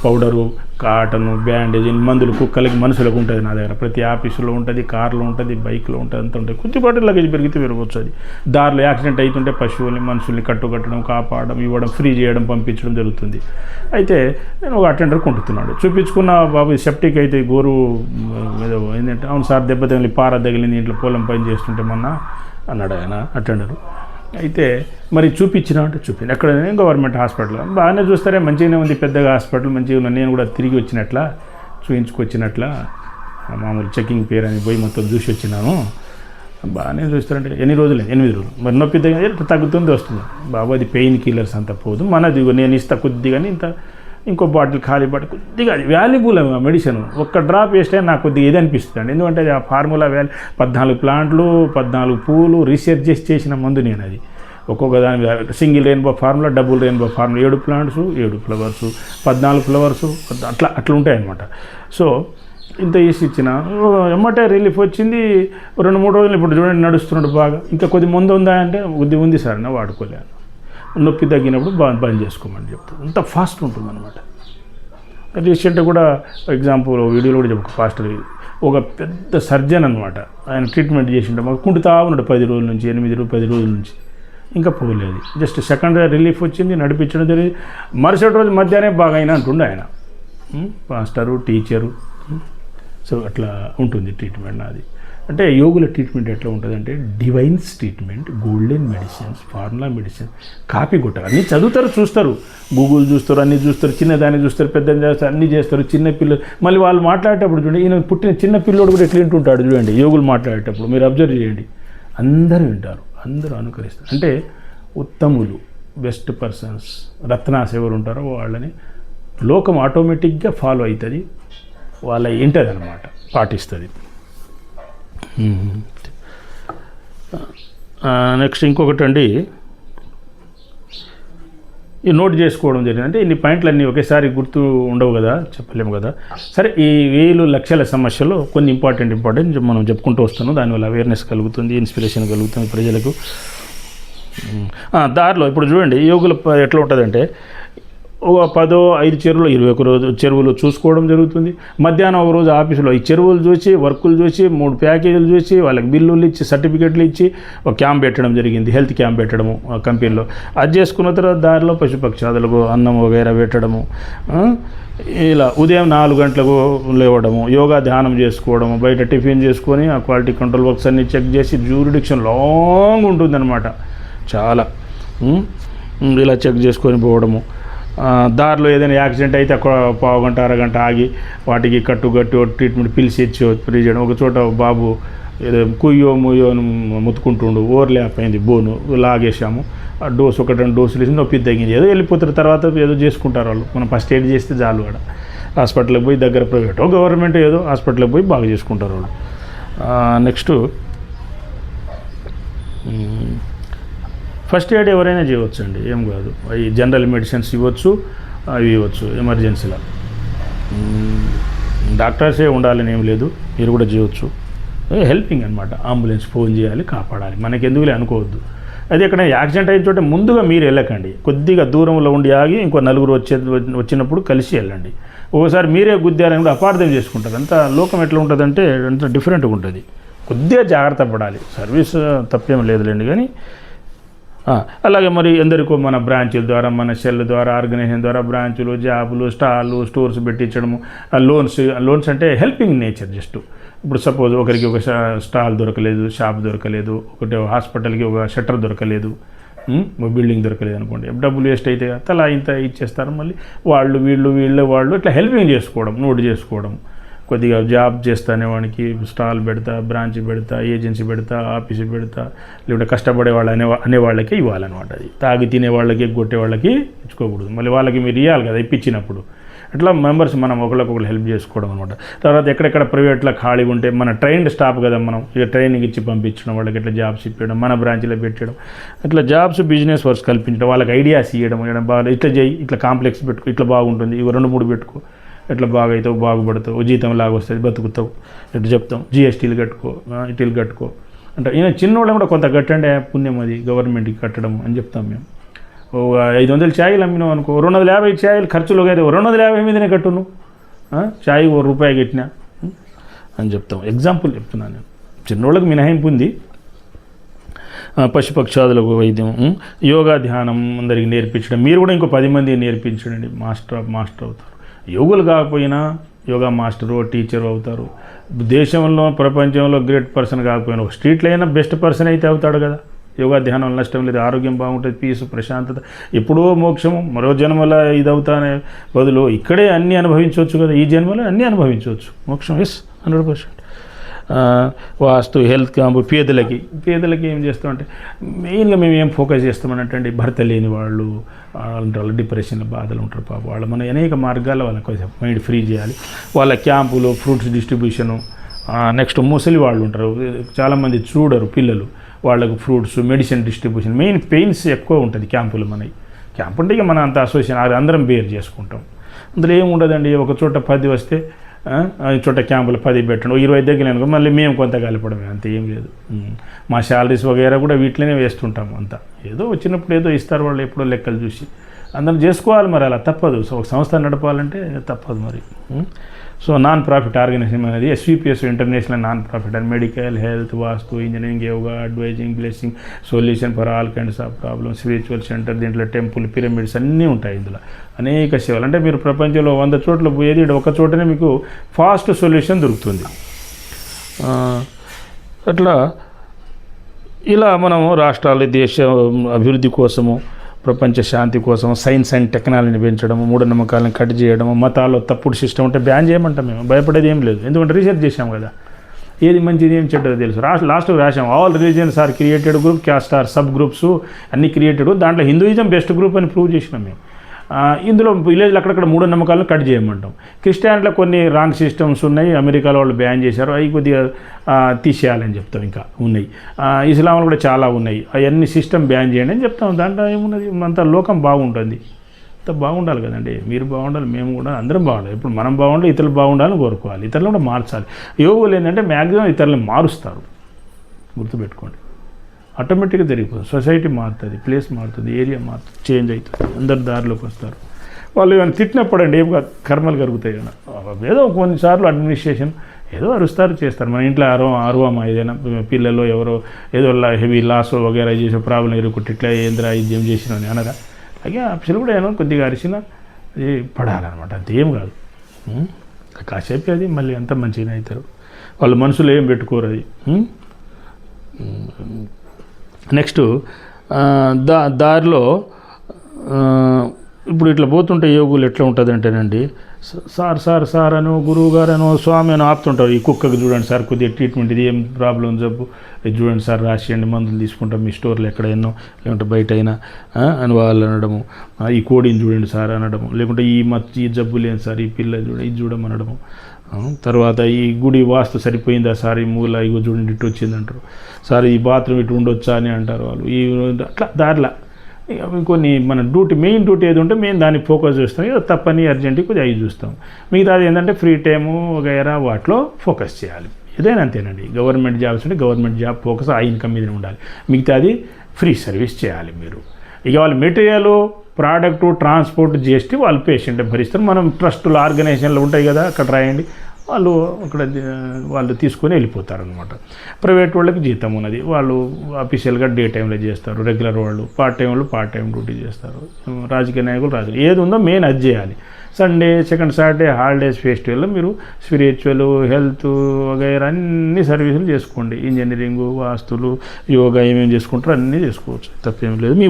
పౌడరు, కాటను, బ్యాండేజ్, మందులు కుక్కలకి, మనుషులకు ఉంటుంది నా దగ్గర. ప్రతి ఆఫీసులో ఉంటుంది, కార్లో ఉంటుంది, బైక్లో ఉంటుంది, అంత ఉంటుంది. కొద్దిపాటు లగేజ్ పెరిగితే పెరగవచ్చు. అది దారిలో యాక్సిడెంట్ అవుతుంటే పశువుల్ని, మనుషుల్ని కట్టుకట్టడం, కాపాడడం, ఇవ్వడం, ఫ్రీ చేయడం, పంపించడం జరుగుతుంది. అయితే నేను ఒక అటెండర్ కొంటున్నాడు, చూపించుకున్న బాబు సెప్టిక్ అయితే గోరు ఏదో ఏంటంటే, అవును సార్ దెబ్బ తగిలి పార తగిలింది ఇంట్లో పొలం పని చేస్తుంటే మొన్న అన్నాడు ఆయన అటెండరు. అయితే మరి చూపించినా అంటే చూపించింది. ఎక్కడ గవర్నమెంట్ హాస్పిటల్ బాగానే చూస్తారే, మంచిగానే ఉంది, పెద్దగా హాస్పిటల్ మంచిగా ఉంది. నేను కూడా తిరిగి వచ్చినట్లా చూయించుకొచ్చినట్లా మామూలు చెకింగ్ పేరు అని పోయి మొత్తం చూసి వచ్చినాను. బాగానే చూస్తారంటే ఎన్ని రోజులు? 8 రోజులు. మరి నొప్పి తగ్గుతుంది, వస్తుంది. బాబు అది పెయిన్ కిల్లర్స్ అంతా పోదు, మనది నేను ఇస్తా కొద్దిగానే, ఇంత ఇంకో బాటిల్ ఖాళీ బాటిల్ కొద్దిగా వాల్యుబుల్ మెడిసిన్. ఒక్క డ్రాప్ వేస్తే నాకు కొద్దిగా ఇది అనిపిస్తుంది అండి. ఎందుకంటే ఆ ఫార్ములా 14 ప్లాంట్లు, 14 పూలు రీసెర్చ్ చేసిన మందు నేను. అది ఒక్కొక్క దాని single rainbow formula, double rainbow formula, 7 plants, 7 flowers, 14 flowers, అట్లా ఉంటాయన్నమాట. సో ఇంత వేసి ఇచ్చిన ఎమ్మటే రిలీఫ్ వచ్చింది. 2-3 రోజులు ఇప్పుడు చూడండి నడుస్తున్నాడు బాగా. ఇంకా కొద్ది ముందు ఉందా అంటే కొద్ది ఉంది సార్, నా వాడుకోలేను. నొప్పి తగ్గినప్పుడు బంద్ చేసుకోమని చెప్తాను. అంత ఫాస్ట్ ఉంటుంది అనమాట. రీసెంట్గా కూడా ఎగ్జాంపుల్ వీడియోలో కూడా చెప్పు, ఫాస్ట్ ఒక పెద్ద సర్జన్ అనమాట. ఆయన ట్రీట్మెంట్ చేసిండే మాకు కుంటుతా ఉన్నాడు 10 రోజుల నుంచి, 10 రోజుల నుంచి ఇంకా పోలేదు. జస్ట్ సెకండ్ రిలీఫ్ వచ్చింది, నడిపించడం జరిగింది. మరుసటి రోజు మధ్యాహ్నం బాగా అయినా అంటుండే ఆయన. Master, teacher. సో అట్లా ఉంటుంది ట్రీట్మెంట్ నాది. అంటే యోగుల ట్రీట్మెంట్ ఎట్లా ఉంటుంది అంటే divines treatment, golden medicines, formula medicine. Copy కొట్టారు, అన్నీ చదువుతారు, చూస్తారు, గూగుల్ చూస్తారు, అన్నీ చూస్తారు, చిన్నదాన్ని చూస్తారు, పెద్దని చేస్తారు, అన్నీ చేస్తారు. చిన్న పిల్లలు మళ్ళీ వాళ్ళు మాట్లాడేటప్పుడు చూడండి, ఈయన పుట్టిన చిన్న పిల్లోడు కూడా ఎట్లా వింటుంటాడు చూడండి. యోగులు మాట్లాడేటప్పుడు మీరు అబ్జర్వ్ చేయండి, అందరూ వింటారు, అందరూ అనుకరిస్తారు. అంటే ఉత్తములు, బెస్ట్ పర్సన్స్, రత్నాస్ ఎవరు ఉంటారో వాళ్ళని లోకం ఆటోమేటిక్గా ఫాలో అవుతుంది, వాళ్ళ వింటుంది అనమాట, పాటిస్తుంది. నెక్స్ట్ ఇంకొకటి అండి, ఈ నోట్ చేసుకోవడం జరిగింది. అంటే ఇన్ని పాయింట్లు అన్నీ ఒకేసారి గుర్తు ఉండవు కదా, చెప్పలేము కదా. సరే, ఈ 1000 లక్షల సమస్యలో కొన్ని ఇంపార్టెంట్ మనం చెప్పుకుంటూ వస్తున్నాం. దానివల్ల అవేర్నెస్ కలుగుతుంది, ఇన్స్పిరేషన్ కలుగుతుంది ప్రజలకు. దారిలో ఇప్పుడు చూడండి యోగుల ఎట్లా ఉంటుందంటే, ఒక 10-5 చెరువులు, 21 చెరువులు చూసుకోవడం జరుగుతుంది. మధ్యాహ్నం ఒక రోజు ఆఫీసులో ఈ చెరువులు చూసి, వర్కులు చూసి, 3 ప్యాకేజీలు చూసి, వాళ్ళకి బిల్లులు ఇచ్చి, సర్టిఫికెట్లు ఇచ్చి ఒక క్యాంప్ పెట్టడం జరిగింది, హెల్త్ క్యాంప్ పెట్టడము కంపెనీలో. అది చేసుకున్న తర్వాత దారిలో పశుపక్షాదులకు అన్నం వగైరా పెట్టడము. ఇలా ఉదయం 4 గంటలకు లేవడము, యోగా ధ్యానం చేసుకోవడము, బయట టిఫిన్ చేసుకొని ఆ క్వాలిటీ కంట్రోల్ వర్క్స్ అన్నీ చెక్ చేసి, జ్యూరిడిక్షన్ లాంగ్ ఉంటుందన్నమాట చాలా. ఇలా చెక్ చేసుకొని పోవడము. దారిలో ఏదైనా యాక్సిడెంట్ అయితే ఒక పావు గంట, అరగంట ఆగి వాటికి కట్టుగట్టి ట్రీట్మెంట్ పిలిచి ఇచ్చి ఫ్రీ చేయడం. ఒక చోట బాబు ఏదో కుయ్యో ముయ్యో ముత్తుకుంటుండు, ఓవర్లాప్ అయింది బోను, లాగేసాము. ఆ డోసు 1-2 డోసులు వేసి నొప్పి తగ్గింది. ఏదో వెళ్ళిపోతారు, తర్వాత ఏదో చేసుకుంటారు వాళ్ళు. మనం ఫస్ట్ ఎయిడ్ చేస్తే చాలు. కూడా హాస్పిటల్కి పోయి దగ్గర ప్రైవేటో గవర్నమెంట్ ఏదో హాస్పిటల్కి పోయి బాగా చేసుకుంటారు వాళ్ళు. నెక్స్ట్ ఫస్ట్ ఎయిడ్ ఎవరైనా చేయవచ్చు అండి, ఏం కాదు. ఈ జనరల్ మెడిసిన్స్ ఇవ్వచ్చు, అవి ఇవ్వచ్చు ఎమర్జెన్సీలో. డాక్టర్సే ఉండాలని ఏం లేదు, మీరు కూడా చేయవచ్చు. హెల్పింగ్ అనమాట. అంబులెన్స్ ఫోన్ చేయాలి, కాపాడాలి, మనకి ఎందుకులే అనుకోవద్దు. అది ఎక్కడ యాక్సిడెంట్ అయిన చోట ముందుగా మీరు వెళ్ళకండి, కొద్దిగా దూరంలో ఉండి ఆగి ఇంకో 4 వచ్చినప్పుడు కలిసి వెళ్ళండి. ఒకసారి మీరే గుద్దారని కూడా అపార్థం చేసుకుంటారు. అంత లోకం ఎట్లా ఉంటుందంటే అంత డిఫరెంట్గా ఉంటుంది. కొద్దిగా జాగ్రత్త పడాలి. సర్వీస్ తప్పేం లేదులేండి, కానీ అలాగే మరి ఎందరికో మన బ్రాంచుల ద్వారా, మన సెల్ ద్వారా, ఆర్గనైజేషన్ ద్వారా బ్రాంచులు, జాబులు, స్టోర్స్ పెట్టించడము, లోన్స్ అంటే హెల్పింగ్ నేచర్. జస్ట్ ఇప్పుడు సపోజ్ ఒకరికి ఒక స్టాల్ దొరకలేదు, షాప్ దొరకలేదు, ఒకటి హాస్పిటల్కి ఒక షట్టర్ దొరకలేదు, బిల్డింగ్ దొరకలేదు అనుకోండి, డబ్బులు వేస్ట్ అయితే అలా ఇంత ఇచ్చేస్తారు. మళ్ళీ వాళ్ళు ఇట్లా హెల్పింగ్ చేసుకోవడం, నోట్ చేసుకోవడం. కొద్దిగా జాబ్ చేస్తానే వానికి స్టాల్ పెడతా, బ్రాంచ్ పెడతా, ఏజెన్సీ పెడతా, ఆఫీసు పెడతా, లేకుంటే కష్టపడే వాళ్ళు అనే వాళ్ళకే ఇవ్వాలన్నమాట. అది తాగి తినే వాళ్ళకి, కొట్టే వాళ్ళకి ఇచ్చుకోకూడదు. మళ్ళీ వాళ్ళకి మీరు ఇవ్వాలి కదా ఇప్పించినప్పుడు. అట్లా మెంబర్స్ మనం ఒకరికొకరు హెల్ప్ చేసుకోవడం అనమాట. తర్వాత ఎక్కడెక్కడ ప్రైవేట్లో ఖాళీ ఉంటే మన ట్రైన్డ్ స్టాఫ్ కదా, మనం ఇక ట్రైనింగ్ ఇచ్చి పంపించడం, వాళ్ళకి ఇట్లా జాబ్స్ ఇప్పించడం, మన బ్రాంచ్లో పెట్టడం, అట్లా జాబ్స్, బిజినెస్ వర్క్స్ కల్పించడం, వాళ్ళకి ఐడియాస్ ఇవ్వడం. బాగా ఇట్లా చేయి, ఇట్లా కాంప్లెక్స్ పెట్టుకో, ఇట్లా బాగుంటుంది, ఇవి 2-3 పెట్టుకో, ఎట్లా బాగా అవుతావు, బాగుపడతావు, జీతం లాగా వస్తుంది, బతుకుతావు, ఇట్లా చెప్తాం. జిఎస్టీలు కట్టుకో, ఇటీలు కట్టుకో అంటే ఈయన చిన్నోళ్ళని కూడా కొంత కట్టండి, పుణ్యం అది గవర్నమెంట్కి కట్టడం అని చెప్తాం మేము. 500 ఛాయలు అమ్మినావు అనుకో, 250 ఛాయలు ఖర్చులు అయితే 250 మీదనే కట్టు నువ్వు, ఛాయ్ ₹1 కట్టినా అని చెప్తాం. ఎగ్జాంపుల్ చెప్తున్నాను నేను. చిన్నోళ్ళకి మినహాయింపు ఉంది. పశుపక్షాదులకు వైద్యం, యోగా, ధ్యానం అందరికీ నేర్పించడం. మీరు కూడా ఇంకో 10 మంది నేర్పించండి, మాస్టర్ అవుతారు. యోగులు కాకపోయినా యోగా మాస్టరు, టీచరు అవుతారు. దేశంలో, ప్రపంచంలో గ్రేట్ పర్సన్ కాకపోయినా ఒక స్ట్రీట్లో అయినా బెస్ట్ పర్సన్ అయితే అవుతాడు కదా. యోగా ధ్యానం నష్టం లేదు, ఆరోగ్యం బాగుంటుంది, పీసు, ప్రశాంతత. ఎప్పుడో మోక్షము, మరో జన్మలో ఇది అవుతానే బదులు ఇక్కడే అన్నీ అనుభవించవచ్చు కదా. ఈ జన్మలో అన్నీ అనుభవించవచ్చు మోక్షం. 100%. వాస్తు, హెల్త్ క్యాంపు, పేదలకి ఏం చేస్తామంటే మెయిన్గా మేము ఏం ఫోకస్ చేస్తామన్నట్టండి, భర్త లేని వాళ్ళు, వాళ్ళు డిప్రెషన్లో బాధలు ఉంటారు పాప, వాళ్ళు మనం అనేక మార్గాల్లో వాళ్ళకి కొంచెం మైండ్ ఫ్రీ చేయాలి. వాళ్ళ క్యాంపులు, ఫ్రూట్స్ డిస్ట్రిబ్యూషను. నెక్స్ట్ ముసలి వాళ్ళు ఉంటారు చాలామంది, చూడరు పిల్లలు, వాళ్ళకు fruits, medicine distribution. Main pains ఎక్కువ ఉంటుంది క్యాంపులు. క్యాంప్ అంటే ఇక మన అంత అసోసియేషన్ అందరం బేర్ చేసుకుంటాం. అందులో ఏముండదండి, ఒక చోట 10 వస్తే చోట క్యాంపులు 10 పెట్టండి, 20 దగ్గర అనుకో, మళ్ళీ మేము కొంత కలిపడమే, అంత ఏం లేదు. మా శాలరీస్ వగైరా కూడా వీటిలోనే వేస్తుంటాము. అంతా ఏదో వచ్చినప్పుడు ఏదో ఇస్తారు వాళ్ళు, ఎప్పుడో లెక్కలు చూసి అందరం చేసుకోవాలి. మరి అలా తప్పదు, ఒక సంస్థ నడపాలంటే తప్పదు మరి. సో నాన్ ప్రాఫిట్ ఆర్గనైజేషన్ అనేది SVPS international non profit and medical, health, vastu, engineering, yoga, advising, blessing, solution for all kinds of problems, spiritual centre. దీంట్లో టెంపుల్, పిరమిడ్స్ అన్నీ ఉంటాయి. ఇందులో అనేక సేవలు. అంటే మీరు ప్రపంచంలో 100 చోట్ల పోయేది, ఒక చోటనే మీకు ఫాస్ట్ సొల్యూషన్ దొరుకుతుంది. అట్లా ఇలా మనము రాష్ట్రాలు, దేశ అభివృద్ధి కోసము, ప్రపంచ శాంతి కోసం, సైన్స్ అండ్ టెక్నాలజీని పెంచడము, మూఢనమ్మకాలను కట్ చేయడము, మతాల్లో తప్పుడు సిస్టమ్ ఉంటే బ్యాన్ చేయమంటాం. మేము భయపడేది ఏం లేదు, ఎందుకంటే రీసెర్చ్ చేసాం కదా, ఏది మంచిది ఏం చెడ్డదో తెలుసు. లాస్ట్కి రాసాం, all religions are created group, caste or sub groups అన్ని క్రియేటెడ్. దాంట్లో హిందూయిజం బెస్ట్ గ్రూప్ అని ప్రూవ్ చేసినాం మేము. ఇందులో విలేజ్లో అక్కడక్కడ మూఢనమ్మకాలను కట్ చేయమంటాం. క్రిస్టియానిటీలో కొన్ని రాంగ్ సిస్టమ్స్ ఉన్నాయి, అమెరికాలో వాళ్ళు బ్యాన్ చేశారు, అవి కొద్దిగా తీసేయాలని చెప్తాం. ఇంకా ఉన్నాయి. ఇస్లాంలో కూడా చాలా ఉన్నాయి, అవన్నీ సిస్టమ్ బ్యాన్ చేయండి అని చెప్తాం. దాంట్లో ఏమున్నది, అంత లోకం బాగుంటుంది, అంత బాగుండాలి కదండి. మీరు బాగుండాలి, మేము కూడా అందరం బాగుండాలి. ఇప్పుడు మనం బాగుండాలి, ఇతరులు బాగుండాలని కోరుకోవాలి, ఇతరులు కూడా మార్చాలి. యోగులు ఏంటంటే మ్యాక్సిమం ఇతరులను మారుస్తారు, గుర్తుపెట్టుకోండి. ఆటోమేటిక్గా జరిగిపోతుంది, సొసైటీ మారుతుంది, ప్లేస్ మారుతుంది, ఏరియా మారుతుంది, చేంజ్ అవుతుంది, అందరు దారిలోకి వస్తారు. వాళ్ళు ఏమైనా తిట్టినప్పుడు అండి ఏం కర్మలు కలుగుతాయి కదా. ఏదో కొన్నిసార్లు అడ్మినిస్ట్రేషన్ ఏదో అరుస్తారు, చేస్తారు. మన ఇంట్లో అరువమా ఏదైనా పిల్లలు ఎవరో ఏదో హెవీ లాస్ వగేరా చేసే ప్రాబ్లం ఎదుర్కొట్టి ఇట్లా ఏంద్రా ఇదేం చేసినా అని అనగా, అలాగే ఆఫీసులు కూడా ఏమో కొద్దిగా అరిసినా అది పడాలన్నమాట, అంతేం కాదు. కాసేపు అది మళ్ళీ అంత మంచిగా అవుతారు. వాళ్ళ మనసులో ఏం పెట్టుకోరు అది. నెక్స్ట్ దారిలో ఇప్పుడు ఇట్లా పోతుంటే యోగులు ఎట్లా ఉంటుంది అంటేనండి, సార్ అనో, గురువు గారు అనో, స్వామి అనో ఆపుతుంటారు. ఈ కుక్కకి చూడండి సార్, కొద్దిగా ట్రీట్మెంట్, ఇది ఏం ప్రాబ్లం జబ్బు, ఇది చూడండి సార్, రాసియండి, మందులు తీసుకుంటాం మీ స్టోర్లో ఎక్కడైనా, లేకుంటే బయట అయినా అని వాళ్ళు అనడము. ఈ కోడిని చూడండి సార్ అనడము, లేకుంటే ఈ జబ్బు లేని సార్, ఈ పిల్ల చూడ ఇది చూడమనడము. తర్వాత ఈ గుడి వాస్తు సరిపోయిందా సార్, ఈ మూల ఇగో చూడండి ఇటు వచ్చిందంటారు సార్, ఈ బాత్రూమ్ ఇటు ఉండొచ్చా అని అంటారు వాళ్ళు. అట్లా దారిలో కొన్ని మన మెయిన్ డ్యూటీ ఏది ఉంటే మేము దాన్ని ఫోకస్ చేస్తాం. ఏదో తప్పని అర్జెంట్గా కొద్దిగా అవి చూస్తాం. మిగతాది ఏంటంటే ఫ్రీ టైము వగైరా వాటిలో ఫోకస్ చేయాలి. ఏదైనా అంతేనండి. గవర్నమెంట్ జాబ్స్ ఉంటే గవర్నమెంట్ జాబ్ ఫోకస్ ఆ ఇన్కమ్ మీదనే ఉండాలి. మిగతాది ఫ్రీ సర్వీస్ చేయాలి మీరు. ఇక వాళ్ళు మెటీరియల్, ప్రోడక్టు, ట్రాన్స్పోర్ట్, GST వాళ్ళు పేషెంట్ భరిస్తారు. మనం ట్రస్టులు, ఆర్గనైజేషన్లు ఉంటాయి కదా, అక్కడ రాయండి, వాళ్ళు తీసుకొని వెళ్ళిపోతారనమాట. ప్రైవేట్ వాళ్ళకి జీతం ఉన్నది, వాళ్ళు అఫీషియల్గా డే టైంలో చేస్తారు. రెగ్యులర్ వాళ్ళు పార్ట్ టైం డ్యూటీ చేస్తారు. రాజకీయ నాయకులు ఏది ఉందో మెయిన్ అది చేయాలి. సండే, సెకండ్ సాటర్డే హాలిడేస్, ఫెస్టివల్లో మీరు స్పిరిచువల్, హెల్త్ వగైరా అన్ని సర్వీసులు చేసుకోండి. ఇంజనీరింగు, వాస్తులు, యోగా ఏమేమి చేసుకుంటారో అన్నీ చేసుకోవచ్చు, తప్పేం లేదు. మీ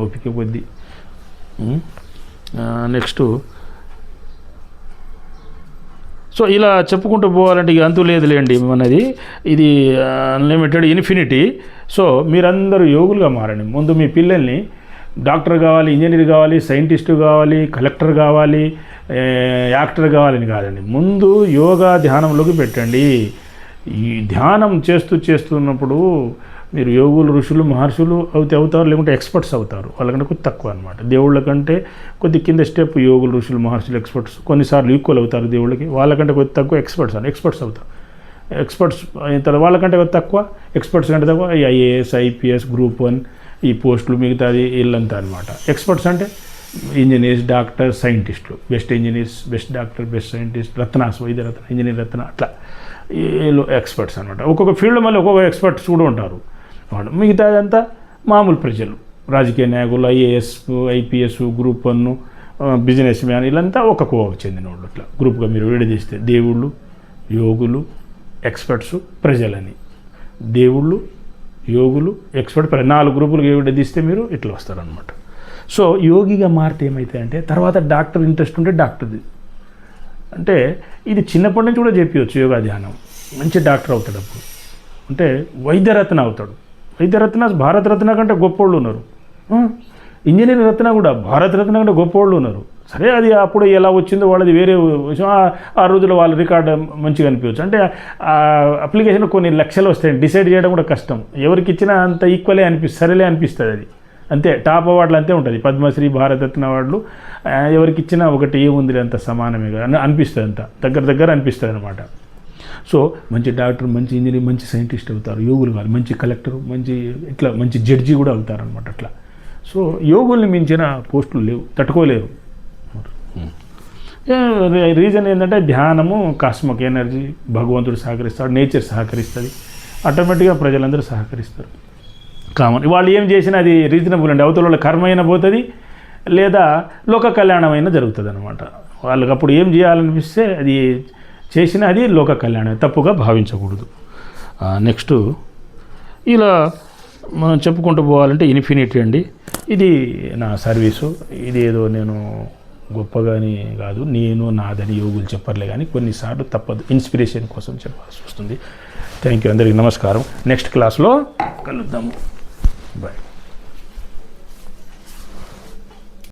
ఓపిక కొద్దీ. నెక్స్ట్ సో ఇలా చెప్పుకుంటూ పోవాలంటే ఇక అంతు లేదులేండి మనది, ఇది అన్లిమిటెడ్ ఇన్ఫినిటీ. సో మీరందరూ యోగులుగా మారండి. ముందు మీ పిల్లల్ని డాక్టర్ కావాలి, ఇంజనీర్ కావాలి, సైంటిస్టు కావాలి, కలెక్టర్ కావాలి, యాక్టర్ కావాలని కాదండి. ముందు యోగా ధ్యానంలోకి పెట్టండి. ఈ ధ్యానం చేస్తున్నప్పుడు మీరు యోగులు, ఋషులు, మహర్షులు అవుతారు, లేకుంటే ఎక్స్పర్ట్స్ అవుతారు. వాళ్ళకంటే కొద్ది తక్కువ అనమాట. దేవుళ్ళ కంటే కొద్ది కింద స్టెప్ యోగులు, ఋషులు, మహర్షులు, ఎక్స్పర్ట్స్. కొన్నిసార్లు ఈక్వల్ అవుతారు దేవుళ్ళకి. వాళ్ళకంటే కొద్ది తక్కువ ఎక్స్పర్ట్స్ అవుతారు. ఎక్స్పర్ట్స్ అయిన తర్వాత వాళ్ళకంటే కొద్ది తక్కువ, ఎక్స్పర్ట్స్ కంటే తక్కువ ఐఏఎస్, ఐపీఎస్, గ్రూప్ 1 ఈ పోస్టులు, మిగతాది వీళ్ళంతా అనమాట. ఎక్స్పర్ట్స్ అంటే ఇంజనీర్స్, డాక్టర్, సైంటిస్టులు. Best engineers, best doctor, best scientist, Ratna's, వైద్య రత్న, ఇంజనీర్ రత్న, అట్లా వీళ్ళు ఎక్స్పర్ట్స్ అనమాట. ఒక్కొక్క ఫీల్డ్ మళ్ళీ ఒక్కొక్క ఎక్స్పర్ట్స్ కూడా ఉంటారు. మిగతాదంతా మామూలు ప్రజలు, రాజకీయ నాయకులు, IAS, IPS, group 1, business man, వీళ్ళంతా ఒక కోవకు చెందిన వాళ్ళు. అట్లా గ్రూప్గా మీరు విడదీస్తే దేవుళ్ళు, యోగులు, ఎక్స్పర్ట్స్, ప్రజలని. దేవుళ్ళు, యోగులు, ఎక్స్పర్ట్, 4 గ్రూపులుగా విడదీస్తే మీరు ఇట్లా వస్తారనమాట. సో యోగిగా మారితే ఏమవుతాయంటే తర్వాత డాక్టర్ ఇంట్రెస్ట్ ఉంటే డాక్టర్ది అంటే ఇది చిన్నప్పటి నుంచి కూడా చెప్పవచ్చు. యోగా ధ్యానం మంచి డాక్టర్ అవుతాడు. అప్పుడు అంటే వైద్యరత్న అవుతాడు. వైద్యరత్న, భారతరత్న కంటే గొప్పోళ్ళు ఉన్నారు. ఇంజనీరింగ్ రత్న కూడా, భారతరత్న కంటే గొప్పవాళ్ళు ఉన్నారు. సరే, అది అప్పుడు ఎలా వచ్చిందో వాళ్ళది వేరే విషయం. ఆ రోజుల్లో వాళ్ళ రికార్డు మంచిగా అనిపించవచ్చు. అంటే అప్లికేషన్ కొన్ని లక్షలు వస్తాయి, డిసైడ్ చేయడం కూడా కష్టం. ఎవరికి ఇచ్చినా అంత ఈక్వలే సరేలే అనిపిస్తుంది. అది అంతే. టాప్ అవార్డులు అంతే ఉంటుంది. పద్మశ్రీ, భారతరత్న అవార్డులు ఎవరికి ఇచ్చినా ఒకటి ఏముంది అంత సమానమే అనిపిస్తుంది. అంత దగ్గర అనిపిస్తుంది అనమాట. సో మంచి డాక్టర్, మంచి ఇంజనీర్, మంచి సైంటిస్ట్ అవుతారు. యోగులు కాదు, మంచి కలెక్టర్, మంచి జడ్జి కూడా అవుతారు అనమాట. అట్లా సో యోగుల్ని మించిన పోస్టులు లేవు, తట్టుకోలేరు. రీజన్ ఏంటంటే ధ్యానము, కాస్మిక్ ఎనర్జీ, భగవంతుడు సహకరిస్తాడు, నేచర్ సహకరిస్తుంది, ఆటోమేటిక్గా ప్రజలందరూ సహకరిస్తారు. కామన్ వాళ్ళు ఏం చేసినా అది రీజనబుల్ అండి. అవతల వాళ్ళ కర్మ అయినా పోతుంది, లేదా లోక కళ్యాణమైనా జరుగుతుంది అనమాట. వాళ్ళకి అప్పుడు ఏం చేయాలనిపిస్తే అది చేసినా అది లోక కళ్యాణం, తప్పుగా భావించకూడదు. నెక్స్ట్ ఇలా మనం చెప్పుకుంటూ పోవాలంటే ఇన్ఫినిటీ అండి. ఇది నా సర్వీసు. ఇది ఏదో నేను గొప్పగాని కాదు, నేను నాదని యోగులు చెప్పర్లే, కానీ కొన్నిసార్లు తప్పదు, ఇన్స్పిరేషన్ కోసం చెప్పాల్సి వస్తుంది. థ్యాంక్ యూ, అందరికీ నమస్కారం. నెక్స్ట్ క్లాస్లో కలుద్దాము. బాయ్.